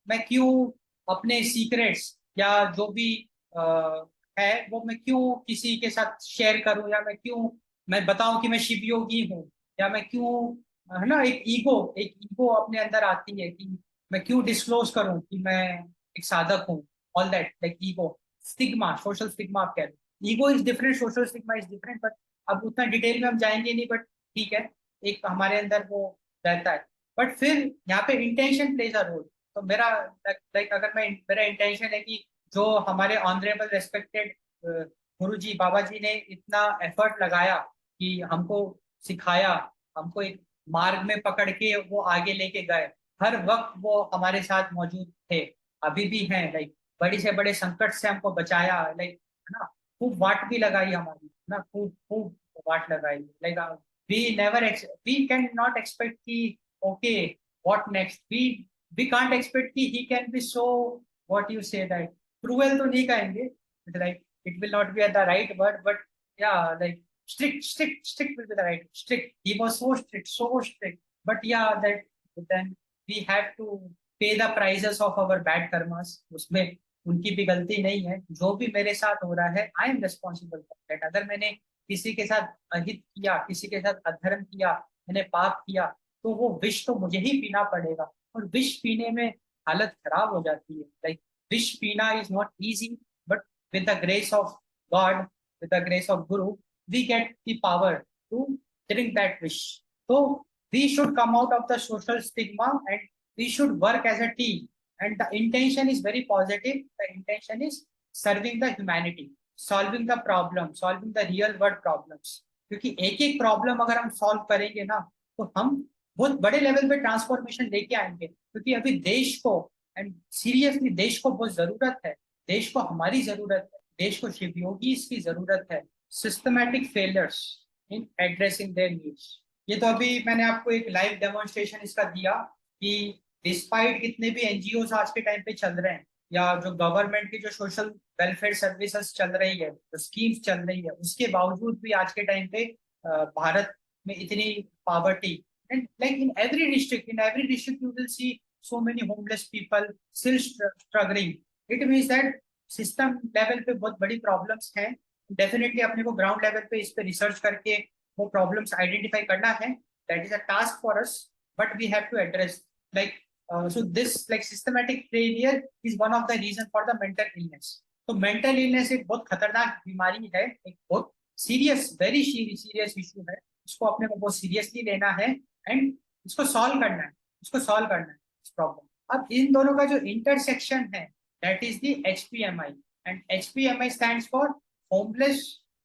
मैं क्यों अपने सीक्रेट्स या जो भी है वो मैं क्यों किसी के साथ शेयर करूं, या मैं क्यों मैं बताऊं कि मैं शिव योगी हूँ, या मैं क्यों, है ना, एक ईगो अपने अंदर आती है कि मैं क्यों डिस्क्लोज करूं कि मैं एक साधक हूँ. All that like ego stigma, social stigma आप कह रहे हो. Ego is different, social stigma is different, but अब उतना डिटेल में हम जाएंगे नहीं, बट ठीक है, एक हमारे अंदर वो रहता है. बट फिर यहाँ पे इंटेंशन प्लेज अ रोल. तो मेरा लाइक अगर मैं मेरा इंटेंशन है कि जो हमारे ऑनरेबल रेस्पेक्टेड गुरु जी बाबा जी ने इतना एफर्ट लगाया कि हमको सिखाया, हमको एक मार्ग में पकड़ के वो आगे लेके गए, हर वक्त वो हमारे साथ मौजूद थे, अभी भी हैं. लाइक बड़ी से बड़े संकट से हमको बचाया, लाइक है ना, खूब वाट भी लगाई हमारी, है ना, खूब खूब वाट लगाई. Like we never we can not expect कि okay what next, we can't expect कि he can be so what you say that cruel तो नहीं कहेंगे, like it will not be at the right word, but yeah, like strict will be the right. Strict. He was so strict, so strict. But yeah, that then we have to pay the prices of our bad karmas. उसमें उनकी भी गलती नहीं है. जो भी मेरे साथ हो रहा है, I am responsible for that. अगर मैंने किसी के साथ अहित किया, किसी के साथ अधर्म किया, मैंने पाप किया, तो वो विष तो मुझे ही पीना पड़ेगा. और विष पीने में हालत खराब हो जाती है. लाइक विष पीना is not easy, but with the grace of God, with the grace of Guru, we get the power to drink that wish. So we should come out of the social stigma and we should work as a team. And the intention is very positive. The intention is serving the humanity, solving the problem, solving the real world problems. क्योंकि एक एक problem अगर हम solve करेंगे ना, तो हम बहुत बड़े लेवल पे ट्रांसफॉर्मेशन लेके आएंगे. क्योंकि अभी देश को, एंड सीरियसली देश को बहुत जरूरत है, देश को हमारी जरूरत है, देश को शिव योगीज की जरूरत है. Systematic failures in addressing there needs. ये तो अभी मैंने आपको एक लाइव डेमोन्स्ट्रेशन इसका दिया कि डिस्पाइट कितने भी एनजीओ आज के टाइम पे चल रहे हैं, या जो गवर्नमेंट की जो सोशल वेलफेयर सर्विसेज चल रही है, जो स्कीम्स चल रही है, उसके बावजूद भी आज के टाइम पे भारत में इतनी poverty. And like in every district you will see so many homeless people still struggling. It means that system level पे बहुत बड़ी प्रॉब्लम्स हैं. डेफिनेटली अपने को ग्राउंड लेवल पे इस पे रिसर्च करके वो प्रॉब्लम्स आइडेंटिफाई करना है. That is a task for us, but we have to address like so this like systematic failure is one of the reason for the mental illness. तो mental illness एक बहुत खतरनाक बीमारी है, एक बहुत सीरियस, वेरी सीरियस इशू है. इसको अपने को बहुत सीरियसली लेना है एंड इसको सॉल्व करना है, इसको सॉल्व करना है इस प्रॉब्लम. अब इन दोनों का जो इंटरसेक्शन है, that is the HPMI, and HPMI stands for homeless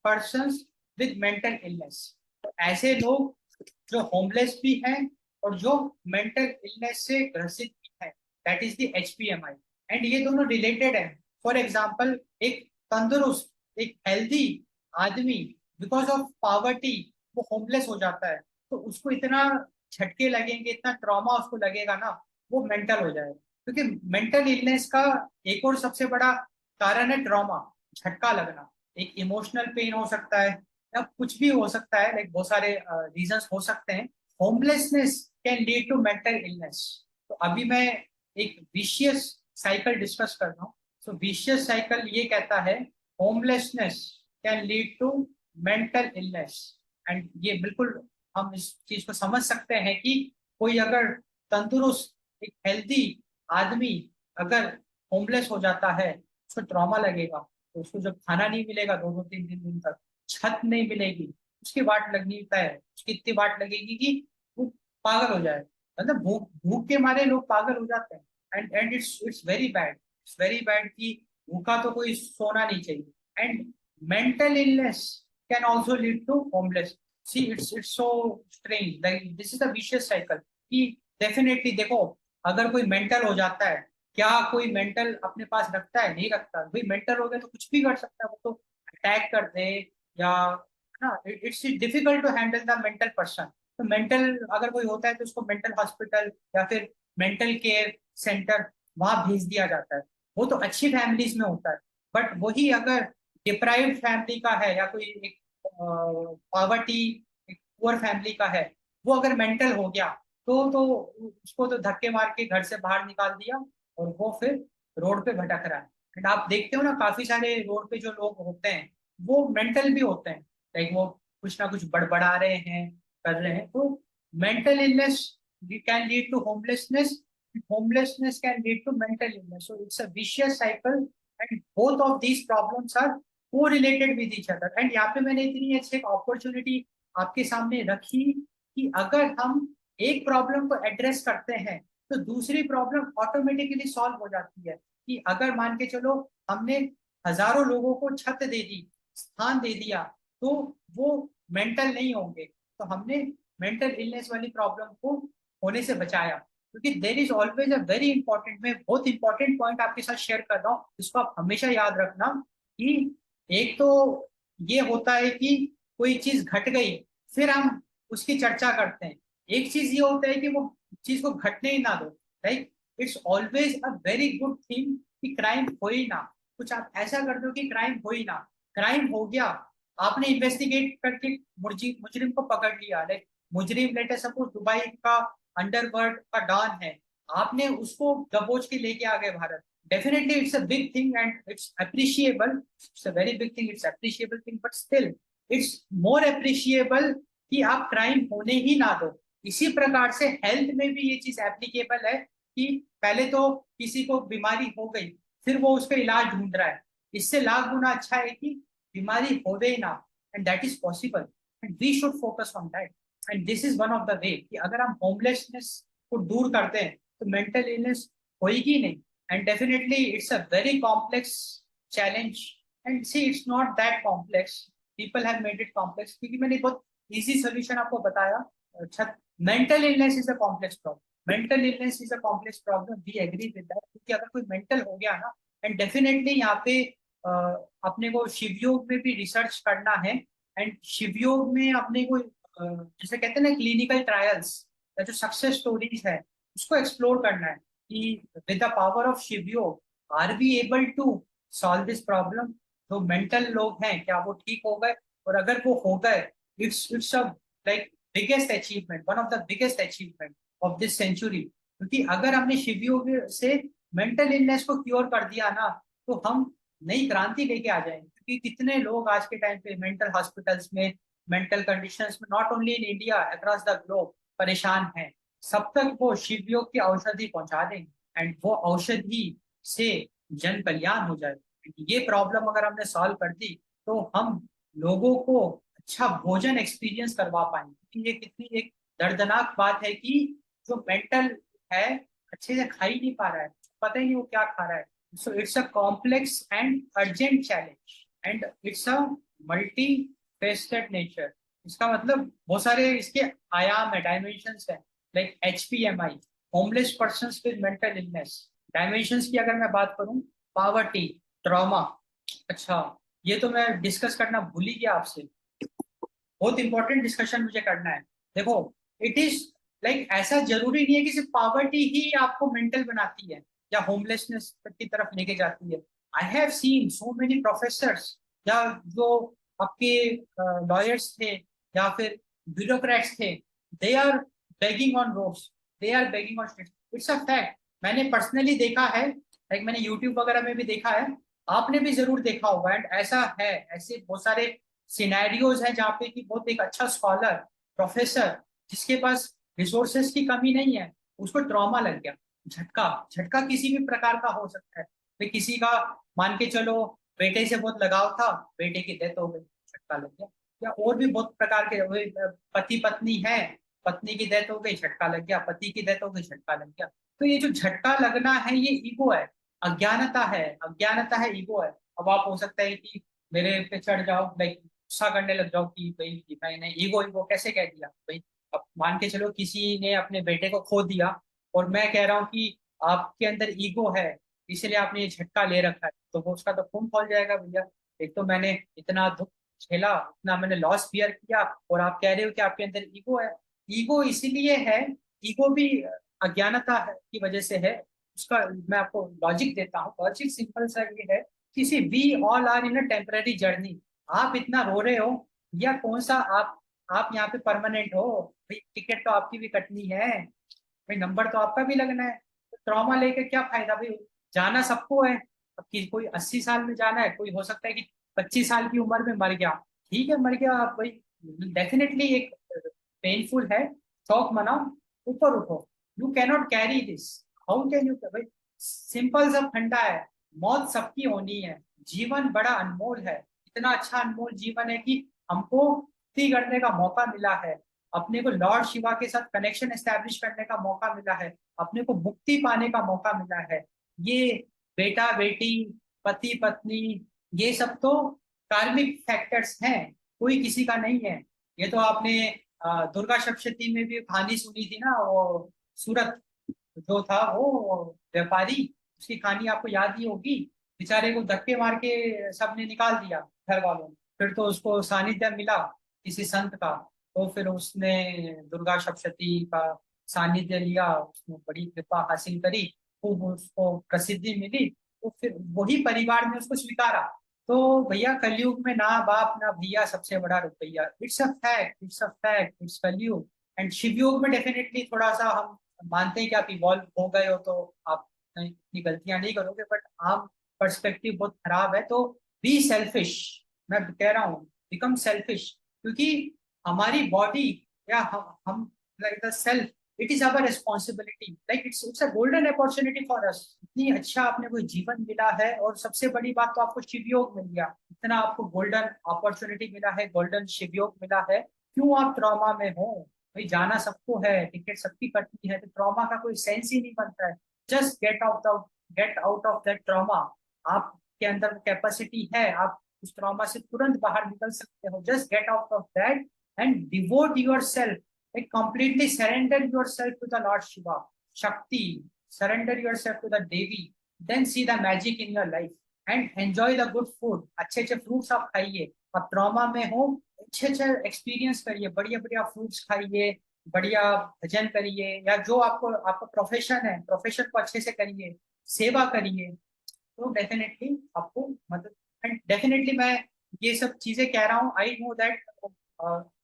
persons with mental illness. तो ऐसे लोग जो होमलेस भी हैं और जो मेंटल इलनेस से ग्रसित भी हैं, that is the HPMI. And ये दोनों रिलेटेड हैं. फॉर एग्जाम्पल एक तंदुरुस्त, एक हेल्दी आदमी बिकॉज ऑफ पॉवर्टी वो होमलेस हो जाता है, तो उसको इतना झटके लगेंगे, इतना ट्रॉमा उसको लगेगा ना, वो मेंटल हो जाएगा. क्योंकि मेंटल इलनेस का एक और सबसे बड़ा कारण है ट्रॉमा, झटका लगना. एक इमोशनल पेन हो सकता है या कुछ भी हो सकता है, लाइक बहुत सारे रीजंस हो सकते हैं. Homelessness can lead to mental illness. तो अभी मैं एक विशियस साइकिल डिस्कस कर रहा हूँ. सो विशियस साइकिल ये कहता है homelessness can lead to mental illness. And ये बिल्कुल हम इस चीज को समझ सकते हैं कि कोई अगर तंदुरुस्त, एक हेल्दी आदमी अगर होमलेस हो जाता है, उसको ट्रॉमा लगेगा, तो उसको जब खाना नहीं मिलेगा 2-2 3 दिन तक, छत नहीं मिलेगी, उसकी वाट लगनी तय है, उसकी इतनी वाट लगेगी कि वो पागल हो जाए। मतलब भूख भूख के मारे लोग पागल हो जाते हैं। And it's very bad, it's very bad कि भूखा तो कोई सोना नहीं चाहिए। And mental illness can also lead to homeless. See it's so strange, like this is a vicious cycle कि डेफिनेटली देखो, अगर कोई मेंटल हो जाता है, क्या कोई मेंटल अपने पास रखता है? नहीं रखता। भाई मेंटल हो गया तो कुछ भी कर सकता है, वो तो अटैक कर दे या, है ना। It's difficult to handle the mental person. तो मेंटल अगर कोई होता है तो उसको मेंटल हॉस्पिटल या फिर मेंटल केयर सेंटर वहां भेज दिया जाता है। वो तो अच्छी फैमिलीज में होता है। बट वही अगर डिप्राइव्ड फैमिली का है या कोई एक पॉवर्टी, एक पुअर फैमिली का है, वो अगर मेंटल हो गया तो उसको तो धक्के मार के घर से बाहर निकाल दिया और वो फिर रोड पे भटक रहा है। एंड आप देखते हो ना, काफी सारे रोड पे जो लोग होते हैं वो मेंटल भी होते हैं। लाइक वो कुछ ना कुछ बड़बड़ा रहे हैं, कर रहे हैं। तो mental illness can lead to homelessness, homelessness can lead to mental illness. So it's a vicious cycle, and both of these problems are correlated with each other. And यहाँ पे मैंने इतनी अच्छी एक अपॉर्चुनिटी आपके सामने रखी कि अगर हम एक प्रॉब्लम को एड्रेस करते हैं तो दूसरी प्रॉब्लम ऑटोमेटिकली सॉल्व हो जाती है। कि अगर मान के चलो हमने हजारों लोगों को छत दे दी, स्थान दे दिया, तो वो मेंटल नहीं होंगे, तो हमने मेंटल इलनेस वाली प्रॉब्लम को होने से बचाया। क्योंकि there is always a very important, मैं बहुत इंपॉर्टेंट पॉइंट आपके साथ शेयर कर रहा हूँ, इसको आप हमेशा याद रखना। कि एक तो ये होता है कि कोई चीज घट गई, फिर हम उसकी चर्चा करते हैं। एक चीज ये होता है कि वो चीज को घटने ही ना दो। Right, it's always a very good thing कि क्राइम हो ही ना। कुछ आप ऐसा कर दो कि क्राइम हो ही ना। क्राइम हो गया, आपने इन्वेस्टिगेट करके मुजरिम को पकड़ लिया। लाइक मुजरिम लेट अस सपोज दुबई का अंडरवर्ल्ड का डॉन है, आपने उसको दबोच के लेके आ गए Bharat. Definitely it's a big thing and it's appreciable, it's a very big thing, it's appreciable thing, but still it's more appreciable कि आप क्राइम होने ही ना दो। इसी प्रकार से हेल्थ में भी ये चीज एप्लीकेबल है कि पहले तो किसी को बीमारी हो गई, फिर वो उसका इलाज ढूंढ रहा है। इससे लाख गुना अच्छा है कि बीमारी होवे ही ना, and that is possible, and we should focus on that. And this is one of the way कि अगर हम होमलेसनेस को दूर करते हैं तो मेंटल इलनेस होगी नहीं। And definitely it's a very complex challenge, and see it's not that complex, people have made it complex, क्योंकि मैंने बहुत इजी सोल्यूशन आपको बताया। अच्छा, mental illness is a complex problem, mental illness is a complex problem, we agree with that. क्योंकि अगर कोई mental हो गया ना, एंड डेफिनेटली यहाँ पे अपने को शिवयोग में भी रिसर्च करना है। एंड शिवयोग में अपने को जैसे कहते हैं ना क्लिनिकल ट्रायल्स या जो सक्सेस स्टोरीज है उसको एक्सप्लोर करना है कि with the power of Shivyog are we able to solve this problem. जो मेंटल लोग हैं क्या वो ठीक हो गए? और अगर वो हो गए, it's a like biggest achievement, one of the biggest achievement of this century. क्योंकि अगर हमने शिवयोग से मेंटल इलनेस को क्योर कर दिया ना, तो हम नई क्रांति लेके आ जाएंगे। क्योंकि कितने लोग आज के टाइम पे मेंटल हॉस्पिटल्स में, मेंटल कंडीशंस में, not only in India, across the globe परेशान हैं। सब तक वो शिव योग की औषधि पहुंचा देंगे एंड वो औषधि से जन कल्याण हो जाए। ये प्रॉब्लम अगर हमने सॉल्व कर दी तो हम लोगों को अच्छा भोजन एक्सपीरियंस करवा पाएंगे। क्योंकि ये कितनी एक दर्दनाक बात है कि जो मेंटल है अच्छे से खा ही नहीं पा रहा है, पता ही नहीं वो क्या खा रहा है। So it's a complex and urgent challenge, and it's a multifaceted nature. इसका मतलब बहुत सारे इसके आयाम है, डायमेंशंस है। Like HPMI, homeless persons with mental illness. Dimensions की अगर मैं बात करूं, पावर्टी, ट्रॉमा। अच्छा, ये तो मैं डिस्कस करना भूल ही गया आपसे, बहुत इंपॉर्टेंट डिस्कशन मुझे करना है। देखो, इट इज लाइक ऐसा जरूरी नहीं है कि सिर्फ पॉवर्टी ही आपको मेंटल बनाती है या होमलेसनेस की तरफ लेके जाती है। I have seen so many professors या जो आपके लॉयर्स थे या फिर ब्यूरोक्रेट्स थे, they are begging on roads, they are begging on streets. It's a fact, मैंने पर्सनली देखा है। लाइक मैंने यूट्यूब वगैरह में भी देखा है, आपने भी जरूर देखा होगा। एंड ऐसा है, ऐसे बहुत सारे सिनेरियोज है जहाँ पे कि बहुत एक अच्छा स्कॉलर, प्रोफेसर, जिसके पास रिसोर्सेस की कमी नहीं है, उसको ट्रॉमा लग गया। झटका, झटका किसी भी प्रकार का हो सकता है। फिर किसी का मान के चलो बेटे से बहुत लगाव था, बेटे की डेथ हो गई, झटका लग गया। या और भी बहुत प्रकार के पति पत्नी है, पत्नी की डेथ हो गई, झटका लग गया, पति की डेथ हो गई, झटका लग गया। तो ये जो झटका लगना है ये ईगो है, अज्ञानता है, अज्ञानता है, ईगो है। अब आप हो सकता है कि मेरे पे चढ़ जाओ, लाइक गुस्सा करने लग जाओ कि भाई कि मैंने ईगो, ईगो कैसे कह दिया भाई। अब मान के चलो किसी ने अपने बेटे को खो दिया और मैं कह रहा हूँ कि आपके अंदर ईगो है इसलिए आपने ये झटका ले रखा है, तो वो उसका तो खून खौल जाएगा भैया। एक तो मैंने इतना दुख झेला, इतना मैंने लॉस बियर किया, और आप कह रहे हो कि आपके अंदर ईगो है। ईगो इसीलिए है, ईगो भी अज्ञानता की वजह से है। उसका मैं आपको लॉजिक देता हूँ। लॉजिक सिंपल सा ये है, किसी we all are in a temporary journey. आप इतना रो रहे हो, या कौन सा आप यहाँ पे परमानेंट हो भाई? टिकट तो आपकी भी कटनी है भाई, नंबर तो आपका भी लगना है। तो ट्रॉमा लेके क्या फायदा भाई? जाना सबको है। अब कोई 80 साल में जाना है, कोई हो सकता है कि 25 साल की उम्र में मर गया, ठीक है मर गया, आप भाई डेफिनेटली एक पेनफुल है, शौक मनाओ, ऊपर उठो। You cannot carry this, how can you भाई? सिंपल सा फंडा है, मौत सबकी होनी है, जीवन बड़ा अनमोल है। इतना अच्छा अनमोल जीवन है कि हमको मुक्ति करने का मौका मिला है, अपने को लॉर्ड शिवा के साथ कनेक्शन एस्टेब्लिश करने का मौका मिला है, अपने को मुक्ति पाने का मौका मिला है। ये बेटा बेटी, पति पत्नी, ये सब तो कार्मिक फैक्टर्स हैं, कोई किसी का नहीं है। ये तो आपने दुर्गा सप्तशती में भी कहानी सुनी थी ना, वो सूरत जो था वो व्यापारी, उसकी कहानी आपको याद ही होगी। बेचारे को धक्के मार के सबने निकाल दिया घर वालों ने, फिर तो उसको सानिध्य मिला किसी संत का, तो फिर उसने दुर्गा सप्तशती का सानिध्य लिया, उसने बड़ी कृपा हासिल करी, खूब उसको प्रसिद्धि मिली, तो फिर वही परिवार ने उसको स्वीकारा। तो भैया कलयुग में ना बाप ना भैया सबसे बड़ा रुपया, it's a fact, it's a fact, it's कलयुग। एंड शिवयोग में डेफिनेटली थोड़ा सा हम मानते हैं कि आप इवॉल्व हो गए हो, तो आप इतनी गलतियां नहीं करोगे, बट आम पर्सपेक्टिव बहुत खराब है। तो बी सेल्फिश, मैं कह रहा हूँ बिकम सेल्फिश, क्योंकि हमारी बॉडी या हम like the self, it is our responsibility, like it's a golden opportunity for us. इतनी अच्छा आपने कोई जीवन मिला है, और सबसे बड़ी बात तो आपको शिवयोग मिल गया, इतना आपको गोल्डन अपॉर्चुनिटी मिला है, गोल्डन शिवयोग मिला है, क्यों आप ट्रॉमा में हो भाई? जाना सबको है, टिकट सबकी कटनी है, तो ट्रॉमा का कोई सेंस ही नहीं बनता है। Just get out of that trauma. आपके अंदर कैपेसिटी है, आप उस ट्रॉमा से तुरंत बाहर निकल सकते हो। Just get out of that and devote your self, like completely surrender yourself to the Lord Shiva, Shakti, surrender yourself to the Devi, then see the magic in your life and enjoy the good food। अच्छे अच्छे fruits आप खाइए, आप trauma में हो, अच्छे अच्छे experience करिए, बढ़िया बढ़िया फ्रूट्स खाइए, बढ़िया भजन करिए, या जो आपको आपका प्रोफेशन है प्रोफेशन को अच्छे से करिए, सेवा करिए, तो डेफिनेटली आपको मदद। एंड डेफिनेटली मैं ये सब चीजें कह रहा हूँ, आई नो दैट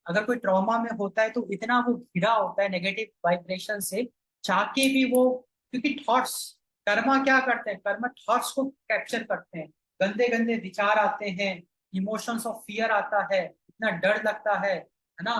अगर कोई ट्रॉमा में होता है तो इतना वो घिरा होता है नेगेटिव वाइब्रेशन से, चाह के भी वो, क्योंकि थॉट्स, कर्मा क्या करते हैं, कर्मा थॉट्स को कैप्चर करते हैं, गंदे गंदे विचार आते हैं, इमोशंस ऑफ फियर आता है, इतना डर लगता है ना,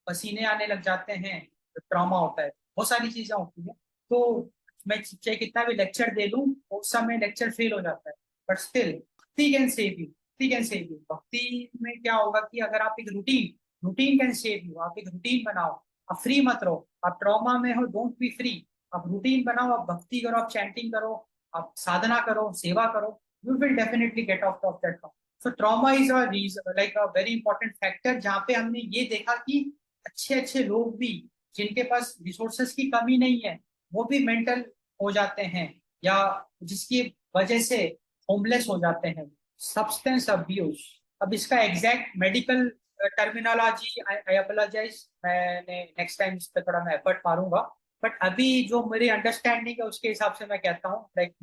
पसीने आने लग जाते हैं, तो ट्रॉमा होता है, बहुत सारी चीजें होती है। तो मैं चाहे कितना भी लेक्चर दे लूं, उस समय लेक्चर फेल हो जाता है, बट स्टिल भक्ति कैन सेव यू, भक्ति कैन सेव यू। भक्ति में क्या होगा कि अगर आप एक routine, routine can save you, आप एक रूटीन बनाओ, आप फ्री मत रहो, आप ट्रॉमा में हो, डोंट बी फ्री, आप रूटीन बनाओ, आप भक्ति करो, आप चैंटिंग करो, आप साधना करो, सेवा करो, you will definitely get out of that trauma. So trauma is a like a very important factor, जहाँ पे हमने ये देखा कि अच्छे अच्छे लोग भी, जिनके पास रिसोर्सेस की कमी नहीं है, वो भी मेंटल हो जाते हैं, या जिसकी वजह से होमलेस हो जाते हैं। सब्सटेंस अब्यूज, अब इसका एग्जैक्ट मेडिकल टर्मिनोलॉजी आई अपोलोजाइज, मैंने नेक्स्ट टाइम इस पे थोड़ा मैं एफर्ट मारूंगा, बट अभी जो मेरी अंडरस्टैंडिंग है उसके हिसाब से मैं कहता हूँ, like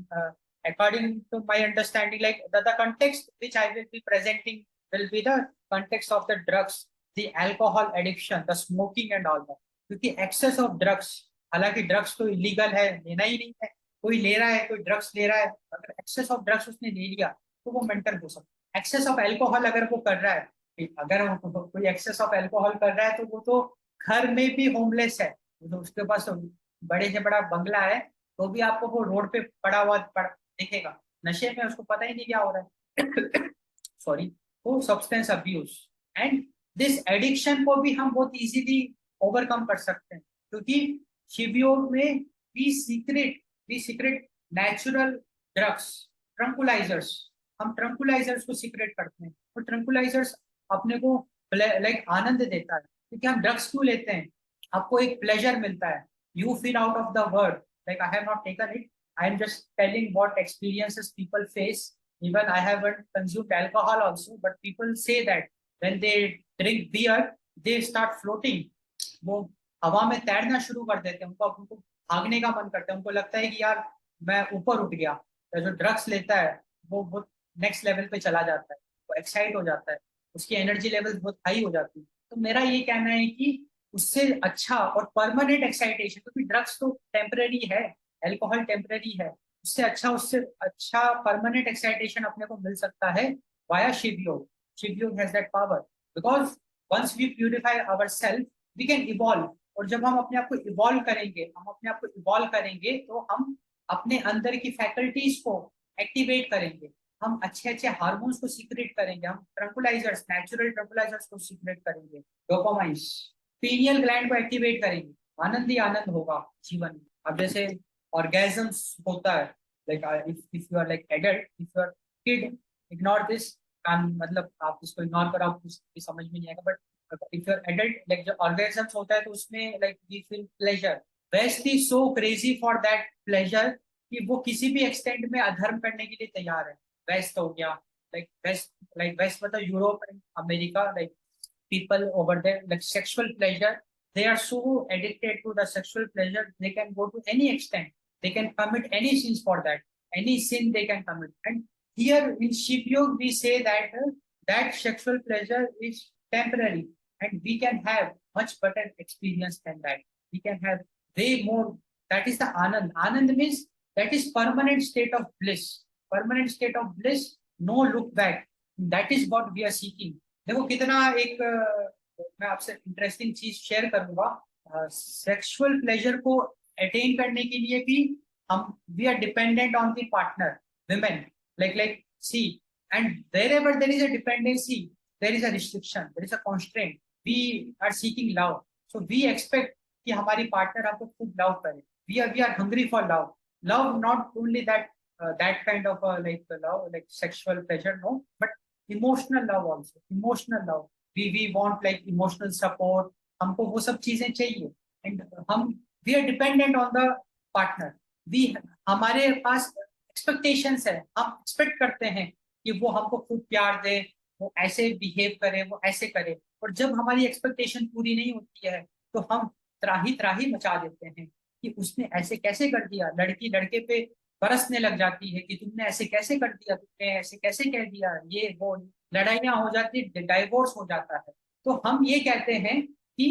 according to my understanding, like the context which I will be presenting will be the context of the drugs, the alcohol addiction, the smoking and all that। क्योंकि एक्सेस ऑफ ड्रग्स, हालांकि drugs तो illegal है, लेना ही नहीं है, कोई ले रहा है, कोई ड्रग्स ले रहा है, अगर एक्सेस ऑफ ड्रग्स उसने ले लिया तो वो मेंटल हो सकता है। एक्सेस ऑफ अल्कोहल अगर वो कर रहा है, अगर कोई एक्सेस ऑफ अल्कोहल कर रहा है, तो वो तो घर में भी होमलेस है, वो तो उसके पास बड़े से बड़ा बंगला है, तो भी आपको वो रोड पे पड़ा हुआ दिखेगा, नशे में, उसको पता ही नहीं क्या हो रहा है। सॉरी, वो substance abuse and this addiction को भी हम बहुत इजीली ओवरकम कर सकते हैं, क्योंकि शिव योग में वी सीक्रेट नेचुरल ड्रग्स, ट्रंकुलाइजर्स। हम ट्रंकुलाइजर्स को सीक्रेट करते हैं, और ट्रंकुलाइजर्स अपने को लाइक आनंद देता है। क्योंकि हम ड्रग्स क्यों लेते हैं? आपको एक प्लेजर मिलता है, you feel out of the word, like I have not taken it, I am just telling what experiences people face. Even I haven't consumed alcohol also, but people say that when they drink beer, they start floating. वो हवा में तैरना शुरू कर देते हैं, उनको भागने का मन करता है, उनको लगता है कि यार मैं ऊपर उठ गया। तो जो ड्रग्स लेता है वो नेक्स्ट लेवल पे चला जाता है, वो एक्साइट हो जाता है, उसकी एनर्जी लेवल बहुत हाई हो जाती है। तो मेरा ये कहना है कि उससे अच्छा और परमानेंट एक्साइटेशन, क्योंकि ड्रग्स तो टेम्पररी है, एल्कोहल टेम्पररी है, उससे अच्छा परमानेंट एक्साइटेशन अपने को मिल सकता है via Shiv Yog. Shiv Yog has that power, because once we purify our self we can evolve. और जब हम अपने आप को इवॉल्व करेंगे तो हम अपने अंदर की फैकल्टीज को एक्टिवेट करेंगे, हम अच्छे अच्छे हार्मोन्स को सीक्रेट करेंगे, हम ट्रंकुलाइजर्स, नेचुरल ट्रंकुलाइजर्स को सीक्रेट करेंगे, डोपामाइंस, पीनियल ग्लैंड को एक्टिवेट करेंगे, आनंद ही आनंद होगा जीवन में. अब जैसे ऑर्गेजम्स होता है, like if you are like adult, if you are kid, ignore this, मतलब आप इसको इग्नोर करो, आपको समझ में नहीं आएगा, but if you are adult, like जो ऑर्गेजम्स होता है तो उसमें like we feel pleasure. West is so crazy for that pleasure कि वो किसी भी एक्सटेंट में अधर्म करने के लिए तैयार है. वेस्ट हो गया, वेस्ट मतलब Europe and America, like people over there, like sexual pleasure, they are so addicted to the sexual pleasure, they can go to any extent, they can commit any sins for that, any sin they can commit. And here in Shiv Yoga we say that that sexual pleasure is temporary, and we can have much better experience than that, we can have way more. That is the anand means that is permanent state of bliss, no look back. That is what we are seeking. देखो कितना एक मैं आपसे interesting चीज share करूंगा. Sexual pleasure को attain करने के लिए भी हम we are dependent on the partner, women, like see, and wherever there is a dependency, there is a restriction, there is a constraint. We are seeking love, so we expect कि हमारी partner आपको खूब love करे. We are hungry for love, not only that kind of like love, like sexual pleasure, no, but emotional love also, emotional love. We want like emotional support, हमको वो सब चीजें चाहिए. एंड हम we are dependent on the partner. We हमारे पास expectations है, हम एक्सपेक्ट करते हैं कि वो हमको खूब प्यार दे, वो ऐसे बिहेव करे, वो ऐसे करे. और जब हमारी एक्सपेक्टेशन पूरी नहीं होती है तो हम त्राही त्राही मचा देते हैं कि उसने ऐसे कैसे कर दिया. लड़की लड़के पे बरसने लग जाती है कि तुमने ऐसे कैसे कर दिया, तुमने ऐसे कैसे कह दिया, ये वो, लड़ाइयाँ हो जाती, डाइवोर्स हो जाता है. तो हम ये कहते हैं कि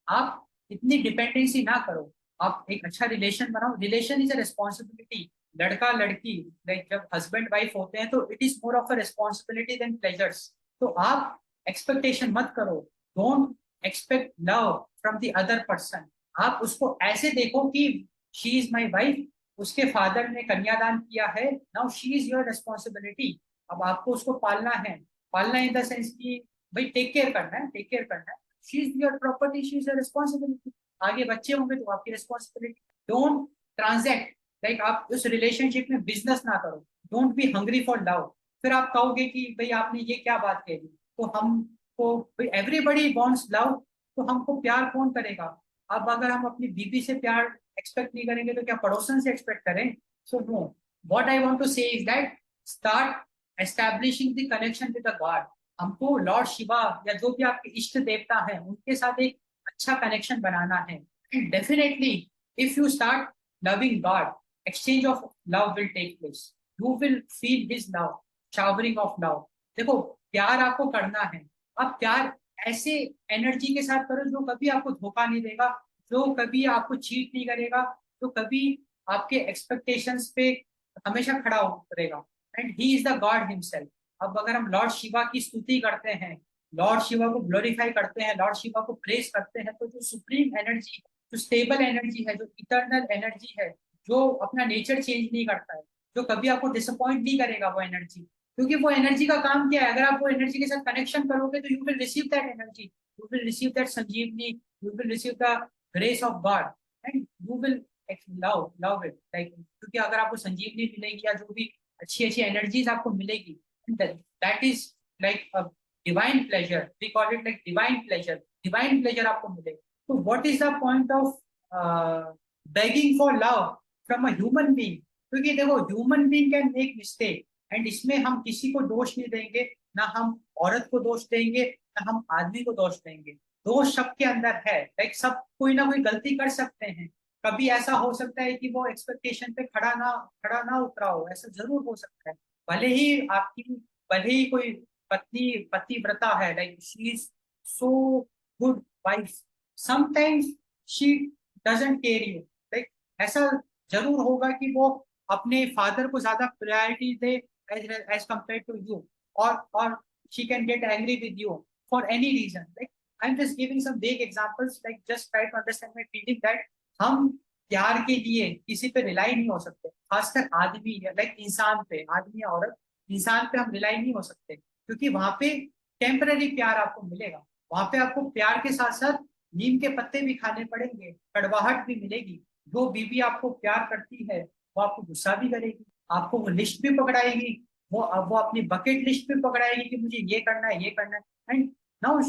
आप इतनी डिपेंडेंसी ना करो, आप एक अच्छा रिलेशन बनाओ. Relation is a responsibility. लड़का लड़की, लाइक जब हस्बैंड वाइफ होते हैं तो it is more of a responsibility than pleasures. तो आप एक्सपेक्टेशन मत करो, don't expect love from the other person. आप उसको ऐसे देखो कि शी इज माई वाइफ, उसके फादर ने कन्यादान किया है, now she is your responsibility. अब आपको उसको पालना इन द सेंस कि भाई टेक केयर करना है. She is your property, she is your responsibility. आगे बच्चे होंगे तो आपकी रिस्पॉन्सिबिलिटी. डोंट ट्रांजैक्ट, लाइक आप उस रिलेशनशिप में बिजनेस ना करो. Don't be hungry for love. फिर आप कहोगे कि भाई आपने ये क्या बात कही, तो हमको एवरीबॉडी वांट्स लव, तो हमको प्यार कौन करेगा. अब अगर हम अपनी बीबी से प्यार एक्सपेक्ट नहीं करेंगे तो क्या पड़ोसन से एक्सपेक्ट करें. So no, what I want to say is that start establishing the connection with the god. हमको लॉर्ड शिवा या जो भी आपके इष्ट देवता हैं उनके साथ एक अच्छा कनेक्शन बनाना है. And definitely if you start loving God, exchange of love will take place. You will feel his love, showering of love. देखो प्यार आपको करना है, आप प्यार ऐसे एनर्जी के साथ करो जो कभी आपको धोखा नहीं देगा, जो कभी आपको चीट नहीं करेगा, जो कभी आपके एक्सपेक्टेशंस पे हमेशा खड़ा उतरेगा. And he is the God himself. अब अगर हम लॉर्ड शिवा की स्तुति करते हैं, लॉर्ड शिवा को ग्लोरीफाई करते हैं, लॉर्ड शिवा को प्रेज करते हैं, तो जो सुप्रीम एनर्जी, जो स्टेबल एनर्जी है, जो इटर्नल एनर्जी है, जो अपना नेचर चेंज नहीं करता है, जो कभी आपको डिसअपॉइंट नहीं करेगा, वो एनर्जी, क्योंकि वो एनर्जी का काम क्या है, अगर आप वो एनर्जी के साथ कनेक्शन करोगे तो you will receive that energy, you will receive that sanjeevani, you will receive the grace of God and you will love love it like, क्योंकि अगर आपको संजीवनी मिलेगी या जो भी अच्छी अच्छी एनर्जीज आपको मिलेगी, that is like a divine pleasure, we call it like divine pleasure आपको मिलेगा। तो what is the point of begging for love from a human being? क्योंकि देखो human being can make mistake and इसमें हम किसी को दोष नहीं देंगे, ना हम औरत को दोष देंगे, ना हम आदमी को दोष देंगे। दोष सबके अंदर है, लाइक सब कोई ना कोई गलती कर सकते हैं। कभी ऐसा हो सकता है कि वो एक्सपेक्टेशन पे खड़ा ना उतरा हो, ऐसा जरूर हो सकता है। भले ही कोई पत्नी पतिव्रता है, like she is so good wife, sometimes she doesn't care you, like ऐसा जरूर होगा कि वो अपने फादर को ज्यादा प्रायोरिटी दे एज कंपेयर टू यू, और she can get angry with you for any reason, like I'm just giving some vague examples, like just try to understand my feeling that हम प्यार के लिए किसी पे रिलाई नहीं हो सकते, खासकर आदमी या लाइक इंसान पे, आदमी या औरत, इंसान पे हम रिलाई नहीं हो सकते, क्योंकि वहां पे टेम्पररी प्यार आपको मिलेगा। वहां पे आपको प्यार के साथ साथ नीम के पत्ते भी खाने पड़ेंगे, कड़वाहट भी मिलेगी। जो बीवी आपको प्यार करती है वो आपको गुस्सा भी करेगी, आपको वो लिस्ट भी पकड़ाएगी, वो अपनी बकेट लिस्ट भी पकड़ाएगी कि मुझे ये करना है, ये करना है। And now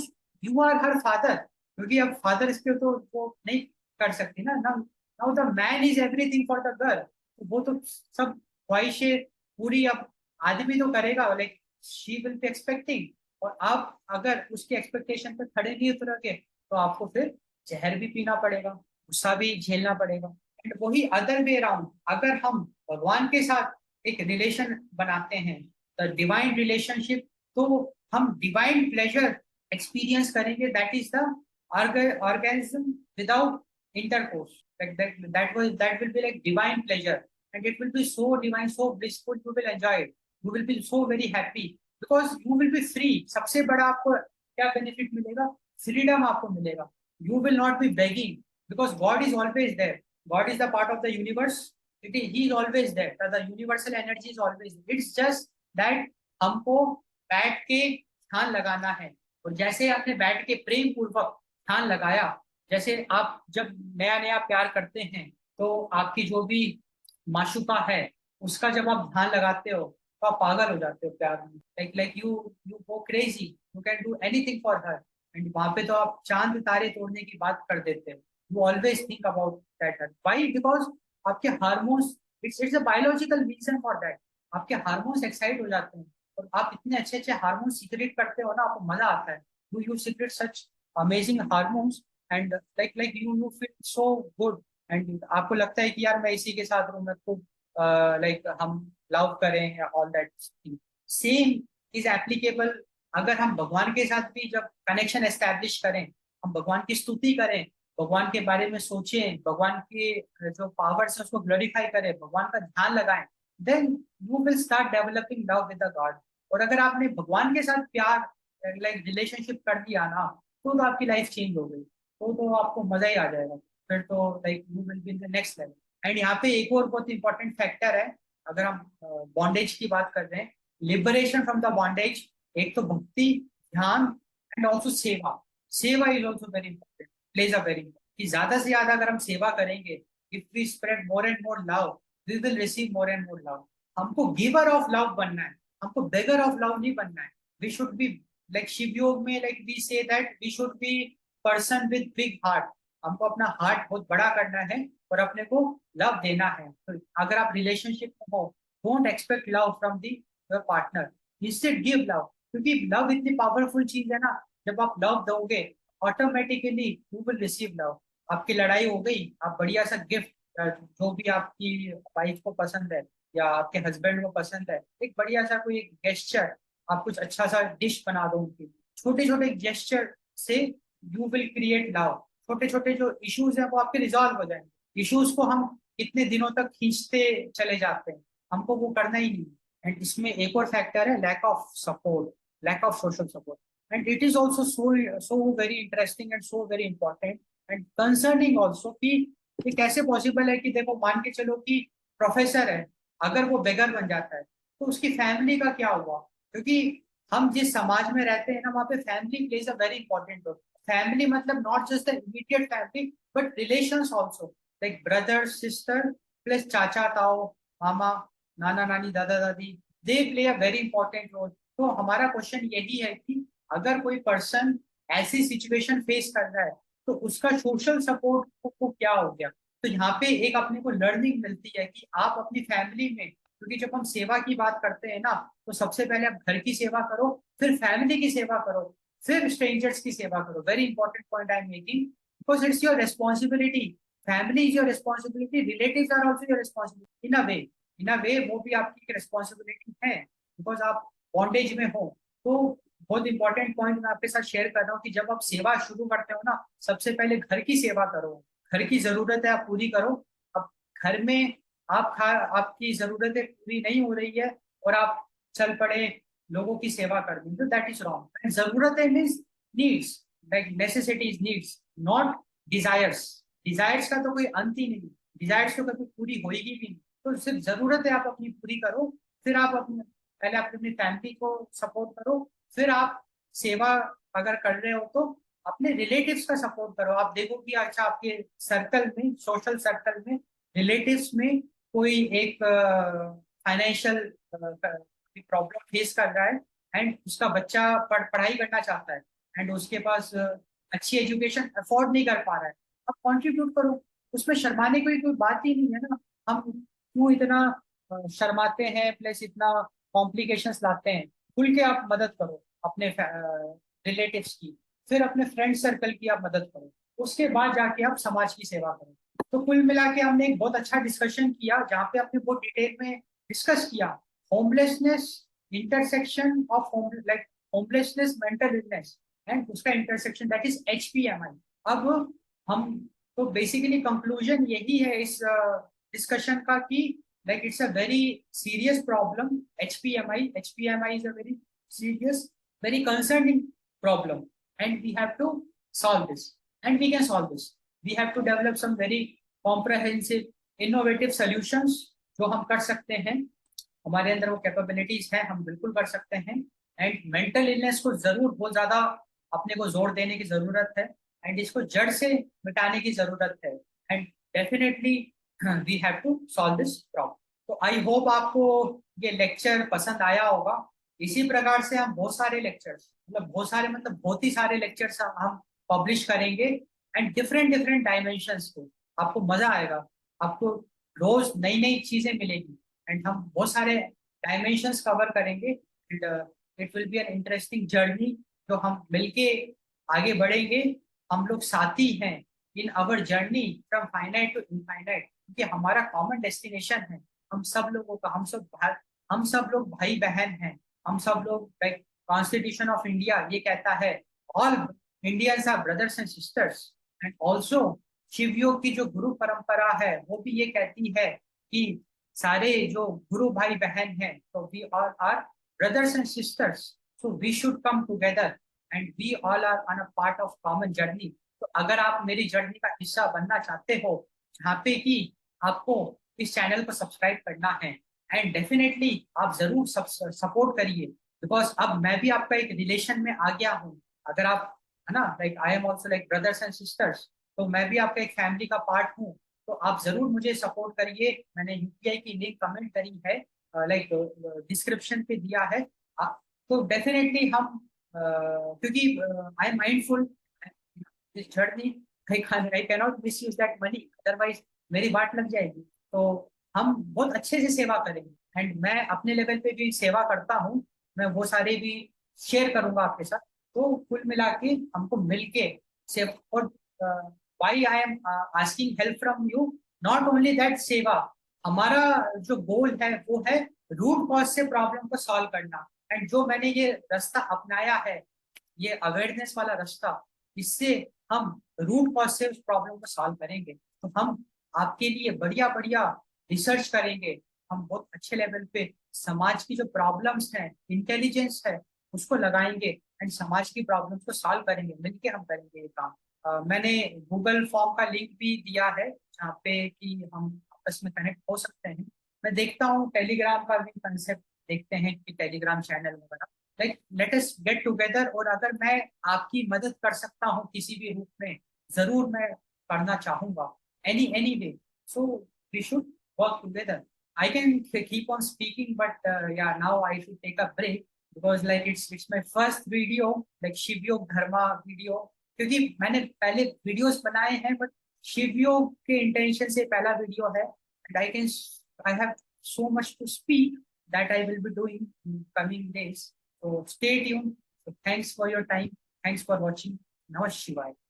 you are her father, क्योंकि अब फादर इसके तो वो नहीं कर सकती ना। Now now the man is everything for the girl, तो वो तो सब ख्वाहिशें पूरी अब आदमी तो करेगा, like she will be expecting, और आप अगर उसके एक्सपेक्टेशन पे खड़े नहीं उतरोगे तो आपको फिर जहर भी पीना पड़ेगा, गुस्सा भी झेलना पड़ेगा। एंड वही अदर वे अराउंड, अगर हम भगवान के साथ एक रिलेशन बनाते हैं, द डिवाइन रिलेशनशिप, तो हम डिवाइन प्लेजर एक्सपीरियंस करेंगे, that is the organism without intercourse, like that will be like divine pleasure, and it will be so divine, so blissful, you will enjoy it, you will be so very happy because you will be free। सबसे बड़ा आपको क्या benefit मिलेगा? Freedom आपको मिलेगा। you will not be begging because God is always there, God is the part of the universe, he is always there, the universal energy is always there, it's just that हमको बैठ के ध्यान लगाना है। और जैसे आपने बैठ के प्रेम पूर्वक ध्यान लगाया, जैसे आप जब नया नया प्यार करते हैं तो आपकी जो भी माशुका है उसका जब आप ध्यान लगाते हो तो आप पागल हो जाते हो प्यार में, like you you go crazy, you can do anything for her. And वहां पे तो आप चांद तारे तोड़ने की बात कर देते हो, you always think about that. Why? Because आपके hormones, it's a biological reason for that, आपके हार्मोन्स एक्साइट हो जाते हैं और आप इतने अच्छे अच्छे हार्मोन सीक्रेट करते हो ना, आपको मजा आता है, you secret such amazing hormones and like you feel so good. And आपको लगता है कि यार मैं इसी के साथ रहूं, मैं खूब लाइक हम लव करें या all that. Same is applicable अगर हम भगवान के साथ भी जब कनेक्शन एस्टेब्लिश करें, हम भगवान की स्तुति करें, भगवान के बारे में सोचें, भगवान के जो पावर्स है उसको ग्लोरीफाई करें, भगवान का ध्यान लगाएं, then you will start developing love with the God. और अगर आपने भगवान के साथ प्यार लाइक रिलेशनशिप कर दिया ना, तो आपकी लाइफ चेंज हो गई, तो आपको मजा ही आ जाएगा, फिर तो like you will be in the next level. And यहाँ पे एक और बहुत इंपॉर्टेंट फैक्टर है, अगर हम बॉन्डेज की बात कर रहे हैं, लिबरेशन फ्रॉम द बॉन्डेज, एक तो भक्ति, ध्यान and also seva. Seva is also very important, plays a very important, कि ज्यादा से ज्यादा अगर हम सेवा करेंगे, if we spread more and more love, we will receive more and more love. हमको गिवर ऑफ लव बनना है, हमको बेगर ऑफ लव नहीं बनना है। We should be like Shiv Yog में, like we say that we should be person with big heart, हमको अपना हार्ट बहुत बड़ा करना है और अपने को लव देना है। तो अगर आप रिलेशनशिप में हो, don't expect love from the your partner, instead give love, क्योंकि लव इतनी पावरफुल चीज है ना, जब आप लव दोगे automatically you will receive love. आपकी लड़ाई हो गई, आप बढ़िया सा गिफ्ट, जो भी आपकी वाइफ को पसंद है या आपके हस्बैंड को पसंद है, एक बढ़िया सा कोई एक गेस्चर, आप कुछ अच्छा सा डिश बना दो उनकी, छोटे छोटे गेस्चर से यू विल क्रिएट लव। छोटे छोटे जो इश्यूज हैं वो आपके रिजॉल्व हो जाएंगे। इश्यूज को हम कितने दिनों तक खींचते चले जाते हैं, हमको वो करना ही नहीं। एंड इसमें एक और फैक्टर है lack of support, lack of social support, and it is also so very interesting and so very important and concerning also, कि ये कैसे पॉसिबल है कि देखो मान के चलो कि प्रोफेसर है, अगर वो बेगर बन जाता है तो उसकी फैमिली का क्या हुआ? क्योंकि हम जिस समाज में रहते हैं ना, वहाँ पे family plays a very important role. Family मतलब not just the immediate family, but relations also, like brother sister plus chacha tau, mama, nana nani, dada dadi, they play a very important role. तो हमारा क्वेश्चन यही है कि अगर कोई पर्सन ऐसी सिचुएशन फेस कर रहा है, तो उसका सोशल सपोर्ट को क्या हो गया? तो यहाँ पे एक अपने को लर्निंग मिलती है कि आप अपनी फैमिली में, क्योंकि जब हम सेवा की बात करते हैं ना, तो सबसे पहले आप घर की सेवा करो, फिर फैमिली की सेवा करो, फिर स्ट्रेंजर्स की सेवा करो। Very important point I am making, because it's your responsibility. Family is your responsibility, relatives are also your responsibility in a way. In a way वो भी आपकी एक रिस्पॉन्सिबिलिटी है, बिकॉज आप बॉन्डेज में हो। तो बहुत इंपॉर्टेंट पॉइंट मैं आपके साथ शेयर कर रहा हूँ कि जब आप सेवा शुरू करते हो ना, सबसे पहले घर की सेवा करो, घर की जरूरत है आप पूरी करो। अब घर में आपकी जरूरतें पूरी नहीं हो रही है और आप चल पड़े लोगों की सेवा कर दें, तो दैट इज रॉन्ग। जरूरतें means needs, like necessities, needs, not desires. Desires का तो कोई अंत ही नहीं, डिजायर्स तो कभी पूरी होगी भी नहीं। तो सिर्फ जरूरतें आप अपनी पूरी करो, फिर आप अपने पहले आप अपनी फैमिली को सपोर्ट करो, फिर आप सेवा अगर कर रहे हो तो अपने रिलेटिव्स का सपोर्ट करो। आप देखो कि अच्छा आपके सर्कल में, सोशल सर्कल में, रिलेटिव्स में कोई एक फाइनेंशियल प्रॉब्लम फेस कर रहा है, एंड उसका बच्चा पढ़ाई करना चाहता है, एंड उसके पास अच्छी एजुकेशन अफोर्ड नहीं कर पा रहा है, आप कंट्रीब्यूट करो। उसमें शर्माने की कोई बात ही नहीं है ना। हम क्यों इतना शर्माते हैं, प्लस इतना कॉम्प्लिकेशंस लाते हैं? खुल के आप मदद करो अपने रिलेटिव्स की, फिर अपने फ्रेंड सर्कल की आप मदद करो, उसके बाद जाके आप समाज की सेवा करो। तो कुल मिला के हमने एक बहुत अच्छा डिस्कशन किया, जहाँ पे हमने बहुत डिटेल में डिस्कस किया homelessness, intersection of home, like homelessness, mental illness, and उसका इंटरसेक्शन, दैट इज HPMI। अब हम, तो बेसिकली कंक्लूजन यही है इस डिस्कशन का कि like it's a very serious problem. HPMI is a very serious, very concerning problem, and we have to solve this, and we can solve this. We have to develop some very comprehensive, innovative solutions जो हम कर सकते हैं। हमारे अंदर वो capabilities है, हम बिल्कुल कर सकते हैं। एंड मेंटल इलनेस को जरूर बहुत ज्यादा अपने को जोर देने की जरूरत है, एंड इसको जड़ से मिटाने की जरूरत है, and definitely we have to solve this problem. तो आई होप आपको ये लेक्चर पसंद आया होगा। इसी प्रकार से हम बहुत सारे लेक्चर्स, मतलब बहुत सारे, मतलब बहुत ही सारे लेक्चर्स हम पब्लिश करेंगे, एंड डिफरेंट डिफरेंट डायमेंशंस को। आपको मजा आएगा, आपको रोज नई नई चीजें मिलेगी, एंड हम बहुत सारे डायमेंशंस कवर करेंगे। It will be an interesting journey, जो हम मिलके आगे बढ़ेंगे। हम लोग साथी हैं in our journey from finite to infinite, क्योंकि हमारा कॉमन डेस्टिनेशन है। हम सब लोगों का, हम सब लोग भाई बहन हैं। हम सब लोग, लाइक कॉन्स्टिट्यूशन ऑफ इंडिया ये कहता है, all Indians are brothers and sisters. And also Shivyog की जो गुरु परंपरा है वो भी ये कहती है कि सारे जो गुरु भाई बहन हैं, तो we all are brothers and sisters, so we should come together, and we all are on a part of common journey. तो अगर आप मेरी जर्नी का हिस्सा बनना चाहते हो, जहाँ पे कि आपको इस चैनल को सब्सक्राइब करना है, एंड डेफिनेटली आप जरूर सपोर्ट करिए, बिकॉज अब मैं भी आपका एक रिलेशन में आ गया हूँ। अगर आप, है ना, like I am also like brothers and sisters, तो मैं भी आपका एक फैमिली का पार्ट हूँ। तो आप जरूर मुझे सपोर्ट करिए। मैंने UPI की लिंक कमेंट करी है, लाइक डिस्क्रिप्शन पे दिया है। तो डेफिनेटली हम, क्योंकि I am mindful this journey, I can not miss use that money, otherwise मेरी बात लग जाएगी। तो हम बहुत अच्छे से सेवा करेंगे, एंड मैं अपने लेवल पे भी सेवा करता हूँ, मैं वो सारे भी शेयर करूंगा आपके साथ। तो कुल मिला के हमको मिलके सेव, और why I am asking help from you, not only that seva, हमारा जो गोल है वो है रूट कॉज से प्रॉब्लम को सॉल्व करना। एंड जो मैंने ये रास्ता अपनाया है, ये अवेयरनेस वाला रास्ता, इससे हम रूट कॉज से उस प्रॉब्लम को सॉल्व करेंगे। तो हम आपके लिए बढ़िया बढ़िया रिसर्च करेंगे, हम बहुत अच्छे लेवल पे समाज की जो प्रॉब्लम्स हैं, इंटेलिजेंस है, उसको लगाएंगे, एंड समाज की प्रॉब्लम्स को सॉल्व करेंगे, मिलके हम करेंगे ये काम। मैंने गूगल फॉर्म का लिंक भी दिया है, जहाँ पे कि हम आपस में कनेक्ट हो सकते हैं। मैं देखता हूँ टेलीग्राम का भी कंसेप्ट देखते हैं कि टेलीग्राम चैनल वगैरह, like let us get together. और अगर मैं आपकी मदद कर सकता हूँ किसी भी रूप में, जरूर मैं करना चाहूंगा, anyway. So we should work together. I can keep on speaking, but yeah, now I should take a break because like it's my first video, like Shiv Yog Dharma video. क्योंकि मैंने पहले वीडियोस बनाए हैं, बट शिव योग के इंटेंशन से पहला video है। And I have so much to speak that I will be doing in coming days. So stay tuned. So thanks for your time. Thanks for watching. Namaste Shivaya.